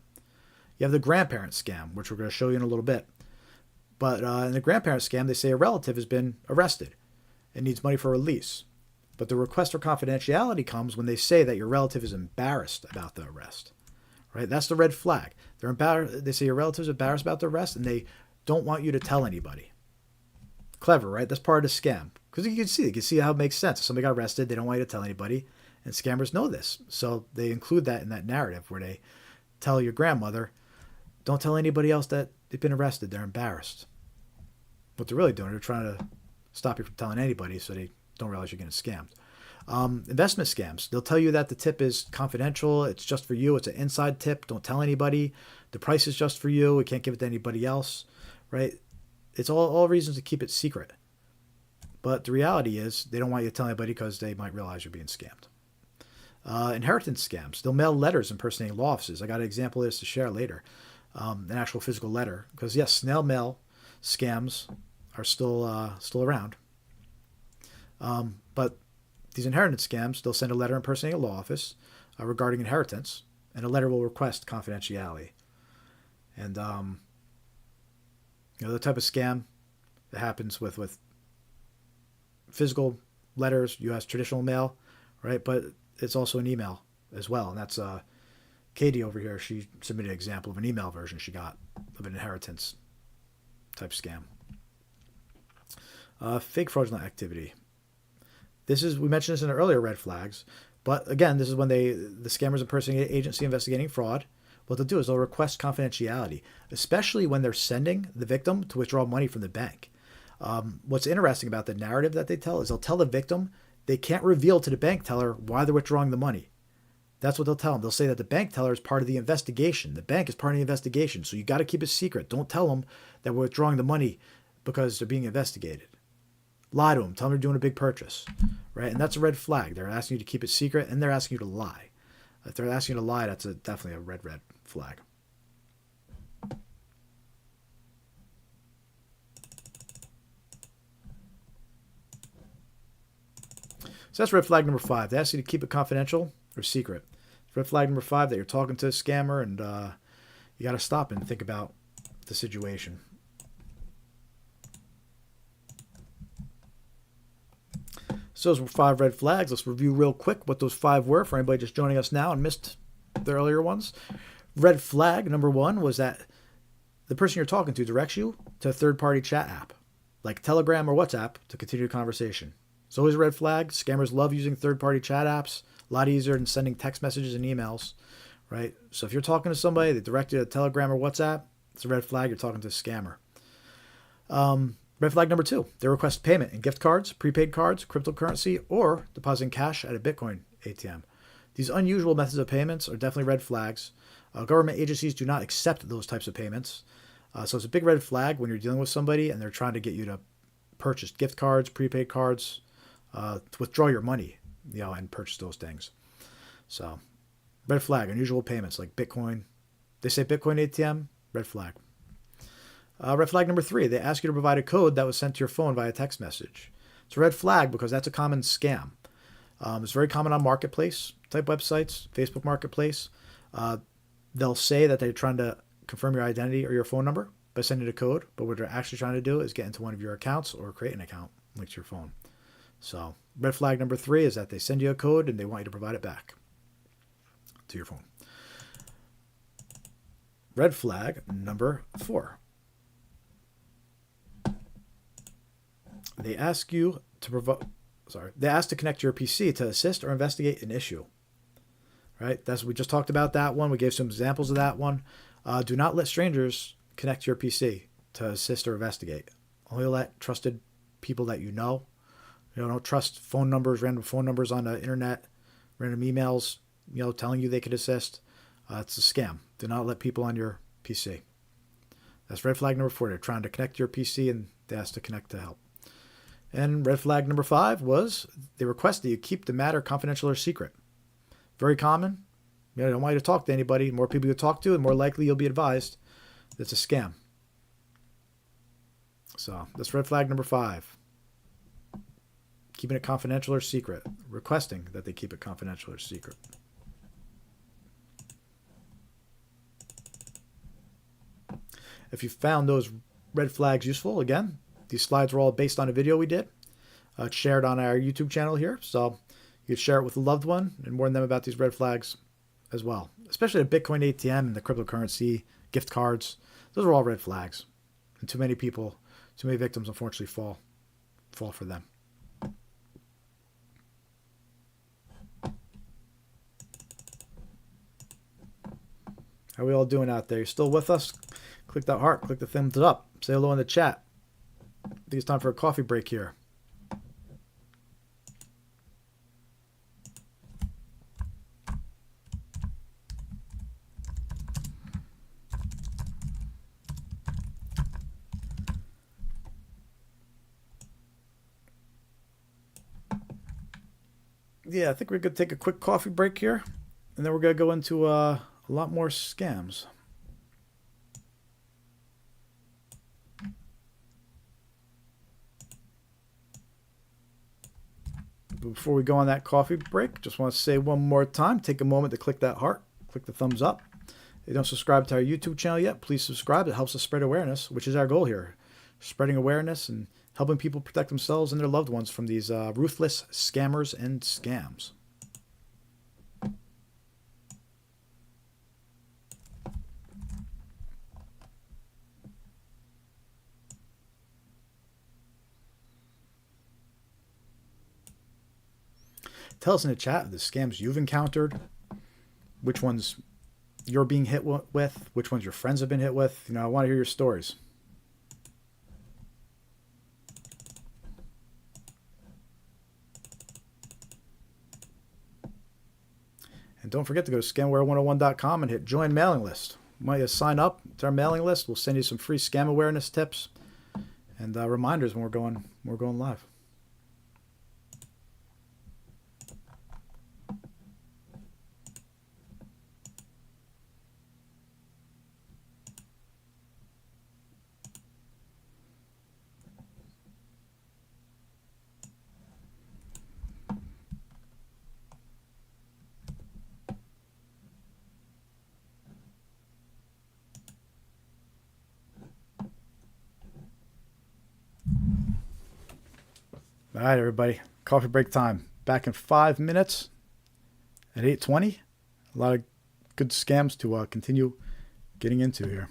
You have the grandparent scam, which we're going to show you in a little bit. But in the grandparent scam, they say a relative has been arrested and needs money for release. But the request for confidentiality comes when they say that your relative is embarrassed about the arrest. Right? That's the red flag. They're embarrassed. They say your relative's embarrassed about the arrest and they don't want you to tell anybody. Clever, right? That's part of the scam. Because you can see how it makes sense. If somebody got arrested, they don't want you to tell anybody. And scammers know this. So they include that in that narrative where they tell your grandmother, don't tell anybody else that they've been arrested. They're embarrassed. What they're really doing, they're trying to stop you from telling anybody so they don't realize you're getting scammed. Investment scams. They'll tell you that the tip is confidential. It's just for you. It's an inside tip. Don't tell anybody. The price is just for you. We can't give it to anybody else. Right? It's all reasons to keep it secret. But the reality is they don't want you to tell anybody because they might realize you're being scammed. Inheritance scams. They'll mail letters impersonating law offices. I got an example of this to share later. An actual physical letter. Because yes, snail mail scams are still around. But these inheritance scams, they'll send a letter impersonating a law office regarding inheritance, and a letter will request confidentiality. And the type of scam that happens with physical letters, U.S. traditional mail, right? But it's also an email as well, and that's Katie over here. She submitted an example of an email version she got of an inheritance type scam. Fake fraudulent activity. We mentioned this in the earlier red flags, but again, this is when the scammers impersonate an agency investigating fraud. What they'll do is they'll request confidentiality, especially when they're sending the victim to withdraw money from the bank. What's interesting about the narrative that they tell is they'll tell the victim they can't reveal to the bank teller why they're withdrawing the money. That's what they'll tell them. They'll say that the bank teller is part of the investigation. The bank is part of the investigation, so you got to keep it secret. Don't tell them that we're withdrawing the money because they're being investigated. Lie to them. Tell them they're doing a big purchase, right? And that's a red flag. They're asking you to keep it secret, and they're asking you to lie. If they're asking you to lie, that's definitely a red flag. So that's red flag number 5. They ask you to keep it confidential or secret. Red flag number 5, that you're talking to a scammer and you got to stop and think about the situation. So those were 5 red flags. Let's review real quick what those 5 were for anybody just joining us now and missed the earlier ones. Red flag number 1 was that the person you're talking to directs you to a third-party chat app, like Telegram or WhatsApp, to continue the conversation. It's always a red flag. Scammers love using third-party chat apps. A lot easier than sending text messages and emails, right? So if you're talking to somebody, they direct you to Telegram or WhatsApp, it's a red flag. You're talking to a scammer. Red flag number 2, they request payment in gift cards, prepaid cards, cryptocurrency, or depositing cash at a Bitcoin ATM. These unusual methods of payments are definitely red flags. Government agencies do not accept those types of payments. So it's a big red flag when you're dealing with somebody and they're trying to get you to purchase gift cards, prepaid cards, to withdraw your money, and purchase those things. So red flag, unusual payments like Bitcoin. They say Bitcoin ATM, red flag. Red flag number 3, they ask you to provide a code that was sent to your phone via text message. It's a red flag because that's a common scam. It's very common on marketplace type websites, Facebook Marketplace. They'll say that they're trying to confirm your identity or your phone number by sending a code, but what they're actually trying to do is get into one of your accounts or create an account linked to your phone. So red flag number 3 is that they send you a code and they want you to provide it back to your phone. Red flag number 4. They ask you to They ask to connect your PC to assist or investigate an issue. Right? We just talked about that one. We gave some examples of that one. Do not let strangers connect to your PC to assist or investigate. Only let trusted people that you know. Don't trust phone numbers, random phone numbers on the internet, random emails, telling you they could assist. It's a scam. Do not let people on your PC. That's red flag number 4. They're trying to connect to your PC and they ask to connect to help. And red flag number 5 was they request that you keep the matter confidential or secret. Very common. You don't want you to talk to anybody. The more people you talk to, the more likely you'll be advised it's a scam. So that's red flag number 5. Keeping it confidential or secret. Requesting that they keep it confidential or secret. If you found those red flags useful, again, these slides were all based on a video we did. It's shared on our YouTube channel here. So you could share it with a loved one and warn them about these red flags as well. Especially the Bitcoin ATM and the cryptocurrency, gift cards. Those are all red flags. And too many people, too many victims, unfortunately, fall for them. How are we all doing out there? You still with us? Click that heart. Click the thumbs up. Say hello in the chat. I think it's time for a coffee break here. Yeah, I think we're going to take a quick coffee break here. And then we're going to go into a lot more scams. Before we go on that coffee break, just want to say one more time, take a moment to click that heart, click the thumbs up. If you don't subscribe to our YouTube channel yet, please subscribe. It helps us spread awareness, which is our goal here. Spreading awareness and helping people protect themselves and their loved ones from these ruthless scammers and scams. Tell us in the chat the scams you've encountered, which ones you're being hit with, which ones your friends have been hit with. I want to hear your stories. And don't forget to go to scamware101.com and hit join mailing list. When you sign up to our mailing list, we'll send you some free scam awareness tips and reminders when we're going live. All right, everybody. Coffee break time. Back in 5 minutes at 8:20. A lot of good scams to continue getting into here.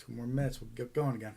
2 more minutes, we'll get going again.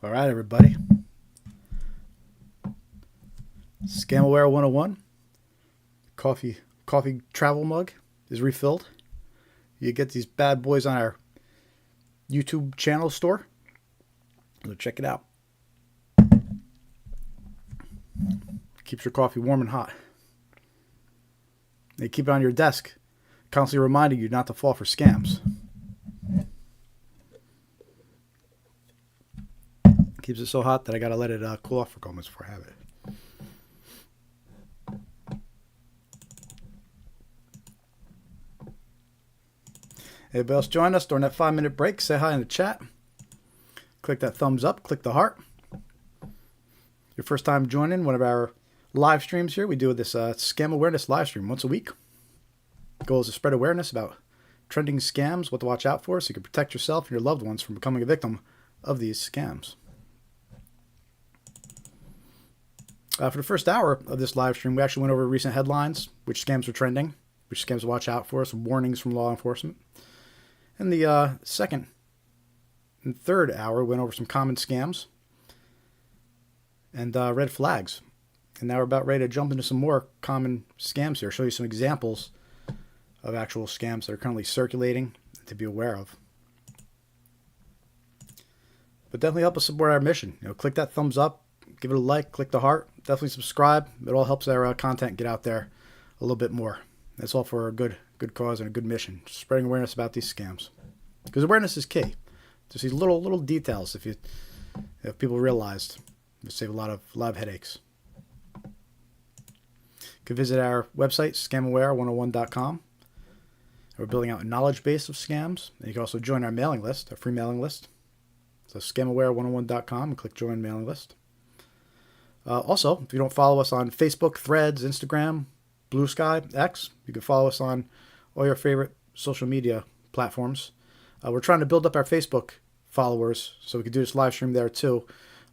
All right, everybody. Scamaware 101. Coffee travel mug is refilled. You get these bad boys on our YouTube channel store. So check it out. Keeps your coffee warm and hot. They keep it on your desk, constantly reminding you not to fall for scams. Keeps it so hot that I gotta let it cool off for a couple minutes before I have it. Anybody else join us during that 5-minute break? Say hi in the chat. Click that thumbs up. Click the heart. Your first time joining one of our live streams here. We do this scam awareness live stream once a week. The goal is to spread awareness about trending scams, what to watch out for, so you can protect yourself and your loved ones from becoming a victim of these scams. For the first hour of this live stream, we actually went over recent headlines, which scams are trending, which scams to watch out for, some warnings from law enforcement. In the second and third hour, we went over some common scams and red flags. And now we're about ready to jump into some more common scams here, show you some examples of actual scams that are currently circulating to be aware of. But definitely help us support our mission. Click that thumbs up, give it a like, click the heart, definitely subscribe. It all helps our content get out there a little bit more. That's all for a good cause and a good mission. Just spreading awareness about these scams, because awareness is key. Just these little details. If people realized, it save a lot of headaches. You can visit our website, scamaware101.com. We're building out a knowledge base of scams, and you can also join our mailing list, our free mailing list. So scamaware101.com and click join mailing list. Also, if you don't follow us on Facebook, Threads, Instagram, Blue Sky, X, you can follow us on all your favorite social media platforms. We're trying to build up our Facebook followers so we can do this live stream there too.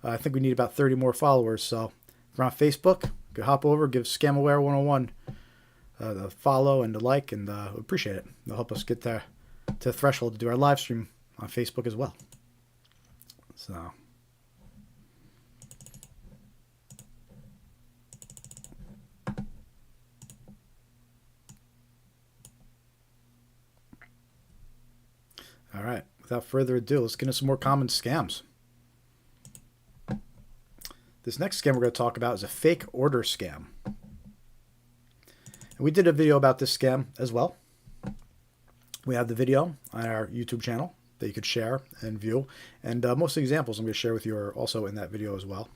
I think we need about 30 more followers. So if you're on Facebook, you can hop over, give Scamaware 101 the follow and the like, and we appreciate it. It'll help us get to the threshold to do our live stream on Facebook as well. So. All right, without further ado, let's get into some more common scams. This next scam we're going to talk about is a fake order scam. And we did a video about this scam as well. We have the video on our YouTube channel that you could share and view. And most of the examples I'm going to share with you are also in that video as well.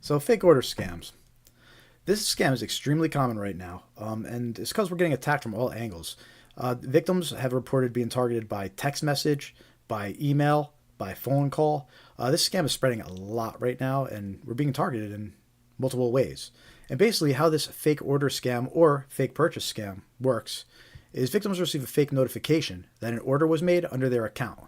So fake order scams. This scam is extremely common right now, and it's because we're getting attacked from all angles. Victims have reported being targeted by text message, by email, by phone call. This scam is spreading a lot right now, and we're being targeted in multiple ways. And basically how this fake order scam or fake purchase scam works is victims receive a fake notification that an order was made under their account.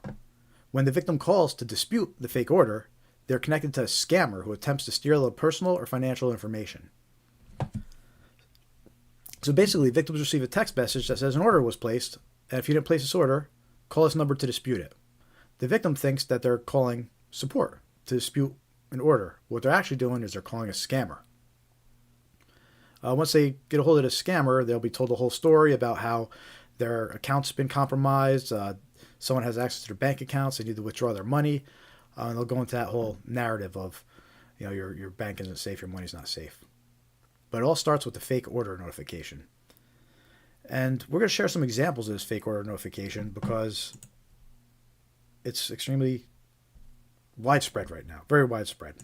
When the victim calls to dispute the fake order, they're connected to a scammer who attempts to steal their personal or financial information. So basically, victims receive a text message that says an order was placed, and if you didn't place this order, call this number to dispute it. The victim thinks that they're calling support to dispute an order. What they're actually doing is they're calling a scammer. Once they get a hold of the scammer, they'll be told the whole story about how their account's been compromised, someone has access to their bank accounts, they need to withdraw their money, and they'll go into that whole narrative of, your bank isn't safe, your money's not safe. But it all starts with the fake order notification. And we're going to share some examples of this fake order notification because it's extremely widespread right now, very widespread.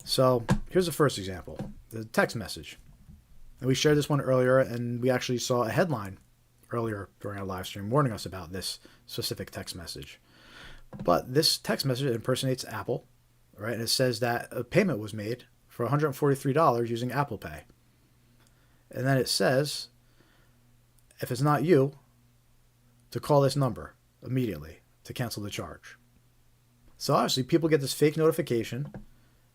So here's the first example, the text message. And we shared this one earlier, and we actually saw a headline earlier during our live stream warning us about this specific text message. But this text message impersonates Apple, right? And it says that a payment was made for $143 using Apple Pay. And then it says, if it's not you, to call this number immediately to cancel the charge. So obviously people get this fake notification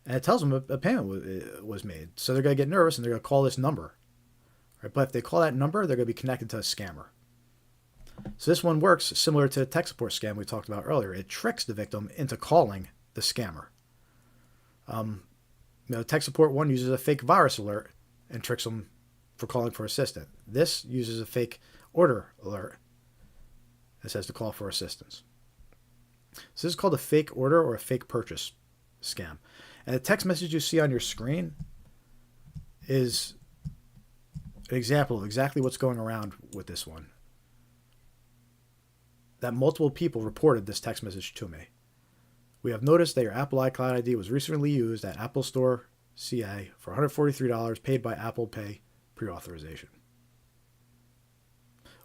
and it tells them a payment was made. So they're going to get nervous and they're going to call this number. Right? But if they call that number, they're going to be connected to a scammer. So this one works similar to the tech support scam we talked about earlier. It tricks the victim into calling the scammer. Tech support one uses a fake virus alert and tricks them for calling for assistance. This uses a fake order alert that says to call for assistance. So this is called a fake order or a fake purchase scam. And the text message you see on your screen is an example of exactly what's going around with this one. That multiple people reported this text message to me. We have noticed that your Apple iCloud ID was recently used at Apple Store CA for $143 paid by Apple Pay pre-authorization.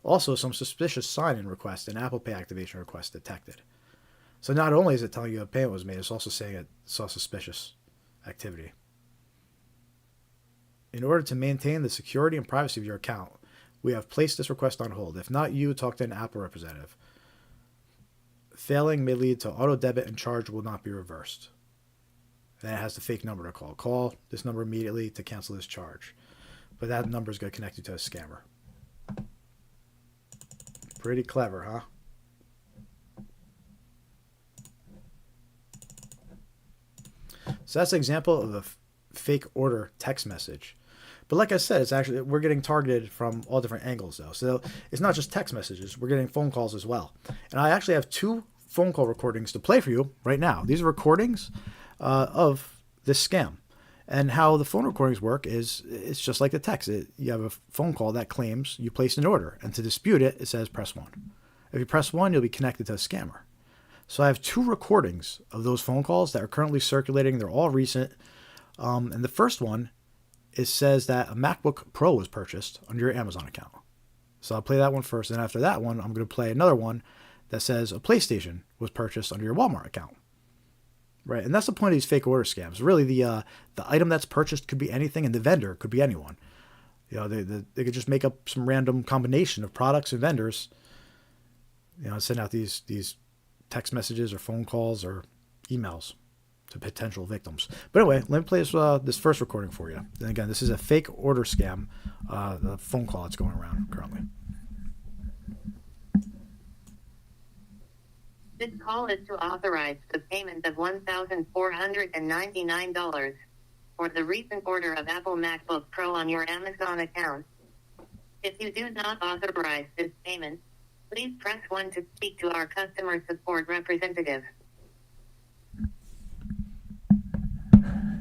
Also, some suspicious sign-in requests and Apple Pay activation requests detected. So not only is it telling you a payment was made, it's also saying it saw suspicious activity. In order to maintain the security and privacy of your account, we have placed this request on hold. If not you, talk to an Apple representative. Failing may lead to auto debit and charge will not be reversed. And it has the fake number to call. Call this number immediately to cancel this charge. But that number is going to connect you to a scammer. Pretty clever, huh? So that's an example of a fake order text message. But like I said, it's actually, we're getting targeted from all different angles though. So it's not just text messages, we're getting phone calls as well. And I actually have 2 phone call recordings to play for you right now. These are recordings of this scam. And how the phone recordings work is it's just like the text. You have a phone call that claims you placed an order. And to dispute it, it says press 1. If you press 1, you'll be connected to a scammer. So I have 2 recordings of those phone calls that are currently circulating. They're all recent. And the first one, it says that a MacBook Pro was purchased under your Amazon account. So I'll play that one first. And after that one, I'm going to play another one that says a PlayStation was purchased under your Walmart account. Right, and that's the point of these fake order scams. Really, the item that's purchased could be anything, and the vendor could be anyone. They could just make up some random combination of products and vendors. Send out these text messages or phone calls or emails to potential victims. But anyway, let me play this first recording for you. And again, this is a fake order scam, the phone call that's going around currently. This call is to authorize the payment of $1,499 for the recent order of Apple MacBook Pro on your Amazon account. If you do not authorize this payment, please press 1 to speak to our customer support representative.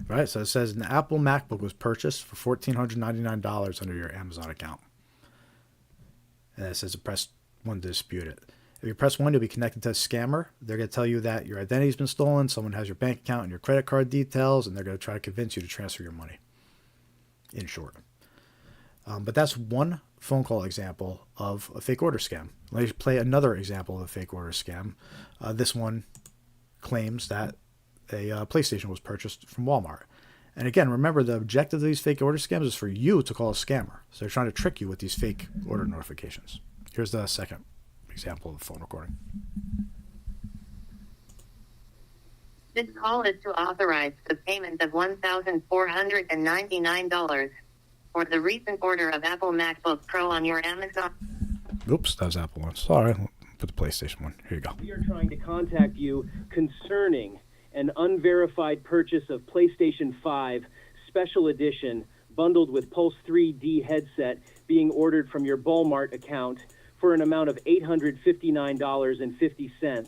Right, so it says an Apple MacBook was purchased for $1,499 under your Amazon account. And it says to press 1 to dispute it. If you press 1, you'll be connected to a scammer. They're going to tell you that your identity's been stolen, someone has your bank account and your credit card details, and they're going to try to convince you to transfer your money, in short. But that's one phone call example of a fake order scam. Let me play another example of a fake order scam. This one claims that a PlayStation was purchased from Walmart. And again, remember, the objective of these fake order scams is for you to call a scammer. So they're trying to trick you with these fake order notifications. Here's the second example of the phone recording. This call is to authorize the payment of $1,499 for the recent order of Apple MacBook Pro on your Amazon. Oops, that was Apple one. Sorry, put the PlayStation one. Here you go. We are trying to contact you concerning an unverified purchase of PlayStation 5 Special Edition bundled with Pulse 3D headset being ordered from your Walmart account for an amount of $859.50.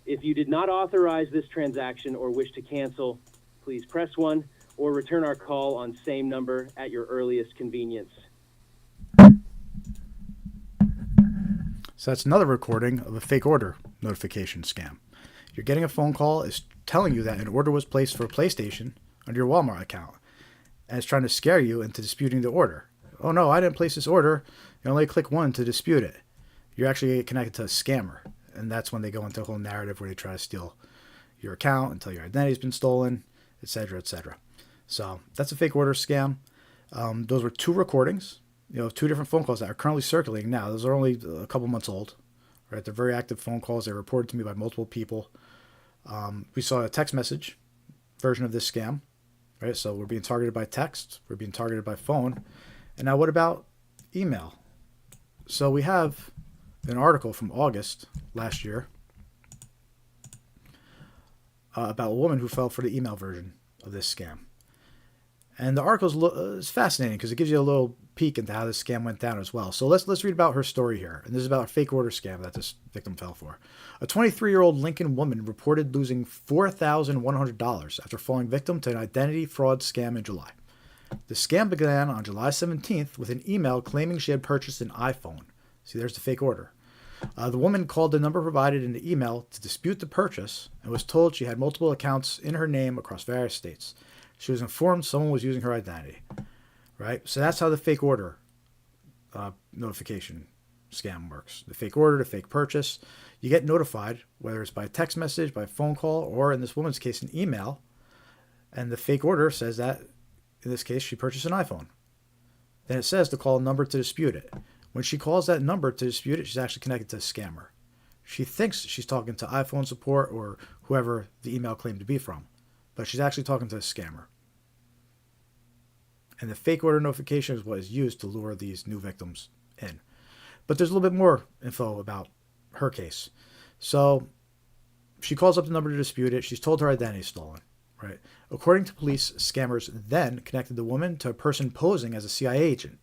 If you did not authorize this transaction or wish to cancel, please press 1 or return our call on same number at your earliest convenience. So that's another recording of a fake order notification scam. You're getting a phone call, it's telling you that an order was placed for a PlayStation under your Walmart account, and it's trying to scare you into disputing the order. Oh no, I didn't place this order. You only click 1 to dispute it. You're actually connected to a scammer, and that's when they go into a whole narrative where they try to steal your account until your identity's been stolen, etc., etc. So that's a fake order scam. Those were 2 recordings, 2 different phone calls that are currently circulating now. Those are only a couple months old, right? They're very active phone calls. They're reported to me by multiple people. We saw a text message version of this scam, right? So we're being targeted by text, we're being targeted by phone. And now what about email? So we have an article from August last year about a woman who fell for the email version of this scam. And the article is fascinating because it gives you a little peek into how this scam went down as well. So let's read about her story here. And this is about a fake order scam that this victim fell for. A 23-year-old Lincoln woman reported losing $4,100 after falling victim to an identity fraud scam in July. The scam began on July 17th with an email claiming she had purchased an iPhone. See, there's the fake order. The woman called the number provided in the email to dispute the purchase and was told she had multiple accounts in her name across various states. She was informed someone was using her identity, right? So that's how the fake order notification scam works. The fake order, the fake purchase. You get notified, whether it's by text message, by phone call, or in this woman's case, an email. And the fake order says that, in this case, she purchased an iPhone. Then it says to call a number to dispute it. When she calls that number to dispute it, she's actually connected to a scammer. She thinks she's talking to iPhone support or whoever the email claimed to be from, but she's actually talking to a scammer. And the fake order notification is what is used to lure these new victims in. But there's a little bit more info about her case. So she calls up the number to dispute it. She's told her identity is stolen, right? According to police, scammers then connected the woman to a person posing as a CIA agent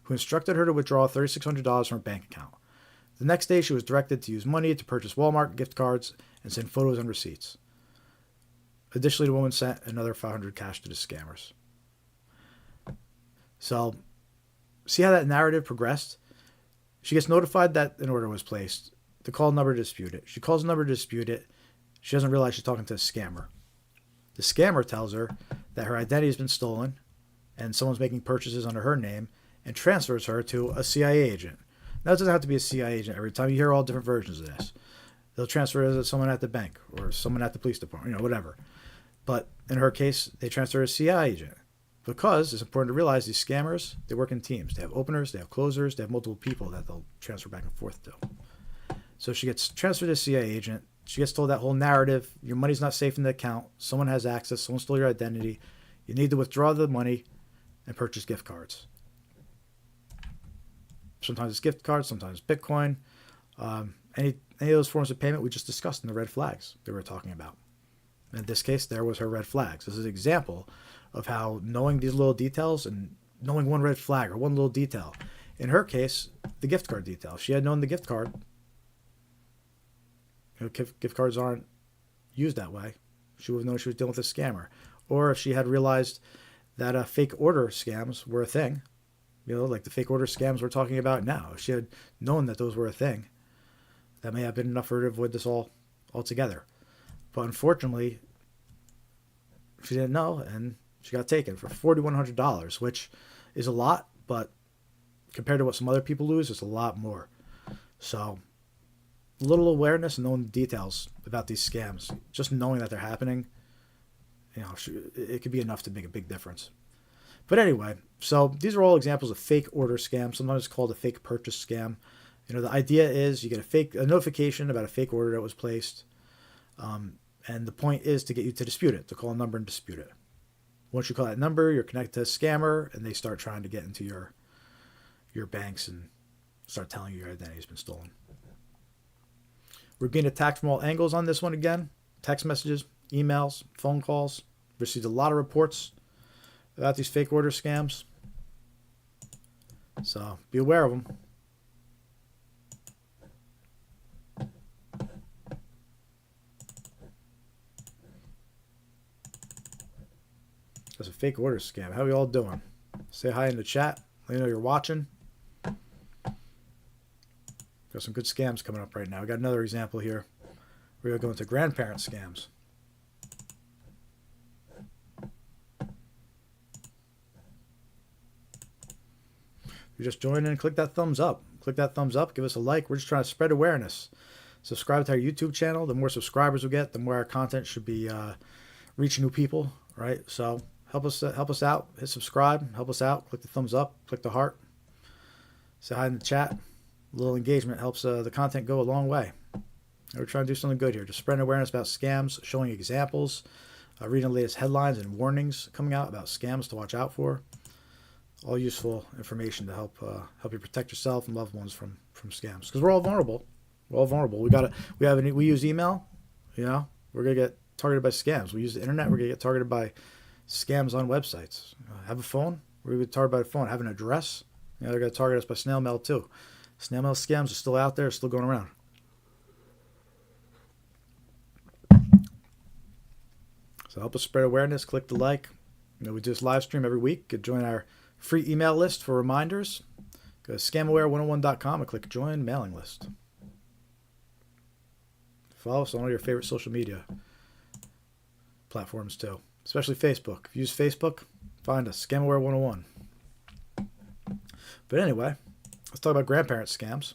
who instructed her to withdraw $3,600 from her bank account. The next day, she was directed to use money to purchase Walmart gift cards and send photos and receipts. Additionally, the woman sent another $500 cash to the scammers. So, see how that narrative progressed? She gets notified that an order was placed. To call a number to dispute it. She calls the number to dispute it. She doesn't realize she's talking to a scammer. The scammer tells her that her identity has been stolen and someone's making purchases under her name and transfers her to a CIA agent. Now, it doesn't have to be a CIA agent every time. You hear all different versions of this. They'll transfer her to someone at the bank or someone at the police department, whatever. But in her case, they transfer her to a CIA agent. Because it's important to realize these scammers, they work in teams. They have openers, they have closers, they have multiple people that they'll transfer back and forth to. So she gets transferred to a CIA agent. She gets told that whole narrative. Your money's not safe in the account. Someone has access. Someone stole your identity. You need to withdraw the money and purchase gift cards. Sometimes it's gift cards, sometimes Bitcoin. Any of those forms of payment we just discussed in the red flags that we were talking about. In this case, there was her red flags. This is an example of how knowing these little details and knowing one red flag or one little detail. In her case, the gift card detail. If she had known the gift card, gift cards aren't used that way. She would have known she was dealing with a scammer. Or if she had realized that fake order scams were a thing, like the fake order scams we're talking about now. If she had known that those were a thing, that may have been enough for her to avoid this altogether. But unfortunately, she didn't know, and she got taken for $4,100, which is a lot, but compared to what some other people lose, it's a lot more. So, a little awareness and knowing the details about these scams, just knowing that they're happening, it could be enough to make a big difference. But anyway, so these are all examples of fake order scams. Sometimes it's called a fake purchase scam. The idea is you get a notification about a fake order that was placed, and the point is to get you to dispute it, to call a number and dispute it. Once you call that number, you're connected to a scammer, and they start trying to get into your banks and start telling you your identity has been stolen. We're being attacked from all angles on this one again. Text messages, emails, phone calls. Received a lot of reports about these fake order scams. So be aware of them. That's a fake order scam. How are you all doing? Say hi in the chat. Let me know you're watching. Got some good scams coming up right now. We got another example here. We're going to go into grandparent scams. You just join in, click that thumbs up. Click that thumbs up. Give us a like. We're just trying to spread awareness. Subscribe to our YouTube channel. The more subscribers we get, the more our content should be reaching new people, right? So help us out. Hit subscribe. Help us out. Click the thumbs up. Click the heart. Say hi in the chat. A little engagement helps the content go a long way. We're trying to do something good here. Just spreading awareness about scams, showing examples, reading the latest headlines and warnings coming out about scams to watch out for. All useful information to help you protect yourself and loved ones from scams. Because we're all vulnerable. We're all vulnerable. We use email. We're gonna get targeted by scams. We use the internet. We're gonna get targeted by scams on websites. Have a phone. We're gonna get targeted by a phone. Have an address. They're gonna target us by snail mail too. Snail mail scams are still out there, still going around. So help us spread awareness. Click the like. We do this live stream every week. You can join our free email list for reminders. Go to scamaware101.com and click join mailing list. Follow us on all your favorite social media platforms too, especially Facebook. If you use Facebook, find us, Scamaware101. But anyway, let's talk about grandparent scams.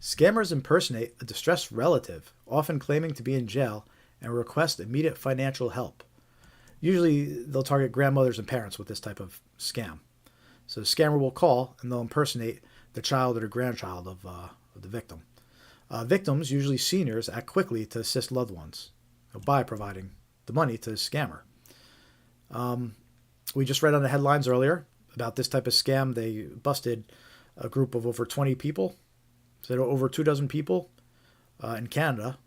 Scammers impersonate a distressed relative, often claiming to be in jail, and request immediate financial help. Usually, they'll target grandmothers and parents with this type of scam. So the scammer will call, and they'll impersonate the child or the grandchild of the victim. Victims, usually seniors, act quickly to assist loved ones by providing the money to the scammer. We just read on the headlines earlier about this type of scam. They busted a group of over 20 people, so over 24 people in Canada.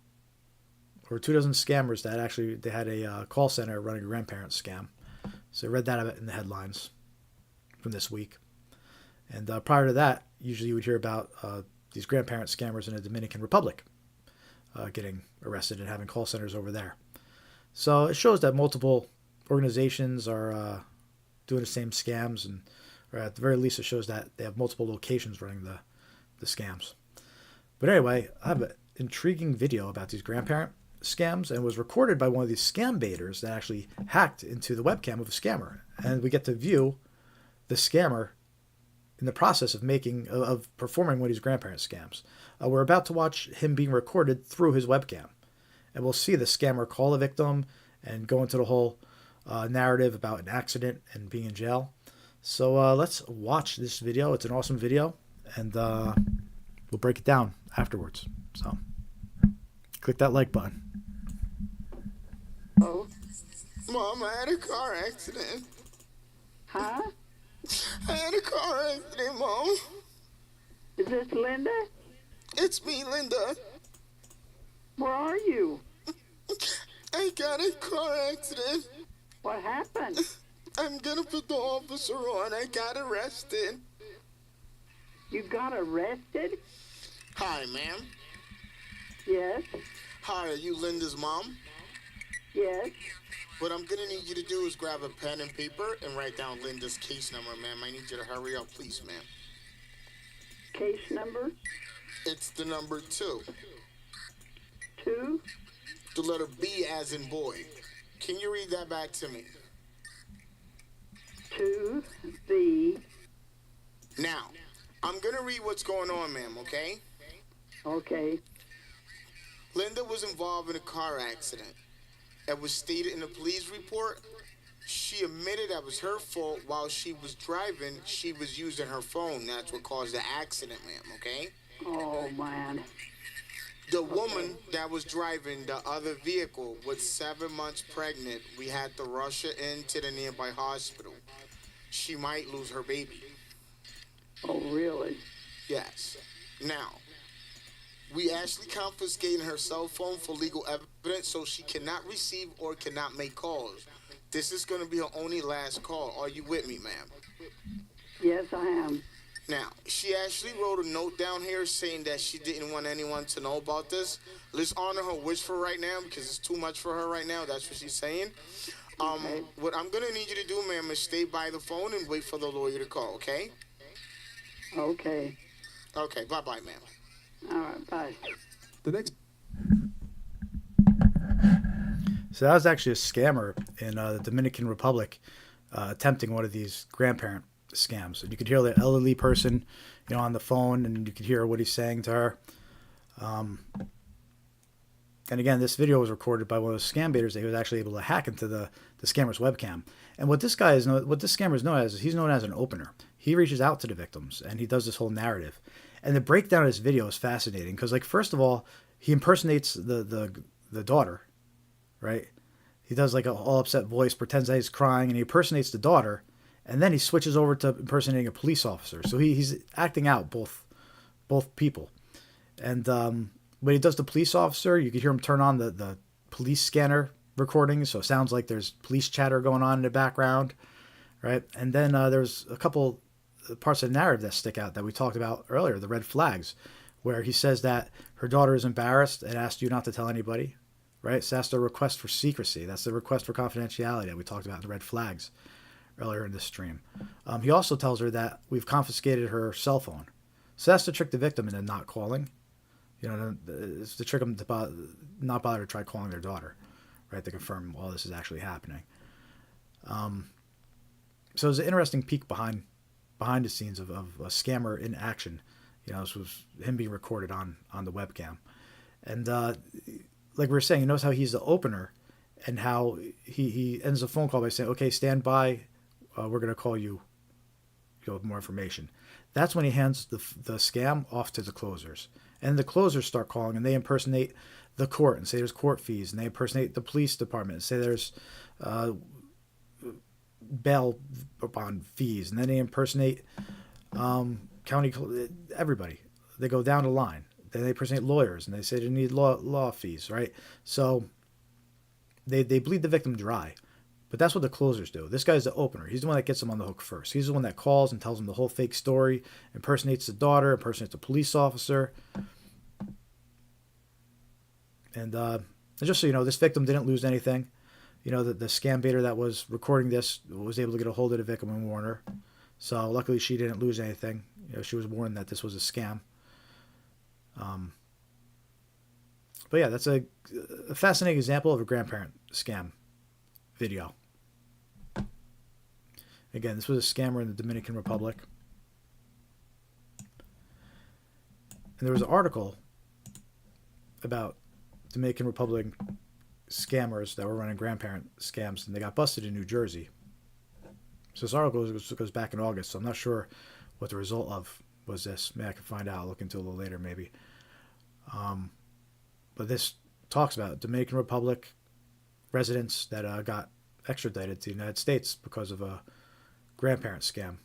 Over 24 scammers that actually they had a call center running a grandparent scam. So I read that in the headlines from this week. And prior to that, usually you would hear about these grandparent scammers in the Dominican Republic getting arrested and having call centers over there. So it shows that multiple organizations are doing the same scams, or at the very least it shows that they have multiple locations running the scams. But anyway, I have an intriguing video about these grandparent scams, and it was recorded by one of these scam baiters that actually hacked into the webcam of a scammer, and we get to view the scammer in the process of performing one of these grandparent scams. We're about to watch him being recorded through his webcam, and we'll see the scammer call a victim and go into the whole narrative about an accident and being in jail. So let's watch this video. It's an awesome video, and we'll break it down afterwards. So click that like button. Oh, Mom, I had a car accident. Huh? I had a car accident, Mom. Is this Linda? It's me, Linda. Where are you? I got a car accident. What happened? I'm gonna put the officer on. I got arrested. You got arrested? Hi, ma'am. Yes. Hi, are you Linda's mom? Yes. What I'm gonna need you to do is grab a pen and paper and write down Linda's case number, ma'am. I need you to hurry up, please, ma'am. Case number? It's the number 2. 2? The letter B as in boy. Can you read that back to me? 2, B. Now, I'm gonna read what's going on, ma'am, okay? Okay. Linda was involved in a car accident. It was stated in the police report She admitted that was her fault. While she was driving, she was using her phone. That's what caused the accident, ma'am, okay? Oh, man. The woman that was driving the other vehicle was 7 months pregnant. We had to rush her into the nearby hospital. She might lose her baby. Oh, really? Yes. Now, we actually confiscated her cell phone for legal evidence, so she cannot receive or cannot make calls. This is going to be her only last call. Are you with me, ma'am? Yes, I am. Now, she actually wrote a note down here saying that she didn't want anyone to know about this. Let's honor her wish for right now because it's too much for her right now. That's what she's saying. Okay. What I'm going to need you to do, ma'am, is stay by the phone and wait for the lawyer to call, okay? Okay. Okay, bye-bye, ma'am. All right, bye. The next So that was actually a scammer in the Dominican Republic attempting one of these grandparent scams. And you could hear the elderly person, on the phone, and you could hear what he's saying to her. And again, this video was recorded by one of those scam baiters that he was actually able to hack into the scammer's webcam. And what this scammer is known as, he's known as an opener. He reaches out to the victims and he does this whole narrative. And the breakdown of this video is fascinating because, like, first of all, he impersonates the daughter, right? He does like a all upset voice, pretends that he's crying, and he impersonates the daughter, and then he switches over to impersonating a police officer. So he's acting out both people. And when he does the police officer, you can hear him turn on the police scanner recording, so it sounds like there's police chatter going on in the background, right? And then there's a couple parts of the narrative that stick out that we talked about earlier, the red flags, where he says that her daughter is embarrassed and asked you not to tell anybody, right? So that's the request for secrecy. That's the request for confidentiality that we talked about in the red flags earlier in this stream. He also tells her that we've confiscated her cell phone. So that's to trick the victim into not calling. It's to trick them to not bother to try calling their daughter, right, to confirm all this is actually happening. So it's an interesting peek behind the scenes of a scammer in action. This was him being recorded on the webcam. And like we were saying, notice how he's the opener and how he ends the phone call by saying, okay, stand by. We're going to call you with more information. That's when he hands the scam off to the closers. And the closers start calling and they impersonate the court and say there's court fees. And they impersonate the police department and say there's bail bond fees. And then they impersonate county, everybody. They go down the line. Then they impersonate lawyers and they say they need law fees, right? So they bleed the victim dry. But that's what the closers do. This guy's the opener. He's the one that gets them on the hook first. He's the one that calls and tells them the whole fake story, impersonates the daughter, impersonates the police officer. And just so you know, this victim didn't lose anything. The scam baiter that was recording this was able to get a hold of the victim and warn her. So luckily she didn't lose anything. She was warned that this was a scam. But yeah, that's a fascinating example of a grandparent scam video. Again, this was a scammer in the Dominican Republic. And there was an article about Dominican Republic scammers that were running grandparent scams, and they got busted in New Jersey. So this article goes back in August, so I'm not sure what the result of was this. Maybe I can find out. I'll look into it a little later, maybe. But this talks about Dominican Republic residents that got extradited to the United States because of a grandparent scam.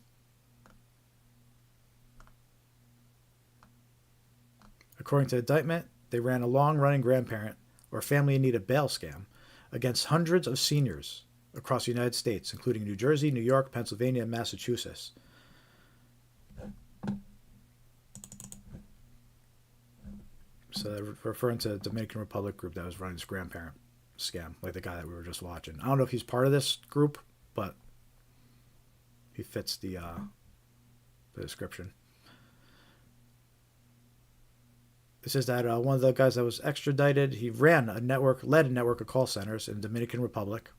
According to the indictment, they ran a long-running grandparent or family in need of bail scam against hundreds of seniors across the United States, including New Jersey, New York, Pennsylvania, and Massachusetts. So they're referring to the Dominican Republic group that was running this grandparent scam, like the guy that we were just watching. I don't know if he's part of this group, but he fits the description. It says that one of the guys that was extradited, he led a network of call centers in the Dominican Republic,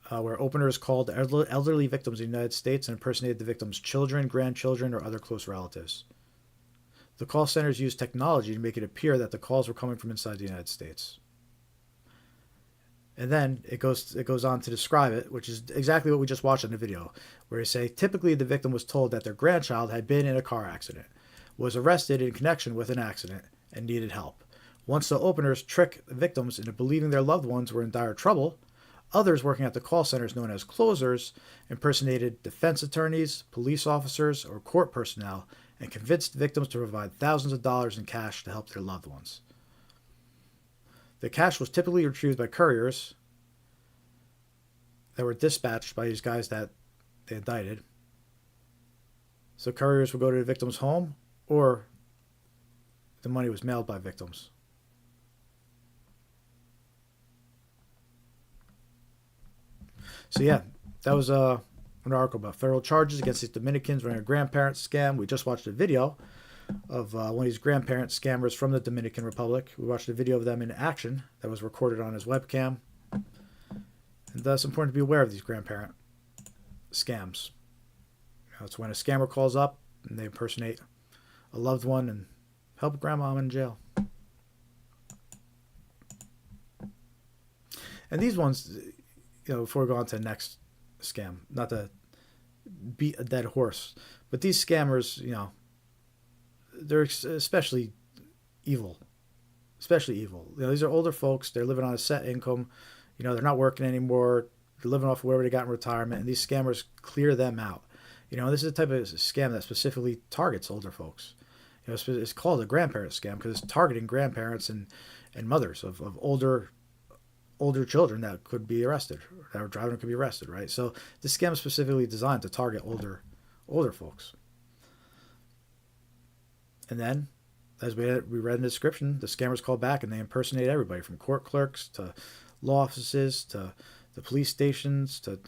where openers called elderly victims in the United States and impersonated the victims' children, grandchildren, or other close relatives. The call centers used technology to make it appear that the calls were coming from inside the United States. And then it goes on to describe it, which is exactly what we just watched in the video, where they say typically the victim was told that their grandchild had been in a car accident, was arrested in connection with an accident, and needed help. Once the openers trick victims into believing their loved ones were in dire trouble, others working at the call centers known as closers impersonated defense attorneys, police officers, or court personnel and convinced victims to provide thousands of dollars in cash to help their loved ones. The cash was typically retrieved by couriers that were dispatched by these guys that they indicted. So couriers would go to the victim's home, or the money was mailed by victims. So yeah, that was an article about federal charges against these Dominicans running a grandparent scam. We just watched a video of one of these grandparent scammers from the Dominican Republic. We watched a video of them in action that was recorded on his webcam. And it's important to be aware of these grandparent scams. It's when a scammer calls up and they impersonate a loved one and help grandma in jail. And these ones, before we go on to the next scam, not to beat a dead horse, but these scammers, they're especially evil. Especially evil. These are older folks. They're living on a set income. They're not working anymore. They're living off of whatever they got in retirement, and these scammers clear them out. This is the type of scam that specifically targets older folks. It's called a grandparent scam because it's targeting grandparents and mothers of older children that could be arrested, that are driving could be arrested, right? So this scam is specifically designed to target older folks. And then, as we read in the description, the scammers call back and they impersonate everybody from court clerks to law offices to the police stations to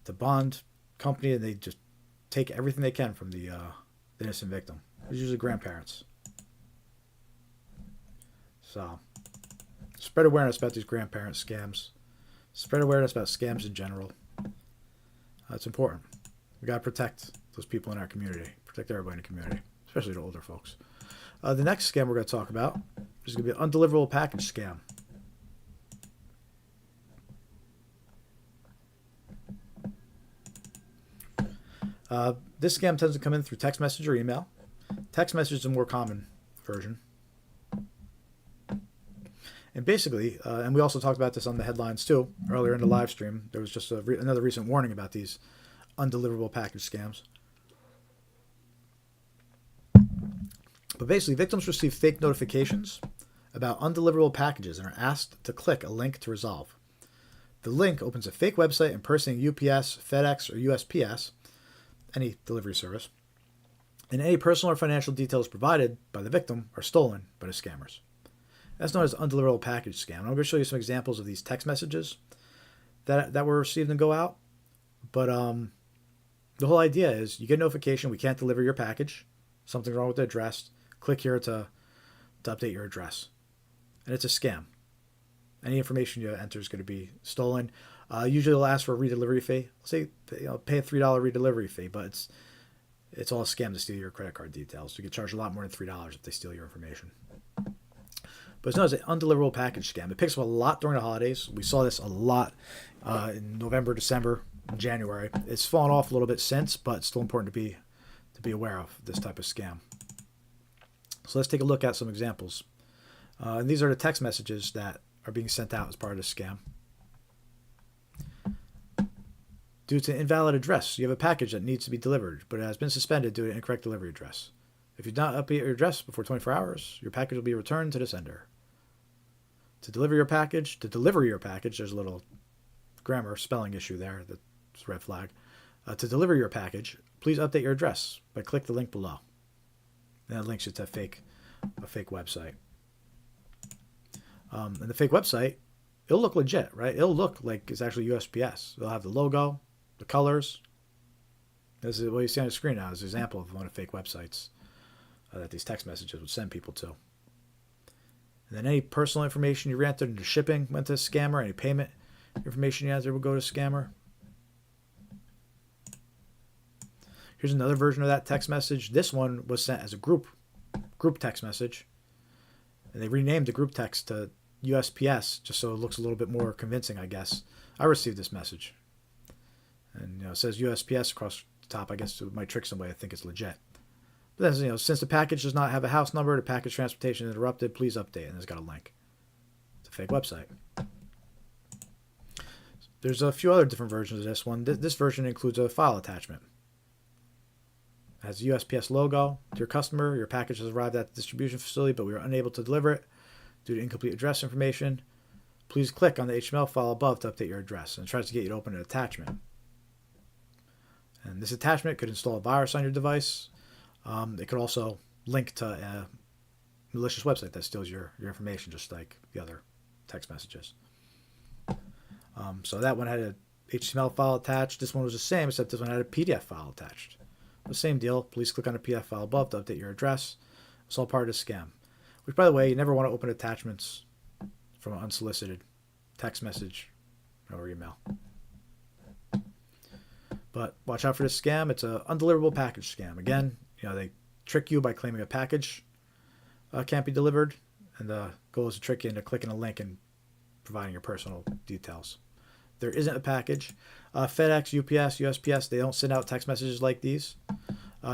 the bond company, and they just take everything they can from the innocent victim. It's usually grandparents. So, spread awareness about these grandparent scams. Spread awareness about scams in general. It's important. We got to protect those people in our community. Protect everybody in the community, especially the older folks. The next scam we're going to talk about is going to be an undeliverable package scam. This scam tends to come in through text message or email. Text message is a more common version. And basically, and we also talked about this on the headlines too, earlier in the live stream, there was just another recent warning about these undeliverable package scams. But basically, victims receive fake notifications about undeliverable packages and are asked to click a link to resolve. The link opens a fake website impersonating UPS, FedEx, or USPS, any delivery service, and any personal or financial details provided by the victim are stolen by the scammers. That's known as undeliverable package scam. I'm going to show you some examples of these text messages that were received and go out. But the whole idea is you get a notification, we can't deliver your package. Something's wrong with the address. Click here to update your address. And it's a scam. Any information you enter is going to be stolen. Usually they'll ask for a redelivery fee. Say pay a $3 redelivery fee, but it's all a scam to steal your credit card details. You get charged a lot more than $3 if they steal your information. But it's known as an undeliverable package scam. It picks up a lot during the holidays. We saw this a lot in November, December, January. It's fallen off a little bit since, but it's still important to be aware of this type of scam. So let's take a look at some examples. And these are the text messages that are being sent out as part of this scam. Due to invalid address, you have a package that needs to be delivered, but it has been suspended due to incorrect delivery address. If you do not update your address before 24 hours, your package will be returned to the sender. To deliver your package, there's a little grammar spelling issue there. That's a red flag. To deliver your package, please update your address by click the link below. And that links you to a fake website. And the fake website, it'll look legit, right? It'll look like it's actually USPS. It'll have the logo, the colors. This is what you see on the screen now is an example of one of the fake websites that these text messages would send people to. And then any personal information you entered into shipping went to a scammer. Any payment information you entered will go to a scammer. Here's another version of that text message. This one was sent as a group text message. And they renamed the group text to USPS, just so it looks a little bit more convincing, I guess. I received this message. And, it says USPS across the top. I guess it might trick somebody to think it's legit. But then, since the package does not have a house number, the package transportation is interrupted, please update. And it's got a link. It's a fake website. There's a few other different versions of this one. This version includes a file attachment. It has a USPS logo. Dear customer, your package has arrived at the distribution facility, but we are unable to deliver it due to incomplete address information. Please click on the HTML file above to update your address. And it tries to get you to open an attachment. And this attachment could install a virus on your device. It could also link to a malicious website that steals your information, just like the other text messages. So that one had a HTML file attached. This one was the same, except this one had a PDF file attached. The same deal. Please click on the PDF file above to update your address. It's all part of the scam. Which, by the way, you never want to open attachments from an unsolicited text message or email. But watch out for this scam. It's an undeliverable package scam. Again, they trick you by claiming a package can't be delivered, and the goal is to trick you into clicking a link and providing your personal details. There isn't a package. FedEx, UPS, USPS, they don't send out text messages like these.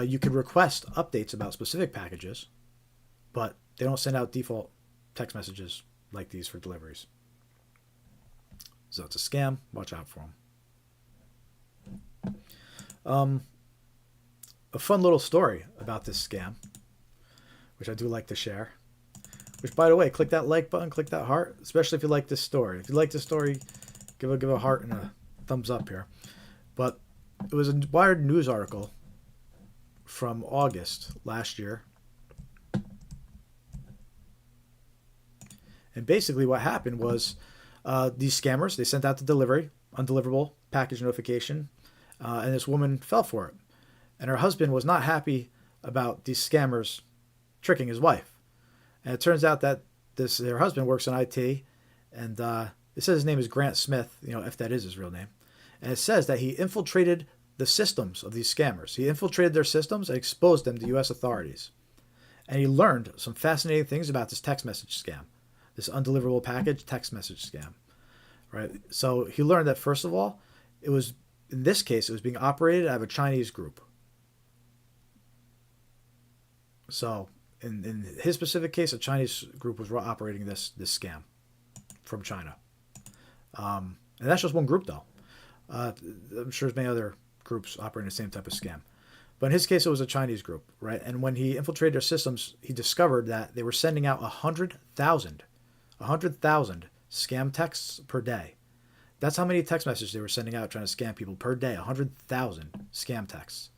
You can request updates about specific packages, but they don't send out default text messages like these for deliveries. So it's a scam. Watch out for them. A fun little story about this scam, which I do like to share. Which, by the way, click that like button, click that heart, especially if you like this story. If you like this story, give a heart and a thumbs up here. But it was a Wired news article from August last year. And basically what happened was these scammers, they sent out the undeliverable package notification, and this woman fell for it. And her husband was not happy about these scammers tricking his wife. And it turns out that their husband works in IT, and it says his name is Grant Smith, if that is his real name. And it says that he infiltrated the systems of these scammers. He infiltrated their systems and exposed them to U.S. authorities. And he learned some fascinating things about this text message scam, this undeliverable package text message scam. Right? So he learned that, first of all, in this case, it was being operated out of a Chinese group. So in his specific case, a Chinese group was operating this scam from China. And that's just one group, though. I'm sure there's many other groups operating the same type of scam. But in his case, it was a Chinese group, right? And when he infiltrated their systems, he discovered that they were sending out 100,000 scam texts per day. That's how many text messages they were sending out trying to scam people per day, 100,000 scam texts.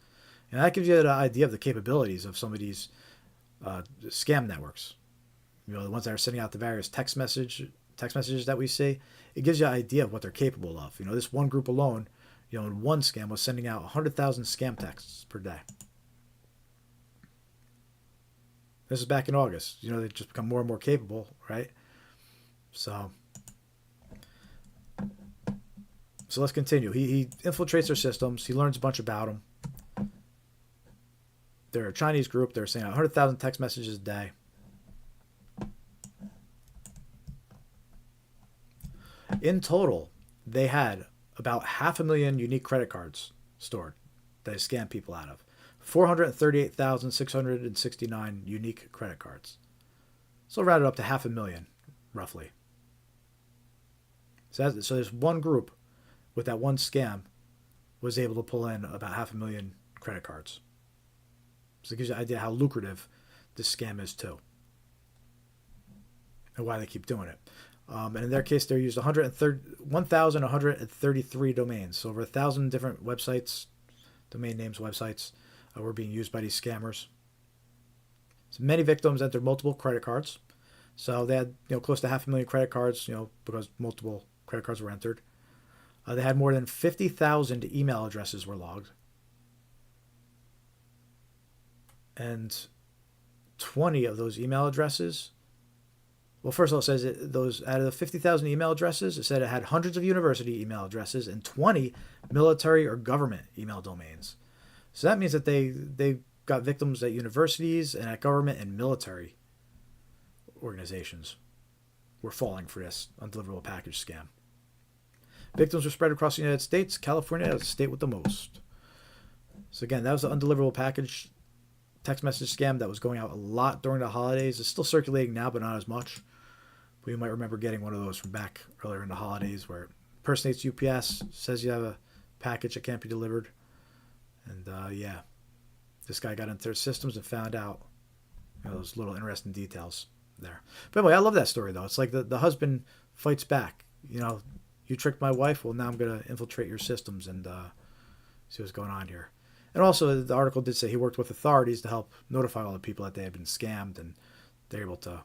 And that gives you an idea of the capabilities of some of these scam networks. The ones that are sending out the various text messages that we see. It gives you an idea of what they're capable of. This one group alone, in one scam was sending out 100,000 scam texts per day. This is back in August. They just become more and more capable, right? So let's continue. He infiltrates their systems. He learns a bunch about them. They're a Chinese group. They're sending out 100,000 text messages a day. In total, they had about 500,000 unique credit cards stored that they scam people out of. 438,669 unique credit cards. So rounded up to 500,000, roughly. So there's one group with that one scam was able to pull in about 500,000 credit cards. So it gives you an idea how lucrative this scam is too, and why they keep doing it. And in their case, they used 1,133 domains. So over 1,000 different websites, domain names, websites, were being used by these scammers. So many victims entered multiple credit cards. So they had close to 500,000 credit cards, because multiple credit cards were entered. They had more than 50,000 email addresses were logged. And 20 of those email addresses, well, first of all, it says those out of the 50,000 email addresses, it said it had hundreds of university email addresses and 20 military or government email domains. So that means that they got victims at universities and at government and military organizations. were falling for this undeliverable package scam. Victims were spread across the United States. California is the state with the most. So again, that was the undeliverable package text message scam that was going out a lot during the holidays. It's still circulating now, but not as much. But you might remember getting one of those from back earlier in the holidays where it impersonates UPS, says you have a package that can't be delivered. And yeah, this guy got into their systems and found out those little interesting details there. But anyway, I love that story, though. It's like the husband fights back. You tricked my wife. Well, now I'm going to infiltrate your systems and see what's going on here. And also, the article did say he worked with authorities to help notify all the people that they had been scammed, and they're able to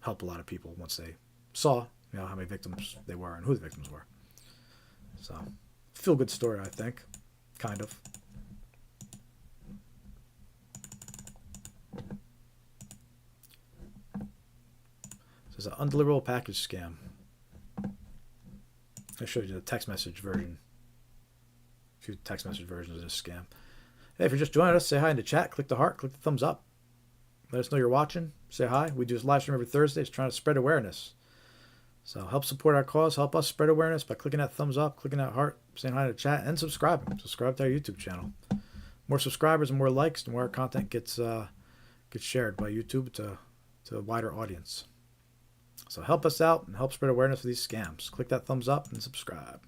help a lot of people once they saw, how many victims they were and who the victims were. So, feel good story, I think, kind of. So it's an undeliverable package scam. I showed you the text message version. A few text message versions of this scam. Hey, if you're just joining us, say hi in the chat. Click the heart. Click the thumbs up. Let us know you're watching. Say hi. We do this live stream every Thursday. It's trying to spread awareness. So help support our cause. Help us spread awareness by clicking that thumbs up, clicking that heart, saying hi in the chat, and subscribing. Subscribe to our YouTube channel. More subscribers and more likes, the more our content gets shared by YouTube to a wider audience. So help us out and help spread awareness of these scams. Click that thumbs up and subscribe.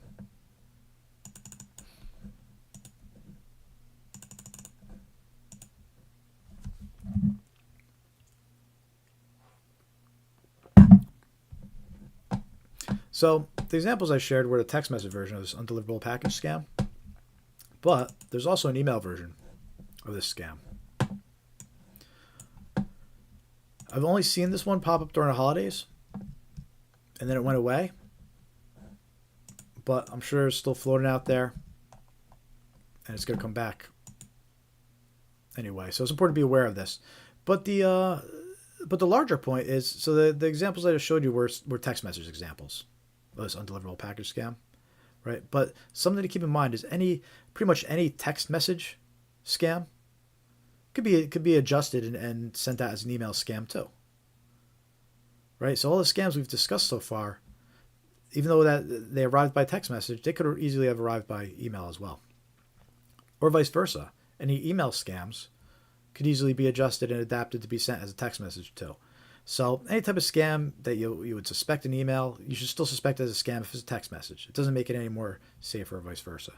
So the examples I shared were the text message version of this undeliverable package scam, but there's also an email version of this scam. I've only seen this one pop up during the holidays, and then it went away, but I'm sure it's still floating out there, and it's going to come back anyway. So it's important to be aware of this. But the larger point is, so the examples I just showed you were text message examples of this undeliverable package scam, right? But something to keep in mind is pretty much any text message scam could be adjusted and sent out as an email scam too, right? So all the scams we've discussed so far, even though that they arrived by text message, they could easily have arrived by email as well, or vice versa. Any email scams could easily be adjusted and adapted to be sent as a text message too. So any type of scam that you would suspect an email, you should still suspect it as a scam if it's a text message. It doesn't make it any more safer or vice versa,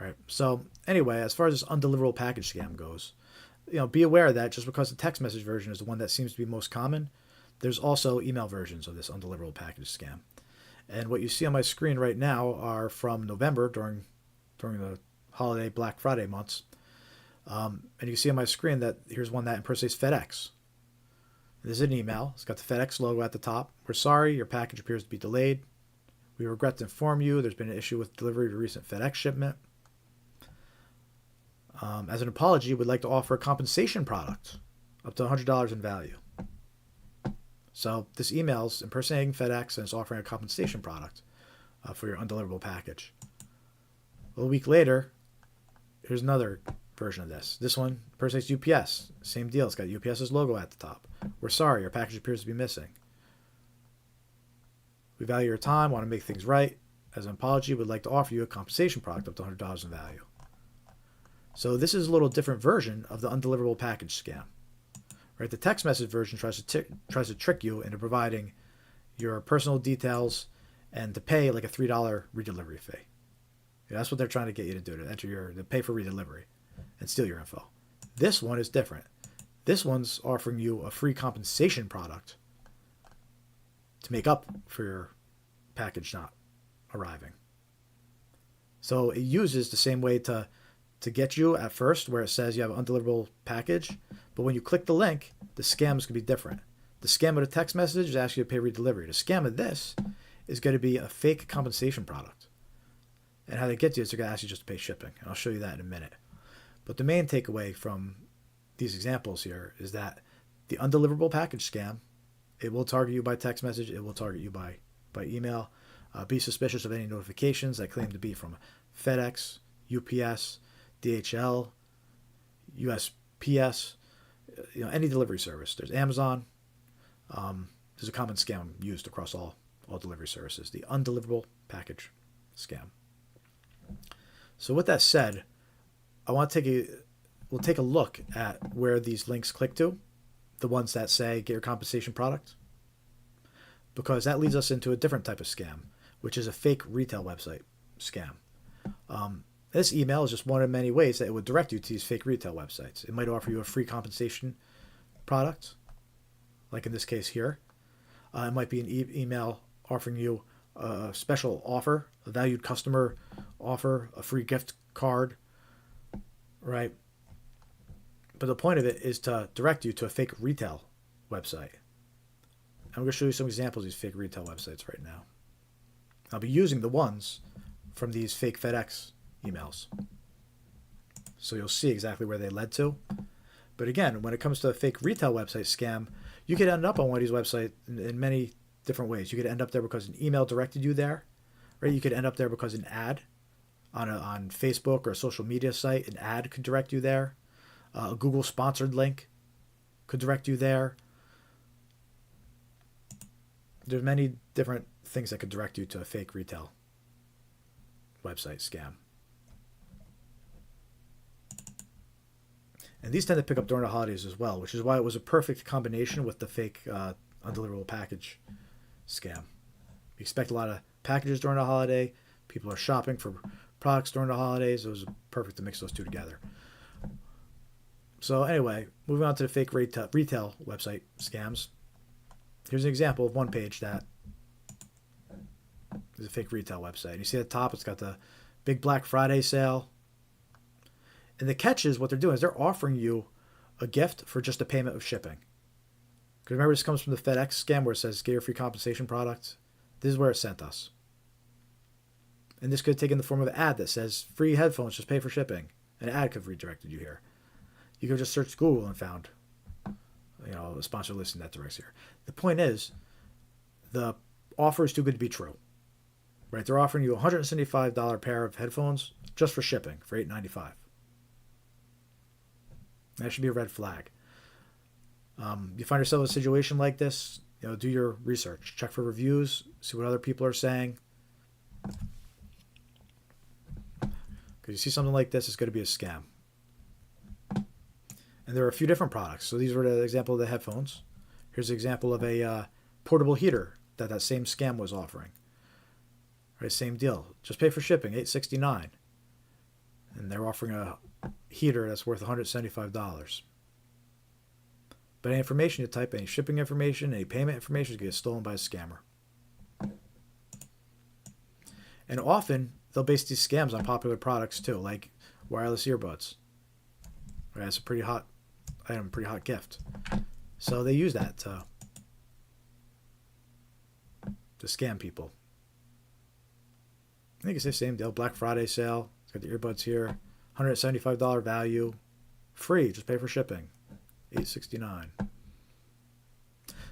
right? So anyway, as far as this undeliverable package scam goes, be aware that just because the text message version is the one that seems to be most common, there's also email versions of this undeliverable package scam. And what you see on my screen right now are from November during the holiday Black Friday months. And you can see on my screen that here's one that impersonates FedEx. This is an email. It's got the FedEx logo at the top. We're sorry, your package appears to be delayed. We regret to inform you there's been an issue with delivery of a recent FedEx shipment. As an apology, we'd like to offer a compensation product up to $100 in value. So this email's impersonating FedEx and it's offering a compensation product for your undeliverable package. Well, a week later, here's another version of this. This one impersonates UPS. Same deal. It's got UPS's logo at the top. We're sorry, your package appears to be missing. We value your time, want to make things right. As an apology, we'd like to offer you a compensation product up to $100 in value. So this is a little different version of the undeliverable package scam. Right? The text message version tries to trick you into providing your personal details and to pay like a $3 redelivery fee. That's what they're trying to get you to do, to pay for redelivery and steal your info. This one is different. This one's offering you a free compensation product to make up for your package not arriving. So it uses the same way to get you at first, where it says you have an undeliverable package, but when you click the link, the scam is going to be different. The scam of the text message is asking you to pay redelivery. The scam of this is going to be a fake compensation product. And how they get to you is they're going to ask you just to pay shipping. And I'll show you that in a minute. But the main takeaway from these examples here is that the undeliverable package scam, it will target you by text message. It will target you by email. Be suspicious of any notifications that claim to be from FedEx, UPS, DHL, USPS, any delivery service. There's Amazon. This is a common scam used across all delivery services, the undeliverable package scam. So with that said, we'll take a look at where these links click to, the ones that say get your compensation product, because that leads us into a different type of scam, which is a fake retail website scam. This email is just one of many ways that it would direct you to these fake retail websites. It might offer you a free compensation product, like in this case here. It might be an email offering you a special offer, a valued customer offer, a free gift card, right? But the point of it is to direct you to a fake retail website. I'm going to show you some examples of these fake retail websites right now. I'll be using the ones from these fake FedEx emails. So you'll see exactly where they led to. But again, when it comes to a fake retail website scam, you could end up on one of these websites in many different ways. You could end up there because an email directed you there, right? You could end up there because an ad on Facebook or a social media site, an ad could direct you there. A Google sponsored link could direct you there. There's many different things that could direct you to a fake retail website scam. And these tend to pick up during the holidays as well, which is why it was a perfect combination with the fake undeliverable package scam. You expect a lot of packages during the holiday. People are shopping for products during the holidays. It was perfect to mix those two together. So anyway, moving on to the fake retail website scams. Here's an example of one page that is a fake retail website. You see at the top, it's got the big Black Friday sale. And the catch is what they're doing is they're offering you a gift for just a payment of shipping. Because remember, this comes from the FedEx scam where it says get your free compensation product. This is where it sent us. And this could take in the form of an ad that says free headphones, just pay for shipping. An ad could have redirected you here. You could have just searched Google and found, a sponsored listing that directs here. The point is, the offer is too good to be true. Right? They're offering you a $175 pair of headphones just for shipping for $8.95. That should be a red flag. You find yourself in a situation like this, do your research. Check for reviews, see what other people are saying. Because you see something like this, it's going to be a scam. And there are a few different products. So these were the example of the headphones. Here's an example of a portable heater that same scam was offering. Right, same deal. Just pay for shipping, $8.69. And they're offering a heater that's worth $175. But any information you type, any shipping information, any payment information is going to get stolen by a scammer. And often, they'll base these scams on popular products too, like wireless earbuds. Right, that's a pretty hot item, pretty hot gift. So they use that to scam people. I think it's the same deal. Black Friday sale. It's got the earbuds here. $175 value. Free. Just pay for shipping. $8.69.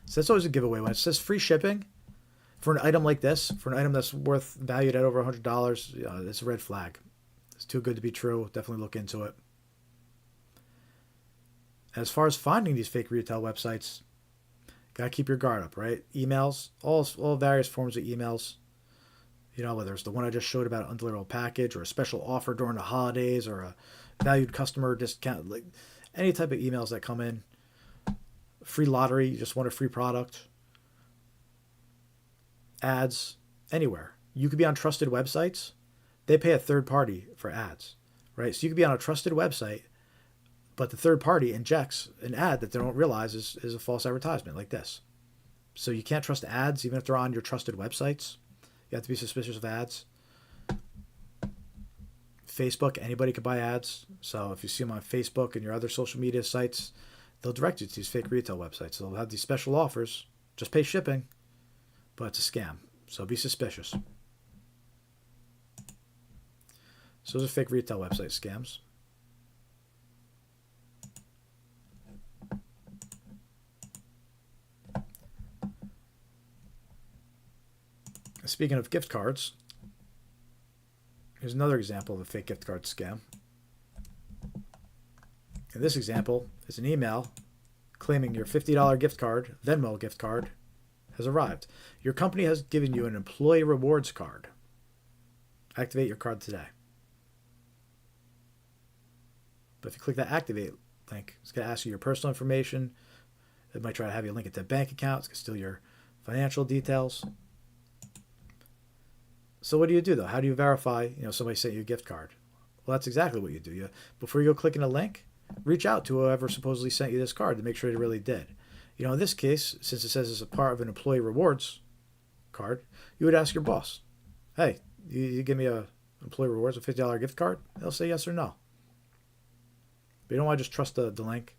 So that's always a giveaway. When it says free shipping for an item like this, for an item that's valued at over $100, it's a red flag. It's too good to be true. Definitely look into it. As far as finding these fake retail websites, gotta keep your guard up, right? Emails, all various forms of emails. Whether it's the one I just showed about an undeliverable package or a special offer during the holidays or a valued customer discount, like any type of emails that come in. Free lottery, you just want a free product. Ads, anywhere. You could be on trusted websites. They pay a third party for ads, right? So you could be on a trusted website, but the third party injects an ad that they don't realize is a false advertisement like this. So you can't trust ads even if they're on your trusted websites. You have to be suspicious of ads. Facebook, anybody could buy ads. So if you see them on Facebook and your other social media sites, they'll direct you to these fake retail websites. So they'll have these special offers. Just pay shipping, but it's a scam. So be suspicious. So those are fake retail website scams. Speaking of gift cards, here's another example of a fake gift card scam. In this example, is an email claiming your $50 gift card, Venmo gift card, has arrived. Your company has given you an employee rewards card. Activate your card today. But if you click that activate link, it's going to ask you your personal information. It might try to have you link it to a bank account. It's going to steal your financial details. So what do you do, though? How do you verify, somebody sent you a gift card? Well, that's exactly what you do. Before you go clicking a link, reach out to whoever supposedly sent you this card to make sure they really did. In this case, since it says it's a part of an employee rewards card, you would ask your boss, hey, you give me a employee rewards, a $50 gift card? They'll say yes or no. But you don't want to just trust the link.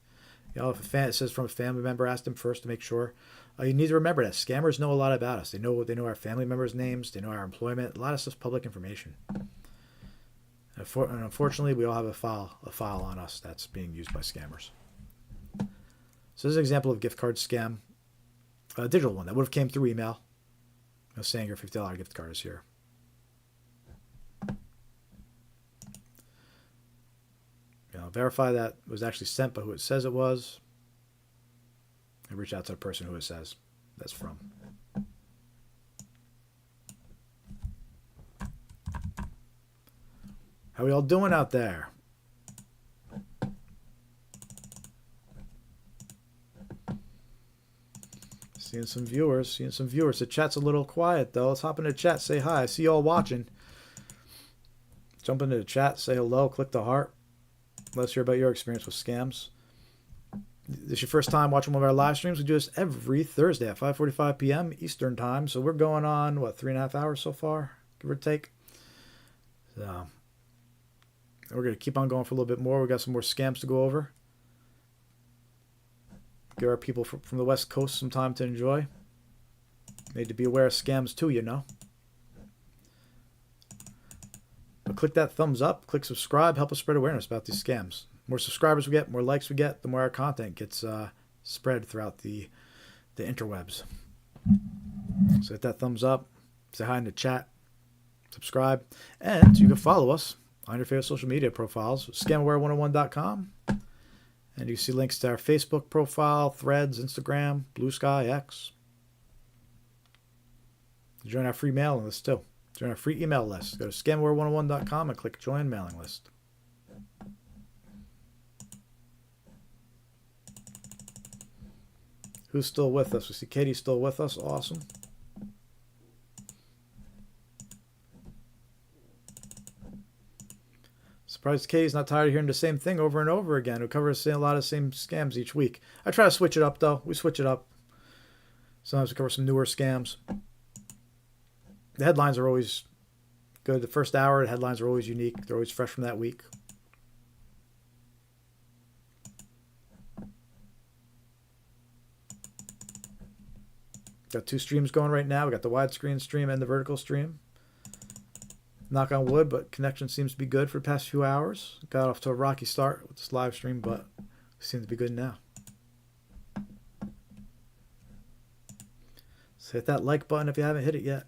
If it says from a family member, ask them first to make sure. You need to remember that scammers know a lot about us. They know our family members' names. They know our employment. A lot of stuff's public information. And unfortunately, we all have a file on us that's being used by scammers. So this is an example of gift card scam, a digital one that would have came through email, saying your $50 gift card is here. Verify that it was actually sent by who it says it was, and reach out to the person who it says that's from. How we all doing out there? Seeing some viewers. The chat's a little quiet, though. Let's hop into the chat. Say hi. I see you all watching. Jump into the chat. Say hello. Click the heart. Let's hear about your experience with scams. This is your first time watching one of our live streams. We do this every Thursday at 5:45 p.m. Eastern Time. So we're going on, 3.5 hours so far, give or take. So we're going to keep on going for a little bit more. We got some more scams to go over. Give our people from the West Coast some time to enjoy. Need to be aware of scams too, But click that thumbs up, click subscribe, help us spread awareness about these scams. The more subscribers we get, more likes we get, the more our content gets spread throughout the interwebs. So hit that thumbs up, say hi in the chat, subscribe, and you can follow us on your favorite social media profiles, scamaware101.com. And you see links to our Facebook profile, Threads, Instagram, Blue Sky, X. Join our free mailing list too. Join our free email list. Go to scamaware101.com and click join mailing list. Who's still with us? We see Katie's still with us. Awesome. Surprised Katie's not tired of hearing the same thing over and over again. We cover a lot of the same scams each week. I try to switch it up, though. We switch it up. Sometimes we cover some newer scams. The headlines are always good. The first hour, the headlines are always unique. They're always fresh from that week. Got 2 streams going right now. We got the widescreen stream and the vertical stream. Knock on wood, but connection seems to be good for the past few hours. Got off to a rocky start with this live stream, but seems to be good now. So hit that like button if you haven't hit it yet.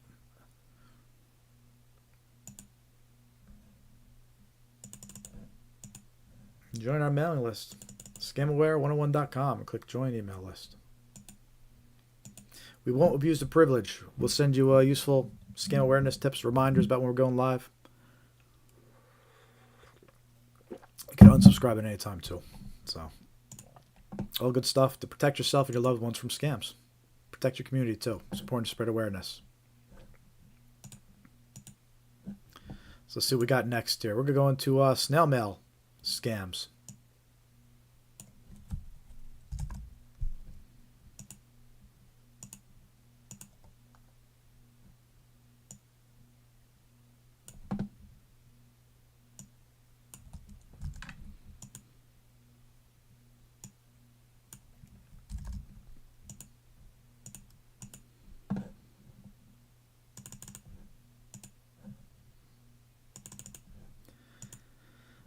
Join our mailing list, scamaware101.com, and click join email list. We won't abuse the privilege. We'll send you useful scam awareness tips, reminders about when we're going live. You can unsubscribe at any time too. So, all good stuff to protect yourself and your loved ones from scams. Protect your community too. It's important to spread awareness. So let's see what we got next here. We're going to go into snail mail scams.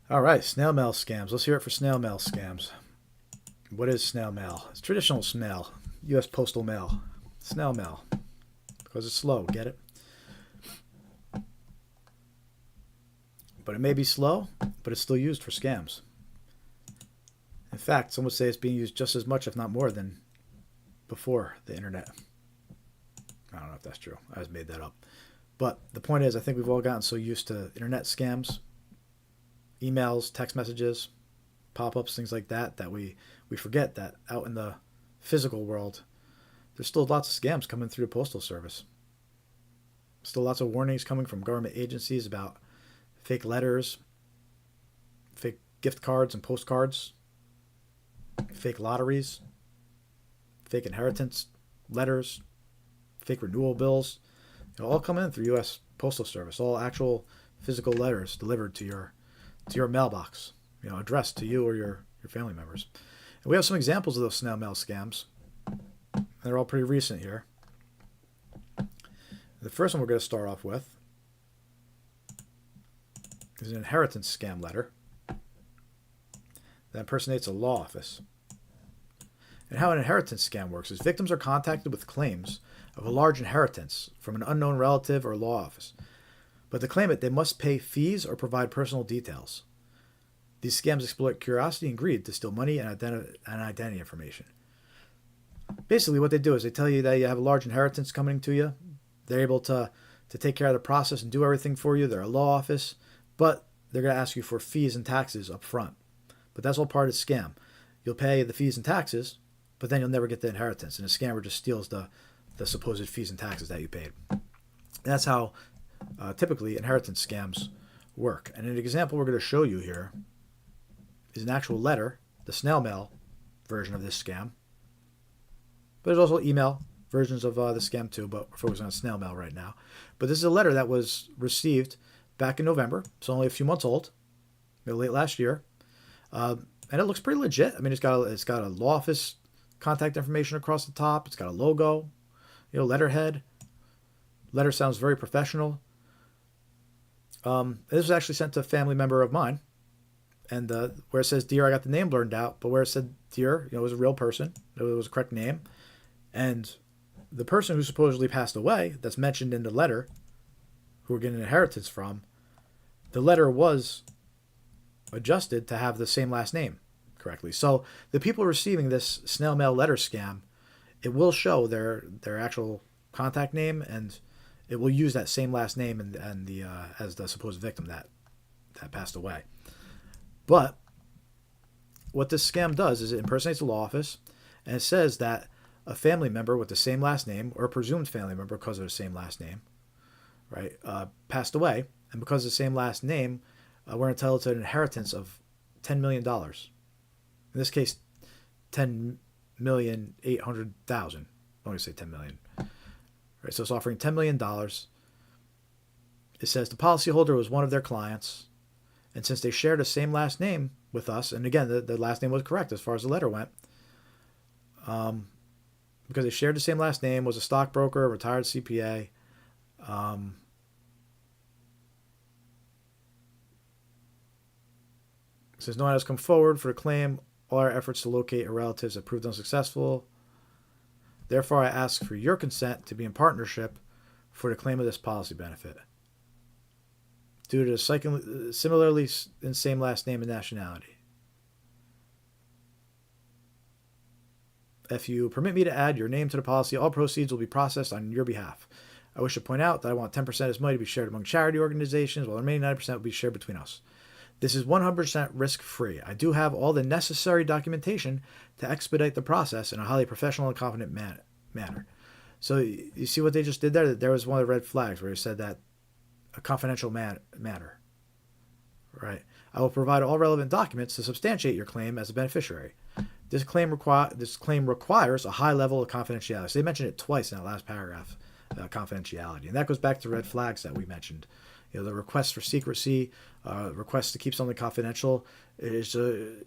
All right, snail mail scams. Let's hear it for snail mail scams. What is snail mail? It's traditional mail, U.S. postal mail. Snail mail, because it's slow, get it? But it may be slow, but it's still used for scams. In fact, some would say it's being used just as much, if not more, than before the internet. know if that's true. I just made that up. But the point is, I think we've all gotten so used to internet scams, emails, text messages, pop-ups, things like that, that we forget that out in the physical world, there's still lots of scams coming through the postal service. Still lots of warnings coming from government agencies about fake letters, fake gift cards and postcards, fake lotteries, fake inheritance letters, fake renewal bills. All come in through U.S. Postal Service. All actual physical letters delivered to your mailbox, addressed to you or your family members. And we have some examples of those snail mail scams. They're all pretty recent here. The first one we're going to start off with is an inheritance scam letter that impersonates a law office. And how an inheritance scam works is victims are contacted with claims of a large inheritance from an unknown relative or law office. But to claim it, they must pay fees or provide personal details. These scams exploit curiosity and greed to steal money and identity information. Basically, what they do is they tell you that you have a large inheritance coming to you. They're able to take care of the process and do everything for you. They're a law office, but they're going to ask you for fees and taxes up front. But that's all part of the scam. You'll pay the fees and taxes, but then you'll never get the inheritance. And the scammer just steals the supposed fees and taxes that you paid. And that's how typically inheritance scams work. And an example we're going to show you here is an actual letter, the snail mail version of this scam. But there's also email versions of the scam too, but we're focusing on snail mail right now. But this is a letter that was received back in November. It's only a few months old, late last year. And it looks pretty legit. I mean, it's got a law office contact information across the top. It's got a logo, letterhead. Letter sounds very professional. This was actually sent to a family member of mine. And where it says Dear, I got the name blurred out. But where it said Dear, it was a real person. It was a correct name. And the person who supposedly passed away, that's mentioned in the letter, who we're getting an inheritance from, the letter was adjusted to have the same last name correctly. So the people receiving this snail mail letter scam, it will show their actual contact name, and it will use that same last name and the as the supposed victim that passed away. But what this scam does is it impersonates a law office, and it says that a family member with the same last name, or a presumed family member because of the same last name, right, passed away, and because of the same last name, we're entitled to an inheritance of $10 million. In this case, $10,800,000. I'm going to say $10 million. Right, so it's offering $10 million. It says the policyholder was one of their clients, and since they shared the same last name with us, and again, the last name was correct as far as the letter went, because they shared the same last name, was a stockbroker, a retired CPA. Says no one has come forward for a claim. All our efforts to locate our relatives have proved unsuccessful. Therefore, I ask for your consent to be in partnership for the claim of this policy benefit. Due to the similarly in same last name and nationality. If you permit me to add your name to the policy, all proceeds will be processed on your behalf. I wish to point out that I want 10% of this money to be shared among charity organizations, while the remaining 90% will be shared between us. This is 100% risk-free. I do have all the necessary documentation to expedite the process in a highly professional and confident manner. So you see what they just did there? There was one of the red flags where it said that a confidential matter. Right? I will provide all relevant documents to substantiate your claim as a beneficiary. This claim requires a high level of confidentiality. So they mentioned it twice in that last paragraph, confidentiality. And that goes back to red flags that we mentioned. The request for secrecy, request to keep something confidential, that's a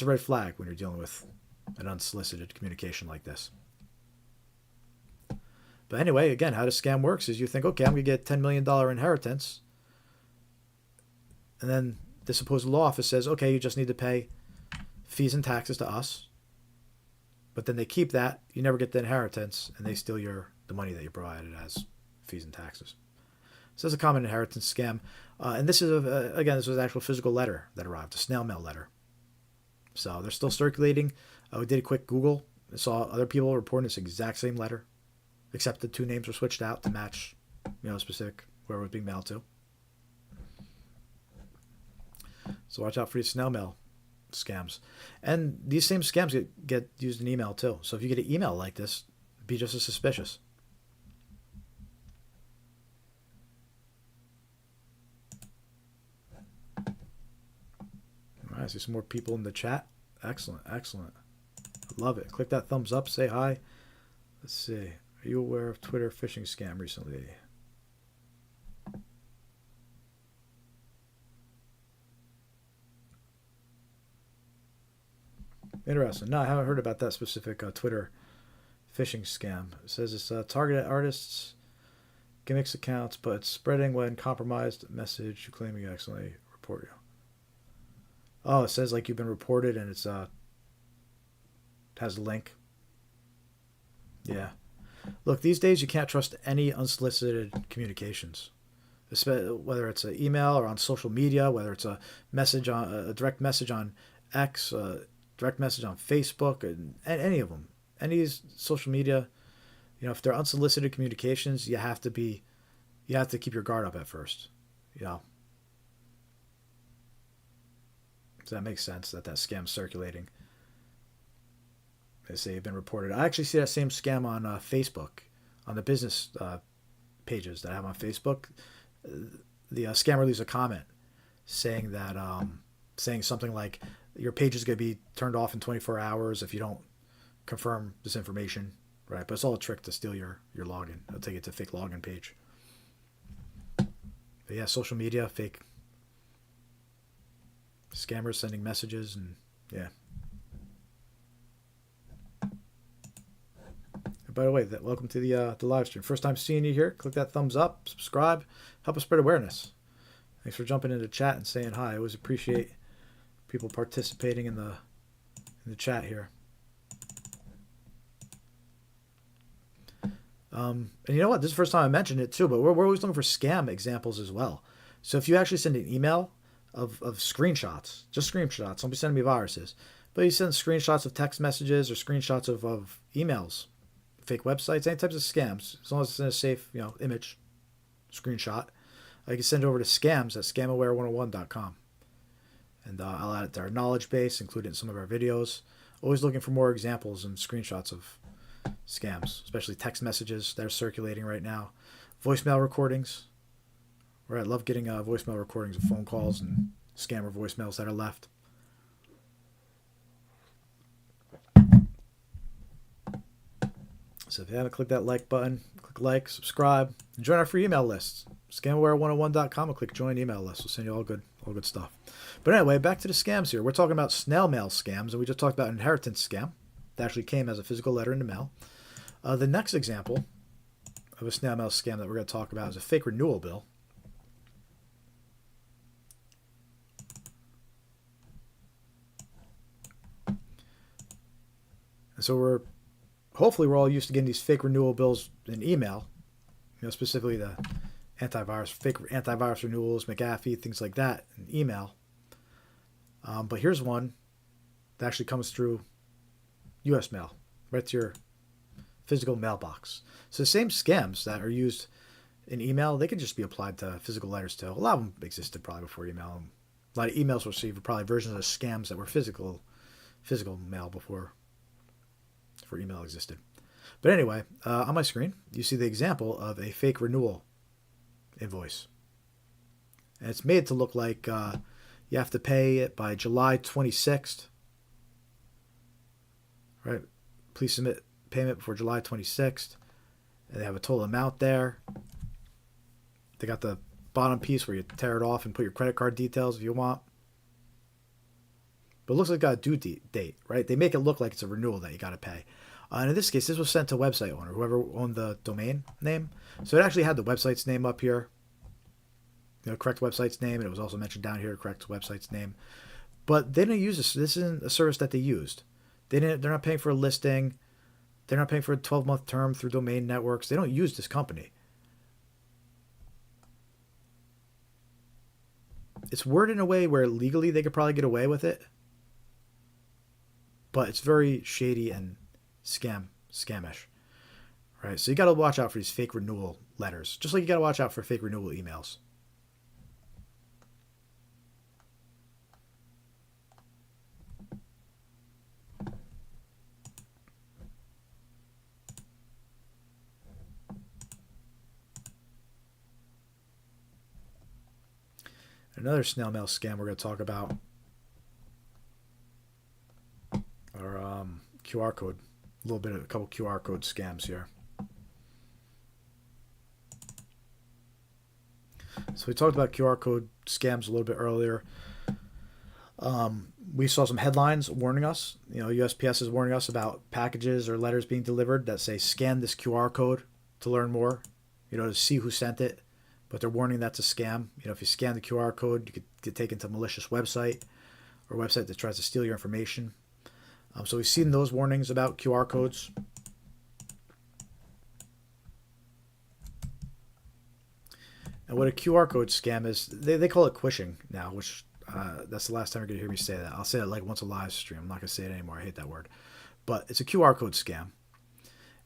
red flag when you're dealing with an unsolicited communication like this. But anyway, again, how the scam works is you think, okay, I'm going to get $10 million inheritance. And then the supposed law office says, okay, you just need to pay fees and taxes to us. But then they keep that. You never get the inheritance, and they steal the money that you provided as fees and taxes. So this is a common inheritance scam. And this is, this was an actual physical letter that arrived, a snail mail letter. So they're still circulating. We did a quick Google. I saw other people reporting this exact same letter. except the two names were switched out to match, specific where it was being mailed to. So watch out for these snail mail scams. And these same scams get used in email too. So if you get an email like this, be just as suspicious. All right, I see some more people in the chat. Excellent, excellent. Love it. Click that thumbs up, say hi. Let's see. Are you aware of Twitter phishing scam recently? Interesting. No, I haven't heard about that specific Twitter phishing scam. It says it's targeted artists, gimmicks accounts, but it's spreading when compromised message claiming you accidentally report you. Oh, it says like you've been reported and it's has a link. Yeah. Look, these days you can't trust any unsolicited communications, whether it's an email or on social media, whether it's a direct message on X, direct message on Facebook, and any of them, any social media. If they're unsolicited communications, you have to keep your guard up at first. So that makes sense that scam's circulating. They say you've been reported. I actually see that same scam on Facebook, on the business pages that I have on Facebook. The scammer leaves a comment saying that, saying something like, your page is going to be turned off in 24 hours if you don't confirm this information, right? But it's all a trick to steal your login. It'll take you to a fake login page. But yeah, social media, fake scammers sending messages, and yeah. And by the way, welcome to the live stream. First time seeing you here, click that thumbs up, subscribe, help us spread awareness. Thanks for jumping into chat and saying hi. I always appreciate people participating in the chat here. And you know what? This is the first time I mentioned it too, but we're always looking for scam examples as well. So if you actually send an email of screenshots, just screenshots, don't be sending me viruses, but you send screenshots of text messages or screenshots of emails, fake websites, any types of scams, as long as it's in a safe, image screenshot, you can send it over to scams@scamaware101.com. And I'll add it to our knowledge base, include it in some of our videos. Always looking for more examples and screenshots of scams, especially text messages that are circulating right now. Voicemail recordings. Right, I love getting voicemail recordings of phone calls and scammer voicemails that are left. So if you haven't clicked that like button, click like, subscribe, and join our free email list. Scamaware101.com and click join email list. We'll send you all good stuff. But anyway, back to the scams here. We're talking about snail mail scams, and we just talked about inheritance scam that actually came as a physical letter in the mail. The next example of a snail mail scam that we're going to talk about is a fake renewal bill. And so hopefully we're all used to getting these fake renewal bills in email, specifically the fake antivirus renewals, McAfee, things like that in email. But here's one that actually comes through U.S. mail, right to your physical mailbox. So the same scams that are used in email, they could just be applied to physical letters too. A lot of them existed probably before email. A lot of emails were received were probably versions of scams that were physical mail before email existed. But anyway, on my screen, you see the example of a fake renewal invoice. And it's made to look like you have to pay it by July 26th. Right? Please submit payment before July 26th. And they have a total amount there. They got the bottom piece where you tear it off and put your credit card details if you want. But it looks like it's got a due date, right? They make it look like it's a renewal that you got to pay. And in this case, this was sent to website owner, whoever owned the domain name. So it actually had the website's name up here, correct website's name, and it was also mentioned down here, correct website's name. But they didn't use this. This isn't a service that they used. They're not paying for a listing. They're not paying for a 12-month term through domain networks. They don't use this company. It's worded in a way where legally they could probably get away with it, but it's very shady and scamish, right? So you got to watch out for these fake renewal letters, just like you got to watch out for fake renewal emails. Another snail mail scam we're going to talk about are QR code. A couple QR code scams here. So we talked about QR code scams a little bit earlier. We saw some headlines warning us. USPS is warning us about packages or letters being delivered that say scan this QR code to learn more, to see who sent it. But they're warning that's a scam. If you scan the QR code, you could get taken to a malicious website or a website that tries to steal your information. So we've seen those warnings about QR codes. And what a QR code scam is, they call it quishing now, which that's the last time you're going to hear me say that. I'll say it like once a live stream. I'm not going to say it anymore. I hate that word. But it's a QR code scam.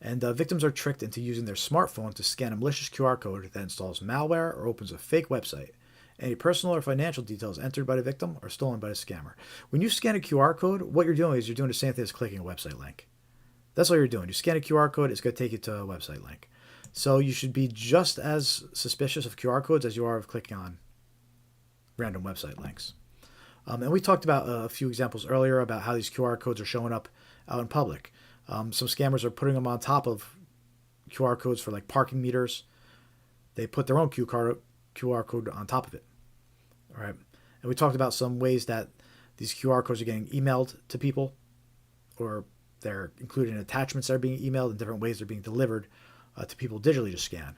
And victims are tricked into using their smartphone to scan a malicious QR code that installs malware or opens a fake website. Any personal or financial details entered by the victim are stolen by the scammer. When you scan a QR code, what you're doing is you're doing the same thing as clicking a website link. That's all you're doing. You scan a QR code, it's going to take you to a website link. So you should be just as suspicious of QR codes as you are of clicking on random website links. And we talked about a few examples earlier about how these QR codes are showing up out in public. Some scammers are putting them on top of QR codes for like parking meters. They put their own QR code on top of it. All right. And we talked about some ways that these QR codes are getting emailed to people, or they're included in attachments that are being emailed, in different ways they're being delivered to people digitally to scan.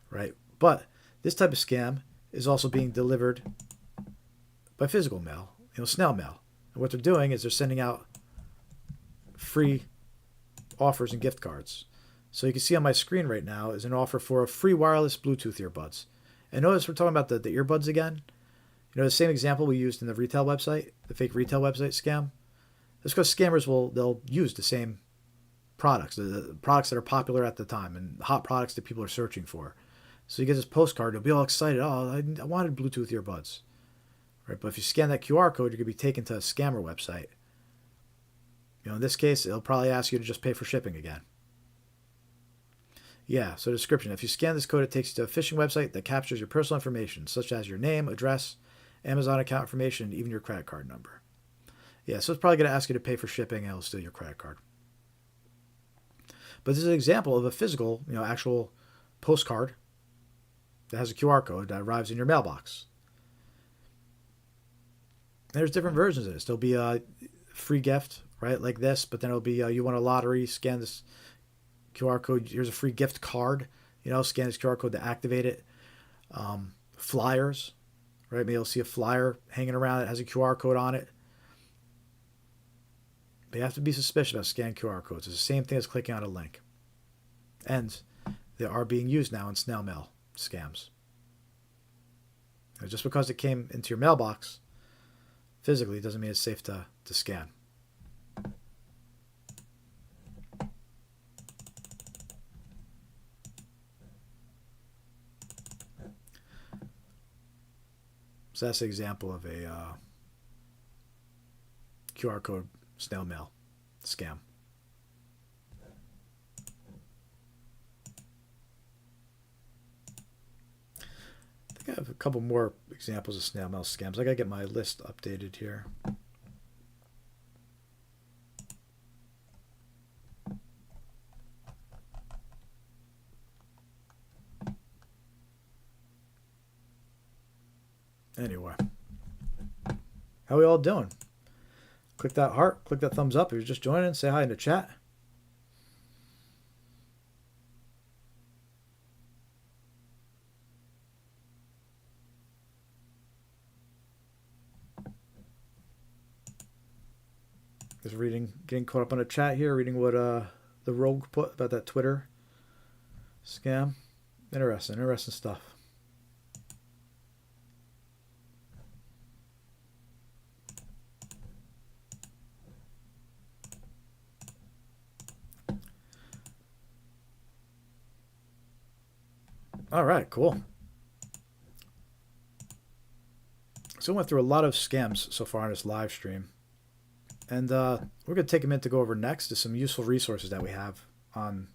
Right. But this type of scam is also being delivered by physical mail, snail mail. And what they're doing is they're sending out free offers and gift cards. So you can see on my screen right now is an offer for a free wireless Bluetooth earbuds. And notice we're talking about the earbuds again. The same example we used in the retail website, the fake retail website scam. That's because scammers they'll use the same products, the products that are popular at the time and hot products that people are searching for. So you get this postcard, you'll be all excited. Oh, I wanted Bluetooth earbuds. Right? But if you scan that QR code, you're going to be taken to a scammer website. In this case, it'll probably ask you to just pay for shipping again. Yeah, so description. If you scan this code, it takes you to a phishing website that captures your personal information, such as your name, address, Amazon account information, and even your credit card number. Yeah, so it's probably going to ask you to pay for shipping, and it'll steal your credit card. But this is an example of a physical, actual postcard that has a QR code that arrives in your mailbox. And there's different versions of this. There'll be a free gift, right, like this, but then it'll be you won a lottery, scan this QR code, here's a free gift card, scan this QR code to activate it. Flyers, right, maybe you'll see a flyer hanging around that has a QR code on it. But you have to be suspicious about scanning QR codes. It's the same thing as clicking on a link. And they are being used now in snail mail scams. Just because it came into your mailbox physically doesn't mean it's safe to scan. So that's an example of a QR code snail mail scam. I think I have a couple more examples of snail mail scams. I gotta get my list updated here. Anyway, how we all doing? Click that heart, click that thumbs up if you're just joining, say hi in the chat. Just getting caught up on a chat here, reading what the rogue put about that Twitter scam. Interesting stuff. All right, cool. So we went through a lot of scams so far on this live stream. And we're going to take a minute to go over next to some useful resources that we have on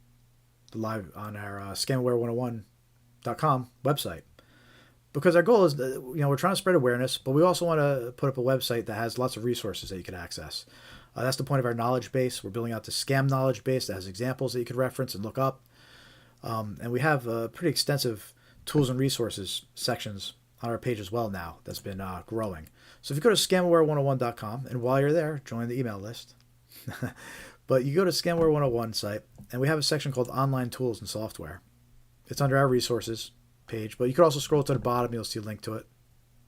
the live on our scamaware101.com website. Because our goal is, we're trying to spread awareness, but we also want to put up a website that has lots of resources that you can access. That's the point of our knowledge base. We're building out the scam knowledge base that has examples that you could reference and look up. And we have pretty extensive tools and resources sections on our page as well now that's been growing. So if you go to scamaware101.com, and while you're there, join the email list. But you go to Scamware 101 site, and we have a section called Online Tools and Software. It's under our resources page, but you could also scroll to the bottom. You'll see a link to it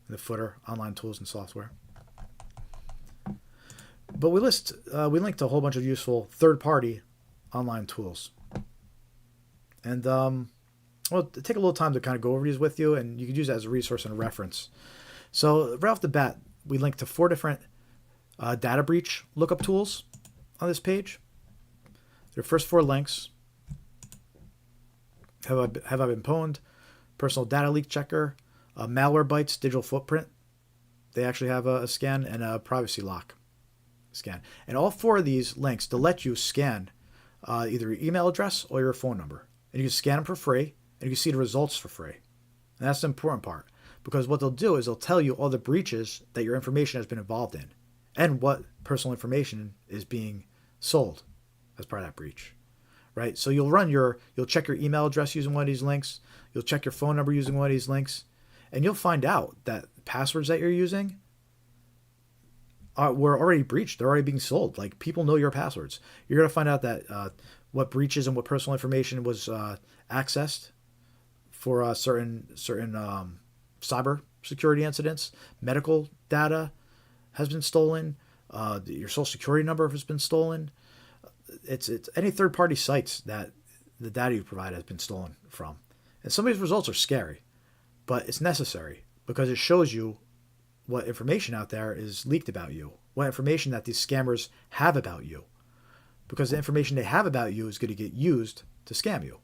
in the footer, Online Tools and Software. But we link to a whole bunch of useful third-party online tools. And well, take a little time to kind of go over these with you, and you could use that as a resource and a reference. So right off the bat, we link to 4 different data breach lookup tools on this page. Their first 4 links: Have I been pwned? Personal data leak checker, Malwarebytes digital footprint. They actually have a scan, and a privacy lock scan. And all 4 of these links to let you scan either your email address or your phone number. And you can scan them for free, and you can see the results for free. And that's the important part, because what they'll do is they'll tell you all the breaches that your information has been involved in, and what personal information is being sold as part of that breach, right? So you'll check your email address using one of these links, you'll check your phone number using one of these links, and you'll find out that passwords that you're using were already breached. They're already being sold. Like, people know your passwords. You're going to find out that what breaches and what personal information was accessed for certain cyber security incidents. Medical data has been stolen. Your social security number has been stolen. It's any third-party sites that the data you provide has been stolen from. And some of these results are scary, but it's necessary because it shows you what information out there is leaked about you, what information that these scammers have about you, because the information they have about you is going to get used to scam you.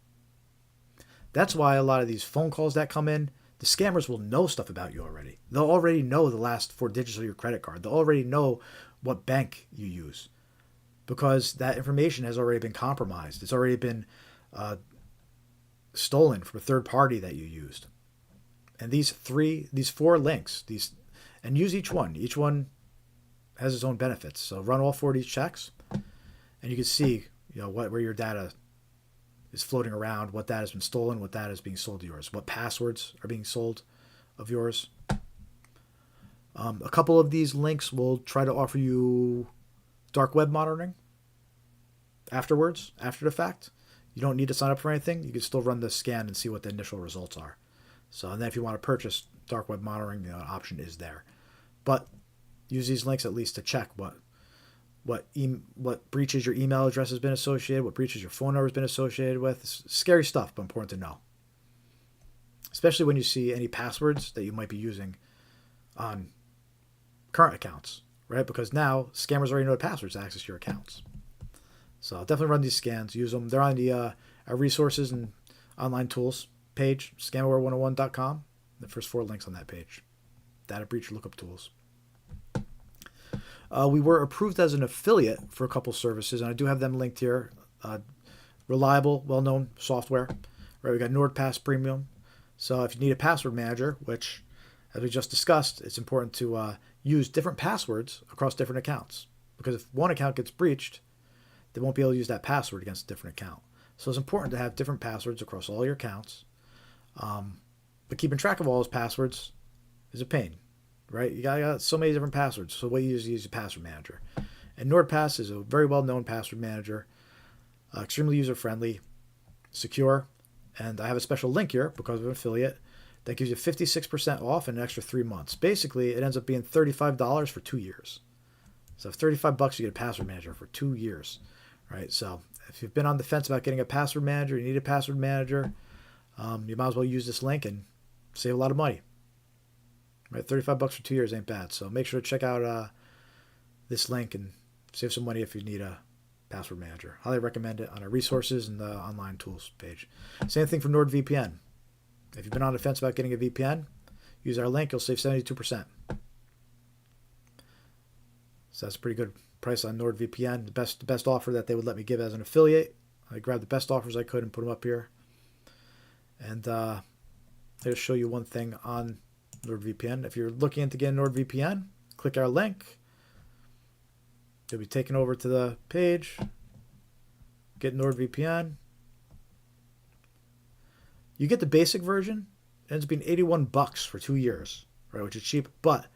That's why a lot of these phone calls that come in, the scammers will know stuff about you already. They'll already know the last 4 digits of your credit card. They'll already know what bank you use, because that information has already been compromised. It's already been stolen from a third party that you used. And these 4 links, and use each one. Each one has its own benefits. So run all 4 of these checks, and you can see, where your data is floating around, what data has been stolen, what data is being sold to yours, what passwords are being sold of yours. A couple of these links will try to offer you dark web monitoring afterwards, after the fact. You don't need to sign up for anything. You can still run the scan and see what the initial results are. So, and then if you want to purchase dark web monitoring, the option is there. But use these links at least to check what breaches your email address has been associated, what breaches your phone number has been associated with. It's scary stuff, but important to know. Especially when you see any passwords that you might be using on current accounts, right? Because now scammers already know the passwords to access your accounts. So definitely run these scans, use them. They're on the our resources and online tools page, scamware101.com. The first 4 links on that page. Data breach lookup tools. We were approved as an affiliate for a couple services, and I do have them linked here. Reliable, well-known software. Right, we got NordPass Premium. So if you need a password manager, which, as we just discussed, it's important to use different passwords across different accounts. Because if one account gets breached, they won't be able to use that password against a different account. So it's important to have different passwords across all your accounts. But keeping track of all those passwords is a pain, right? You got so many different passwords. So what you use a password manager. And NordPass is a very well-known password manager, extremely user-friendly, secure. And I have a special link here because of an affiliate that gives you 56% off and an extra 3 months. Basically, it ends up being $35 for 2 years. So $35, you get a password manager for 2 years, right? So if you've been on the fence about getting a password manager, you need a password manager, you might as well use this link and save a lot of money. Right, $35 for 2 years ain't bad. So make sure to check out this link and save some money if you need a password manager. Highly recommend it on our resources and the online tools page. Same thing for NordVPN. If you've been on the fence about getting a VPN, use our link. You'll save 72%. So that's a pretty good price on NordVPN. The best offer that they would let me give as an affiliate. I grabbed the best offers I could and put them up here. And I'll just show you one thing on NordVPN. If you're looking into getting NordVPN, click our link. You'll be taken over to the page. Get NordVPN. You get the basic version. It ends up being $81 for 2 years, right? Which is cheap. But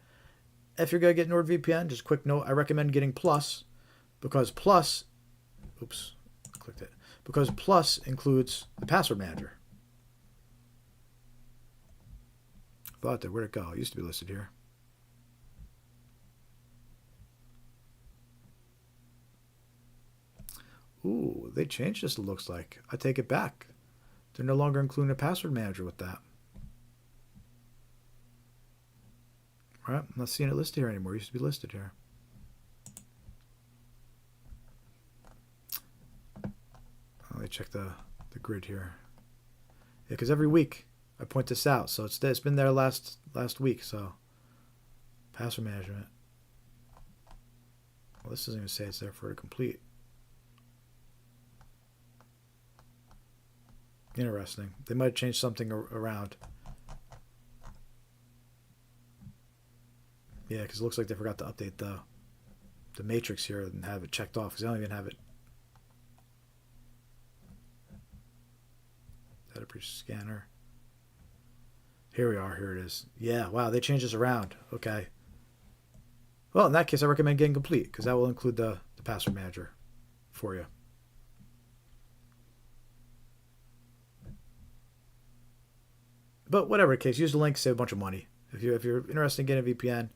if you're going to get NordVPN, just a quick note, I recommend getting Plus because Plus, because Plus includes the password manager. Thought that, where'd it go? It used to be listed here. Ooh, they changed this, it looks like. I take it back. They're no longer including a password manager with that. All right, I'm not seeing it listed here anymore. It used to be listed here. Let me check the grid here. Yeah, because every week I point this out. So it's been there last week. So password management. Well, this doesn't even say it's there for a complete. Interesting. They might have changed something around. Yeah, because it looks like they forgot to update the matrix here and have it checked off because they don't even have it. Data breach scanner. Here we are. Here it is. Yeah, wow, they changed this around. Okay. Well, in that case, I recommend getting complete because that will include the password manager for you. But whatever the case, use the link, save a bunch of money. If you're interested in getting a VPN,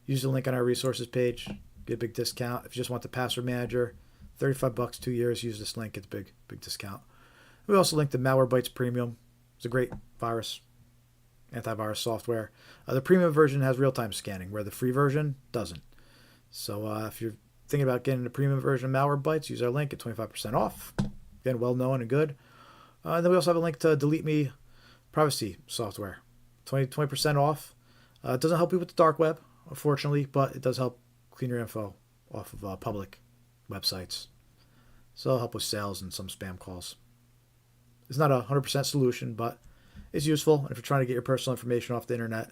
use the link on our resources page, get a big discount. If you just want the password manager, $35, 2 years, use this link, get the big discount. We also link the Malwarebytes Premium. It's a great antivirus software. The premium version has real-time scanning, where the free version doesn't. So if you're thinking about getting the premium version of Malwarebytes, use our link, get 25% off. Again, well-known and good. And then we also have a link to Delete Me privacy software, 20% off. It doesn't help you with the dark web, unfortunately, but it does help clean your info off of public websites. So it'll help with sales and some spam calls. It's not a 100% solution, but it's useful. And if you're trying to get your personal information off the internet,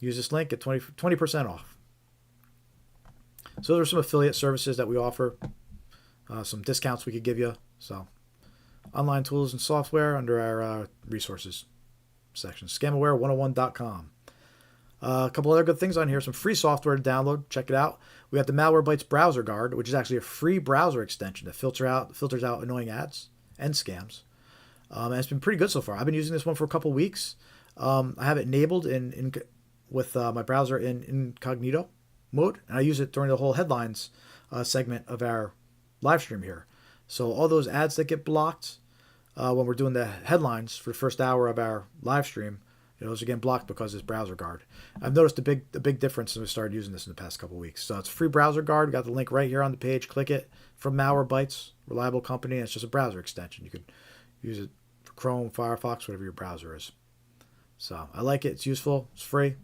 use this link, get 20% off. So there are some affiliate services that we offer, some discounts we could give you. So online tools and software under our resources section, scamaware101.com. A couple other good things on here, some free software to download. Check it out. We got the Malwarebytes Browser Guard, which is actually a free browser extension that filters out annoying ads and scams. And it's been pretty good so far. I've been using this one for a couple weeks. I have it enabled with my browser in incognito mode, and I use it during the whole headlines segment of our live stream here. So all those ads that get blocked when we're doing the headlines for the first hour of our live stream, those are getting blocked because of this browser guard. I've noticed a big difference since we started using this in the past couple of weeks. So it's a free browser guard. We got the link right here on the page. Click it. From Malwarebytes, reliable company. And it's just a browser extension. You can use it for Chrome, Firefox, whatever your browser is. So I like it. It's useful. It's free.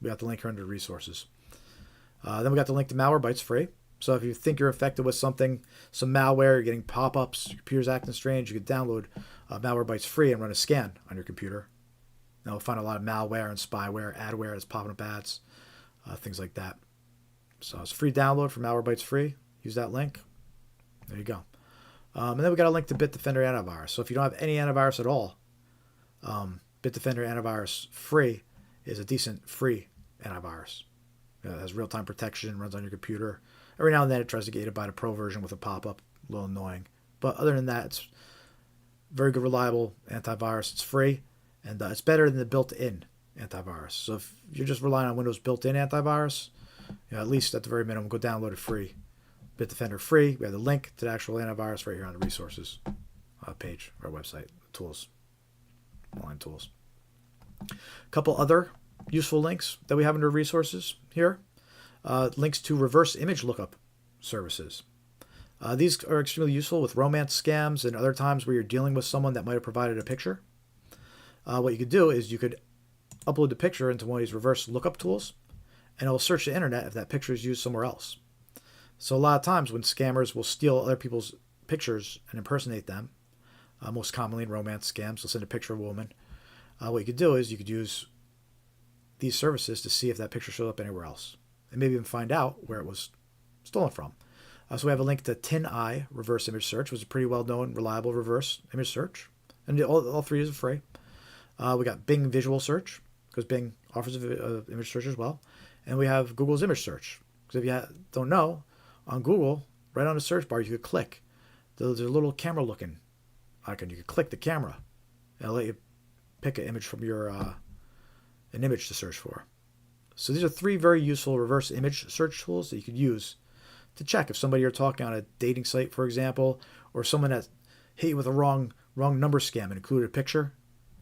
We got the link here under resources. Then we got the link to Malwarebytes free. So if you think you're affected with some malware, you're getting pop-ups, your computer's acting strange, you could download Malwarebytes free and run a scan on your computer. Now we'll find a lot of malware and spyware, adware that's popping up ads, things like that. So it's a free download for Malwarebytes free. Use that link. There you go. And then we got a link to Bitdefender Antivirus. So if you don't have any antivirus at all, Bitdefender Antivirus free is a decent free antivirus. It has real-time protection, runs on your computer. Every now and then it tries to get you to buy the pro version with a pop-up, a little annoying. But other than that, it's very good, reliable antivirus. It's free, and it's better than the built-in antivirus. So if you're just relying on Windows built-in antivirus, at least at the very minimum, go download it free. Bitdefender free. We have the link to the actual antivirus right here on the resources page of our website, tools, online tools. A couple other useful links that we have under resources here. Links to reverse image lookup services. These are extremely useful with romance scams and other times where you're dealing with someone that might have provided a picture. what you could do is you could upload the picture into one of these reverse lookup tools, and it'll search the internet if that picture is used somewhere else. So a lot of times when scammers will steal other people's pictures and impersonate them, most commonly in romance scams, they'll send a picture of a woman. What you could do is you could use these services to see if that picture showed up anywhere else, and maybe even find out where it was stolen from. So we have a link to TinEye reverse image search, which is a pretty well-known, reliable reverse image search, and all three is free. We got Bing visual search, because Bing offers an image search as well, and we have Google's image search. Because if you don't know, on Google, right on the search bar, you could click. There's a little camera-looking icon. You could click the camera, and it'll let you pick an image from your an image to search for. So these are three very useful reverse image search tools that you could use to check if somebody you're talking on a dating site, for example, or someone that hit you with a wrong number scam and included a picture,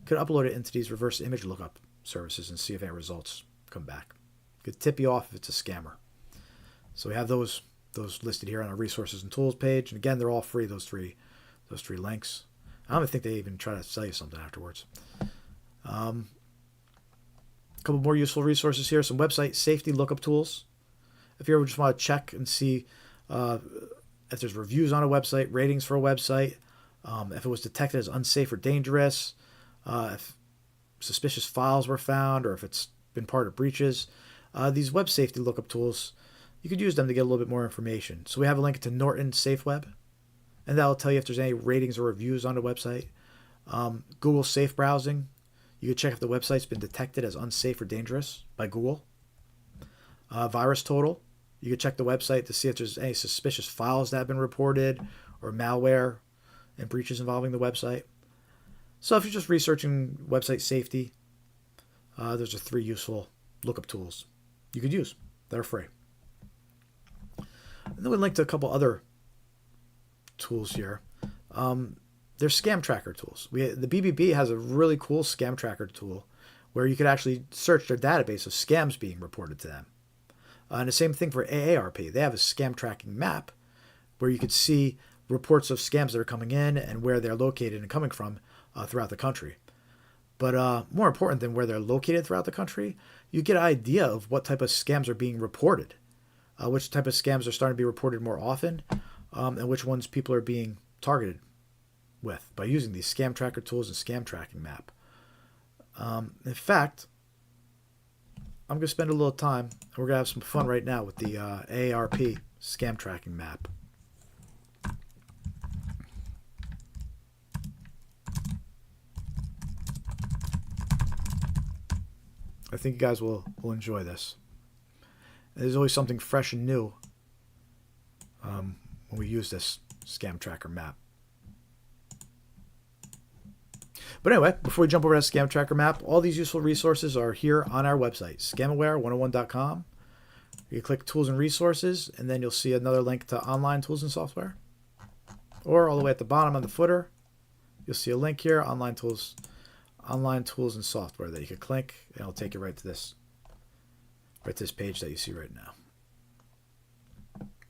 could upload it into these reverse image lookup services and see if any results come back. Could tip you off if it's a scammer. So we have those listed here on our resources and tools page, and again, they're all free. Those three links. I don't even think they even try to sell you something afterwards. A couple more useful resources here. Some website safety lookup tools. If you ever just want to check and see if there's reviews on a website, ratings for a website, if it was detected as unsafe or dangerous, if suspicious files were found, or if it's been part of breaches, these web safety lookup tools, you could use them to get a little bit more information. So we have a link to Norton SafeWeb, and that'll tell you if there's any ratings or reviews on the website. Google Safe Browsing, you can check if the website's been detected as unsafe or dangerous by Google. Virus Total, you can check the website to see if there's any suspicious files that have been reported or malware and breaches involving the website. So if you're just researching website safety, those are three useful lookup tools you could use that are free. And then we link to a couple other tools here. There's scam tracker tools. The BBB has a really cool scam tracker tool where you could actually search their database of scams being reported to them. And the same thing for AARP. They have a scam tracking map where you could see reports of scams that are coming in and where they're located and coming from throughout the country. But more important than where they're located throughout the country, you get an idea of what type of scams are being reported, which type of scams are starting to be reported more often, and which ones people are being targeted with by using these scam tracker tools and scam tracking map. In fact, I'm going to spend a little time, and we're going to have some fun right now with the AARP scam tracking map. I think you guys will enjoy this. And there's always something fresh and new when we use this scam tracker map. But anyway, before we jump over to that scam tracker map, all these useful resources are here on our website, scamaware101.com. You click Tools and Resources, and then you'll see another link to Online Tools and Software. Or all the way at the bottom on the footer, you'll see a link here, Online Tools and Software, that you can click, and it'll take you right to this page that you see right now.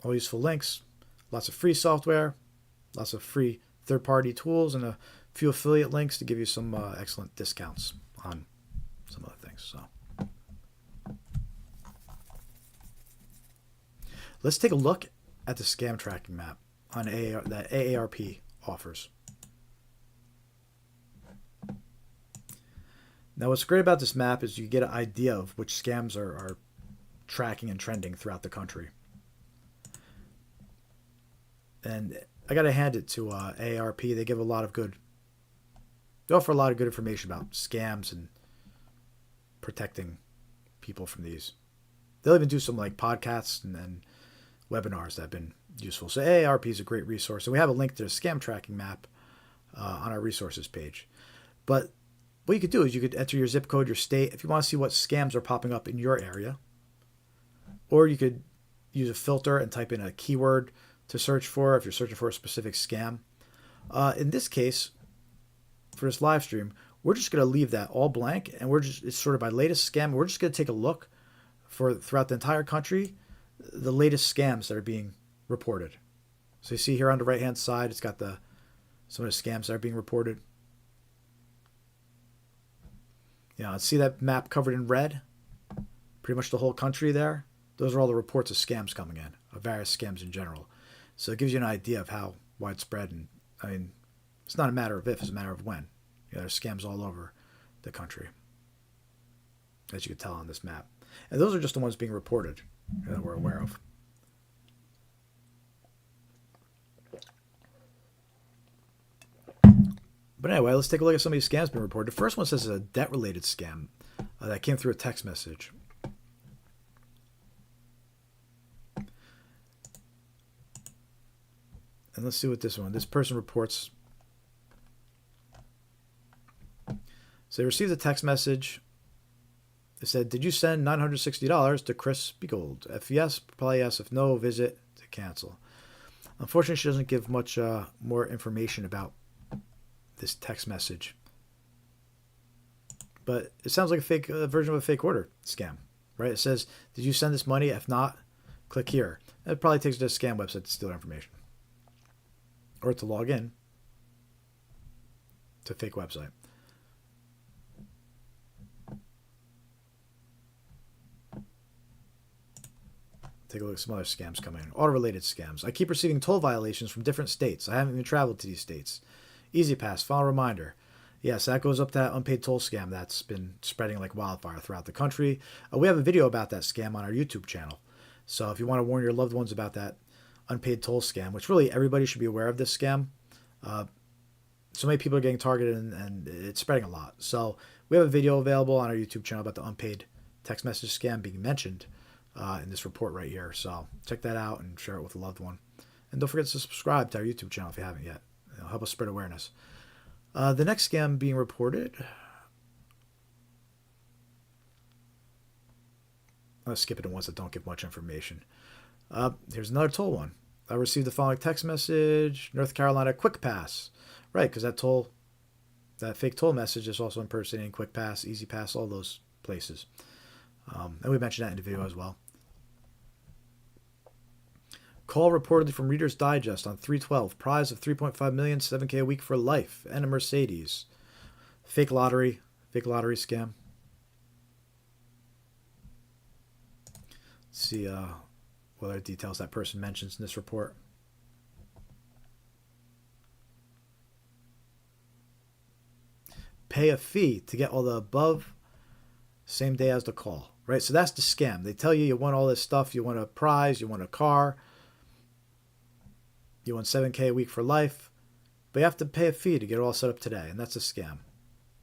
All useful links, lots of free software, lots of free third-party tools, and a few affiliate links to give you some excellent discounts on some other things. So let's take a look at the scam tracking map on that AARP offers. Now, what's great about this map is you get an idea of which scams are tracking and trending throughout the country. And I got to hand it to AARP. They offer a lot of good information about scams and protecting people from these. They'll even do some like podcasts and webinars that have been useful. So AARP is a great resource. And we have a link to the scam tracking map on our resources page. But what you could do is you could enter your zip code, your state, if you want to see what scams are popping up in your area. Or you could use a filter and type in a keyword to search for if you're searching for a specific scam. In this case, for this live stream, we're just going to leave that all blank, and it's sort of by latest scam. We're just going to take a look for throughout the entire country, the latest scams that are being reported. So you see here on the right-hand side, it's got some of the scams that are being reported. See that map covered in red? Pretty much the whole country there. Those are all the reports of scams coming in, of various scams in general. So it gives you an idea of how widespread. And I mean, it's not a matter of if, it's a matter of when. There's scams all over the country, as you can tell on this map. And those are just the ones being reported that we're aware of. But anyway, let's take a look at some of these scams being reported. The first one says it's a debt-related scam that came through a text message. And let's see what this person reports. So they received a text message. It said, did you send $960 to Chris Begold? If yes, probably yes. If no, visit to cancel. Unfortunately, she doesn't give much more information about this text message. But it sounds like a fake version of a fake order scam, right? It says, did you send this money? If not, click here. It probably takes you to a scam website to steal their information. Or to log in to a fake website. Take a look at some other scams coming in. Auto-related scams. I keep receiving toll violations from different states. I haven't even traveled to these states. Easy Pass, final reminder. Yes, that goes up to that unpaid toll scam that's been spreading like wildfire throughout the country. We have a video about that scam on our YouTube channel. So if you want to warn your loved ones about that unpaid toll scam, which really everybody should be aware of this scam. So many people are getting targeted and it's spreading a lot. So we have a video available on our YouTube channel about the unpaid text message scam being mentioned in this report right here. So check that out and share it with a loved one. And don't forget to subscribe to our YouTube channel if you haven't yet. It'll help us spread awareness. The next scam being reported. Let's skip it to ones that don't give much information. Here's another toll one. I received the following text message. North Carolina Quick Pass. Right, because that fake toll message is also impersonating Quick Pass, Easy Pass, all those places. And we mentioned that in the video as well. Call reportedly from Reader's Digest on 3/12. Prize of $3.5 million, $7K a week for life, and a Mercedes. Fake lottery scam. Let's see what other details that person mentions in this report. Pay a fee to get all the above same day as the call, right? So that's the scam. They tell you you want all this stuff. You want a prize. You want a car. You want $7K a week for life. But you have to pay a fee to get it all set up today. And that's a scam.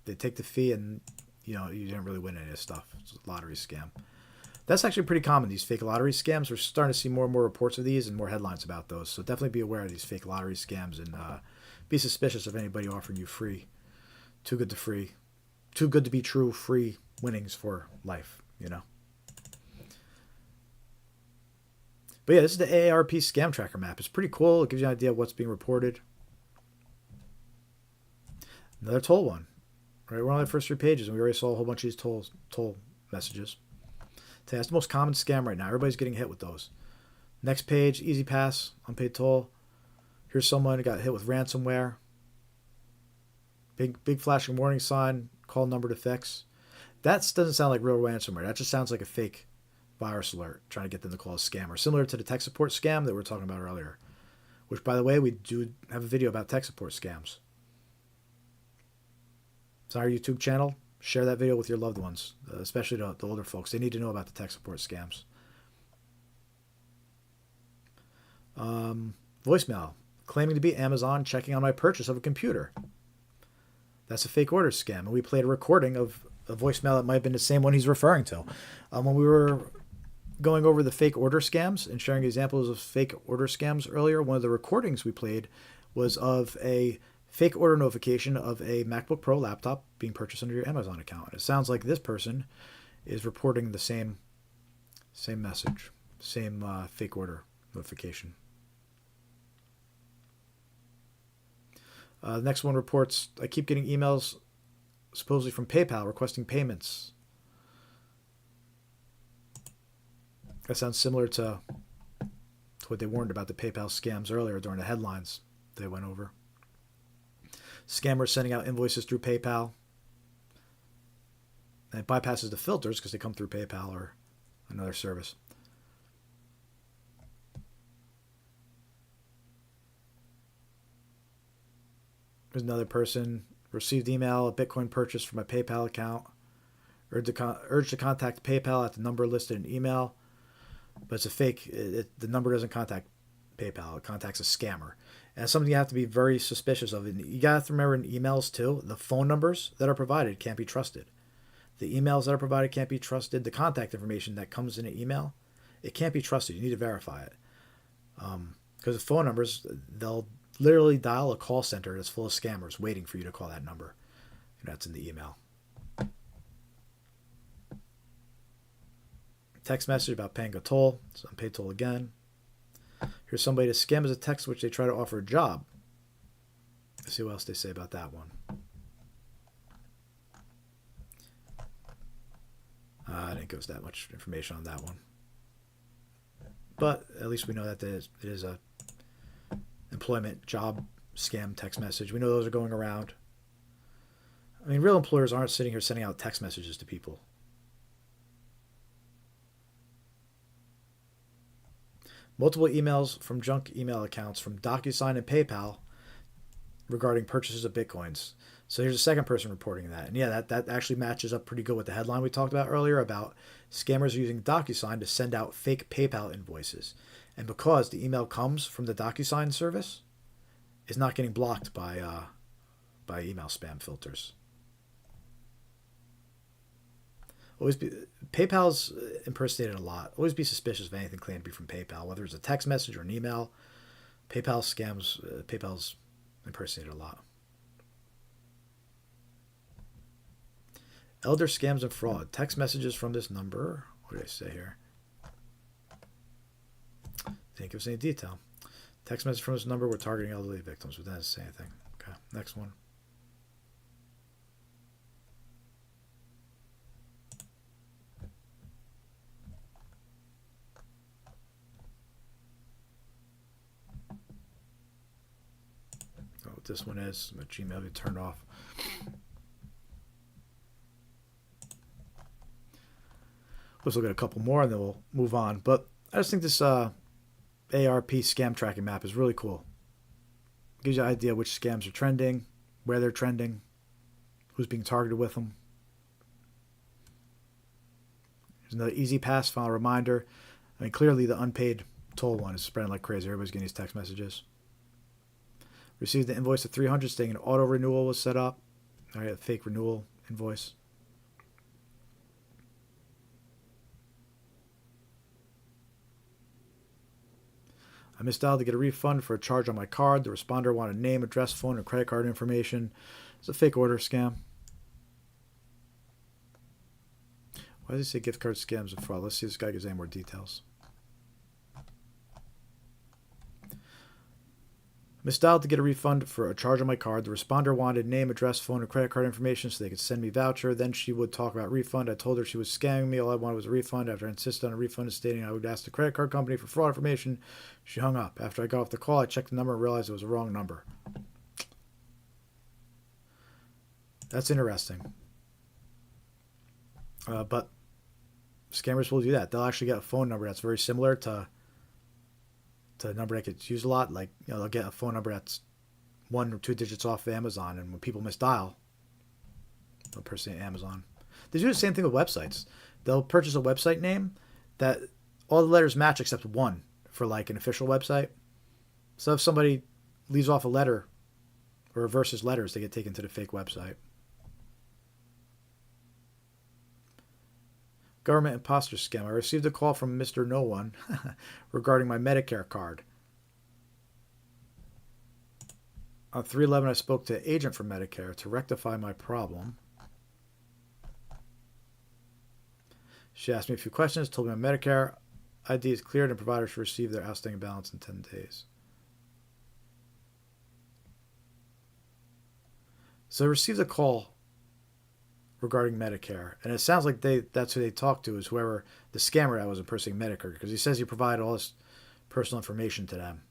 They take the fee and, you didn't really win any of this stuff. It's a lottery scam. That's actually pretty common, these fake lottery scams. We're starting to see more and more reports of these and more headlines about those. So definitely be aware of these fake lottery scams and be suspicious of anybody offering you free. Too good to be true, free winnings for life, But yeah, this is the AARP scam tracker map. It's pretty cool. It gives you an idea of what's being reported. Another toll one. Right, we're on the first 3 pages, and we already saw a whole bunch of these toll messages. That's the most common scam right now. Everybody's getting hit with those. Next page, Easy Pass, unpaid toll. Here's someone who got hit with ransomware. Big flashing warning sign, call number to fix. That doesn't sound like real ransomware. That just sounds like a fake virus alert trying to get them to call a scammer. Similar to the tech support scam that we were talking about earlier. Which, by the way, we do have a video about tech support scams. It's on our YouTube channel. Share that video with your loved ones, especially the older folks. They need to know about the tech support scams. Voicemail. Claiming to be Amazon, checking on my purchase of a computer. That's a fake order scam. And we played a recording of a voicemail that might have been the same one he's referring to. When we were going over the fake order scams and sharing examples of fake order scams earlier, one of the recordings we played was of a fake order notification of a MacBook Pro laptop being purchased under your Amazon account. And it sounds like this person is reporting the same message, same fake order notification. The next one reports, I keep getting emails supposedly from PayPal requesting payments. That sounds similar to what they warned about the PayPal scams earlier during the headlines they went over. Scammers sending out invoices through PayPal. And it bypasses the filters because they come through PayPal or another service. There's another person. Received email, a Bitcoin purchase from my PayPal account. Urge to contact PayPal at the number listed in email. But it's a fake. The number doesn't contact PayPal. It contacts a scammer. And it's something you have to be very suspicious of. And you got to remember in emails too, the phone numbers that are provided can't be trusted. The emails that are provided can't be trusted. The contact information that comes in an email, it can't be trusted. You need to verify it. Because the phone numbers, they'll literally dial a call center that's full of scammers waiting for you to call that number. And that's in the email. Text message about paying a toll. So unpaid toll again. Here's somebody to scam as a text which they try to offer a job. Let's see what else they say about that one. I didn't give us that much information on that one. But at least we know that it is a employment job scam text message. We know those are going around. I mean, real employers aren't sitting here sending out text messages to people. Multiple emails from junk email accounts from DocuSign and PayPal regarding purchases of Bitcoins. So here's a second person reporting that. And yeah, that actually matches up pretty good with the headline we talked about earlier about scammers using DocuSign to send out fake PayPal invoices. And because the email comes from the DocuSign service, it's not getting blocked by email spam filters. PayPal's impersonated a lot. Always be suspicious of anything claimed to be from PayPal, whether it's a text message or an email. PayPal's impersonated a lot. Elder scams and fraud. Text messages from this number. What did I say here? Didn't give us any detail. Text message from this number. We're targeting elderly victims. But that doesn't say anything. Okay, next one. Oh, what this one is. My Gmail be turned off. Let's look at a couple more and then we'll move on. But I just think this ARP scam tracking map is really cool. Gives you an idea which scams are trending, where they're trending, who's being targeted with them. There's another easy pass file reminder. I mean, clearly the unpaid toll one is spreading like crazy. Everybody's getting these text messages. Received the invoice of $300 stating an auto renewal was set up. All right, a fake renewal invoice. I misdialed to get a refund for a charge on my card. The responder wanted name, address, phone, and credit card information. It's a fake order scam. Why does it say gift card scams and fraud? Let's see if this guy gives any more details. Misdialed to get a refund for a charge on my card. The responder wanted name, address, phone, and credit card information so they could send me a voucher. Then she would talk about refund. I told her she was scamming me. All I wanted was a refund. After I insisted on a refund, stating I would ask the credit card company for fraud information, she hung up. After I got off the call, I checked the number and realized it was the wrong number. That's interesting. But scammers will do that. They'll actually get a phone number that's very similar to a number that gets used a lot. Like, you know, they'll get a phone number that's 1 or 2 digits off of Amazon, and when people misdial, they'll impersonate Amazon. They do the same thing with websites. They'll purchase a website name that all the letters match except one for like an official website. So if somebody leaves off a letter or reverses letters, they get taken to the fake website. Government imposter scam. I received a call from Mr. No One regarding my Medicare card. On 3/11, I spoke to an agent from Medicare to rectify my problem. She asked me a few questions, told me my Medicare ID is cleared and providers should receive their outstanding balance in 10 days. So I received a call regarding Medicare, and it sounds like that's who they talked to, is whoever the scammer that was impersonating Medicare, because he says he provided all this personal information to them.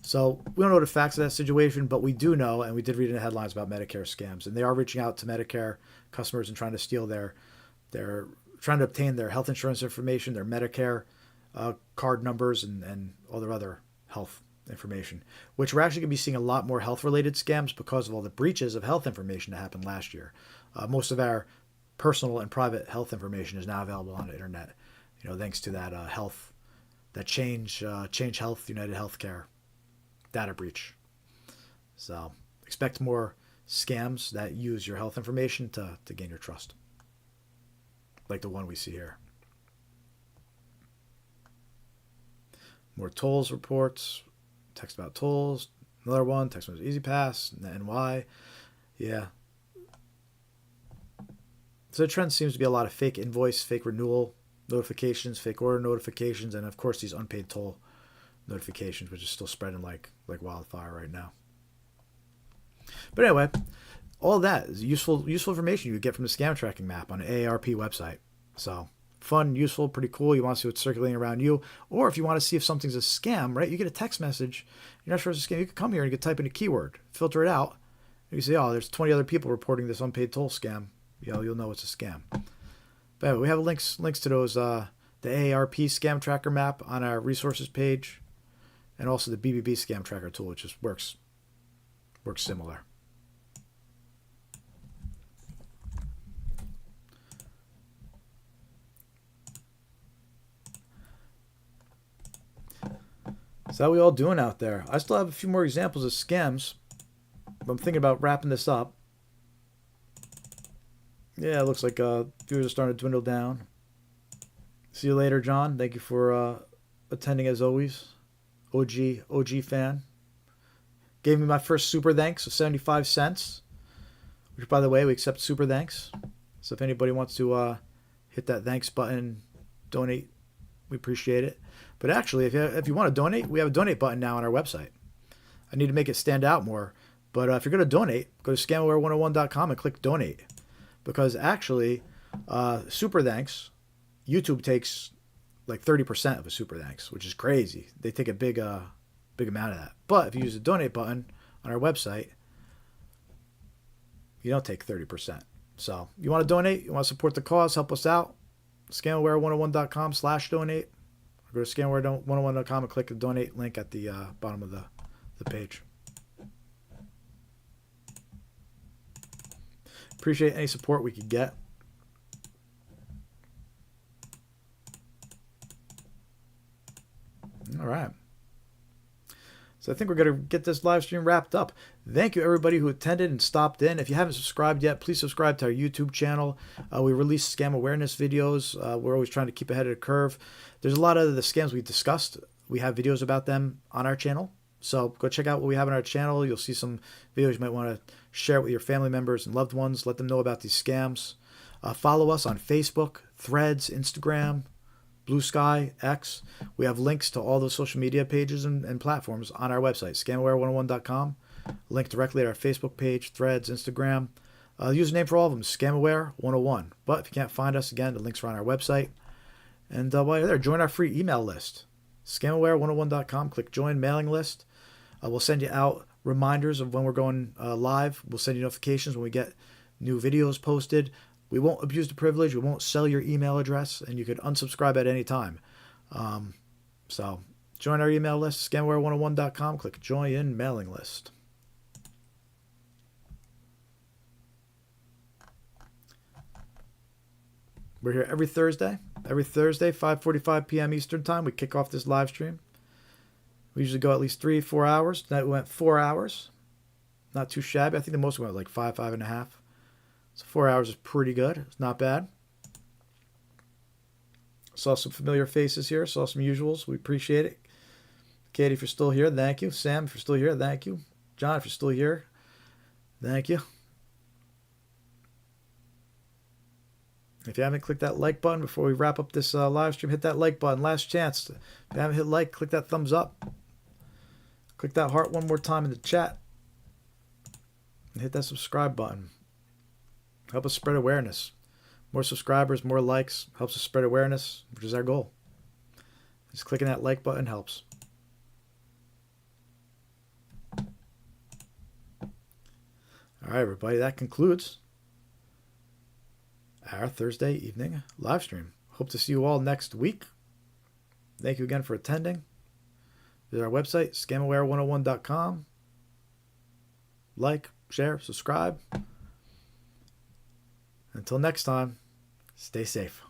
So we don't know the facts of that situation, but we do know, and we did read in the headlines about Medicare scams, and they are reaching out to Medicare customers and trying to steal their trying to obtain their health insurance information, their Medicare card numbers, and all their other health information, which we're actually going to be seeing a lot more health-related scams because of all the breaches of health information that happened last year. Most of our personal and private health information is now available on the internet, thanks to that Change Health, United Healthcare data breach. So expect more scams that use your health information to gain your trust, like the one we see here. More tolls reports, text about tolls, another one, text about Easy Pass, and why. Yeah. So the trend seems to be a lot of fake invoice, fake renewal notifications, fake order notifications, and of course these unpaid toll notifications, which is still spreading like wildfire right now. But anyway, all that is useful information you would get from the scam tracking map on the AARP website. So fun, useful, pretty cool. You want to see what's circulating around you, or if you want to see if something's a scam, right? You get a text message, you're not sure it's a scam. You can come here and you can type in a keyword, filter it out, and you say, oh, there's 20 other people reporting this unpaid toll scam. You'll know it's a scam. But anyway, we have links to those the AARP scam tracker map on our resources page, and also the BBB scam tracker tool, which just works similar. So how we all doing out there? I still have a few more examples of scams, but I'm thinking about wrapping this up. Yeah, it looks like viewers are starting to dwindle down. See you later, John. Thank you for attending as always. OG fan. Gave me my first super thanks of 75 cents. Which, by the way, we accept super thanks. So if anybody wants to hit that thanks button, donate, we appreciate it. But actually, if you want to donate, we have a donate button now on our website. I need to make it stand out more. But if you're going to donate, go to scamaware101.com and click donate. Because actually, super thanks, YouTube takes like 30% of a super thanks, which is crazy. They take a big amount of that. But if you use the donate button on our website, you don't take 30%. So you want to donate, you want to support the cause, help us out, scamaware101.com/donate. Go to scamaware101.com and click the donate link at the bottom of the page. Appreciate any support we could get. All right. So I think we're going to get this live stream wrapped up. Thank you, everybody who attended and stopped in. If you haven't subscribed yet, please subscribe to our YouTube channel. We release scam awareness videos. We're always trying to keep ahead of the curve. There's a lot of the scams we discussed. We have videos about them on our channel. So go check out what we have on our channel. You'll see some videos you might want to share with your family members and loved ones. Let them know about these scams. Follow us on Facebook, Threads, Instagram, Blue Sky, X. We have links to all those social media pages and platforms on our website, scamaware101.com. Link directly to our Facebook page, Threads, Instagram. Username for all of them is scamaware101. But if you can't find us, again, the links are on our website. And while you're there, join our free email list, scamaware101.com. Click join mailing list. We'll send you out reminders of when we're going live. We'll send you notifications when we get new videos posted. We won't abuse the privilege. We won't sell your email address, and you could unsubscribe at any time. So join our email list, scamaware101.com. Click join mailing list. We're here every Thursday, 5:45 p.m. Eastern Time. We kick off this live stream. We usually go at least 3-4 hours. Tonight we went 4 hours. Not too shabby. I think the most we went like 5.5. So 4 hours is pretty good. It's not bad. Saw some familiar faces here. Saw some usuals. We appreciate it. Katie, if you're still here, thank you. Sam, if you're still here, thank you. John, if you're still here, thank you. If you haven't clicked that like button before we wrap up this live stream, hit that like button. Last chance. If you haven't hit like, click that thumbs up. Click that heart one more time in the chat. And hit that subscribe button. Help us spread awareness. More subscribers, more likes, helps us spread awareness, which is our goal. Just clicking that like button helps. All right, everybody, that concludes our Thursday evening live stream. Hope to see you all next week. Thank you again for attending. Visit our website, scamaware101.com. Like, share, subscribe. Until next time, stay safe.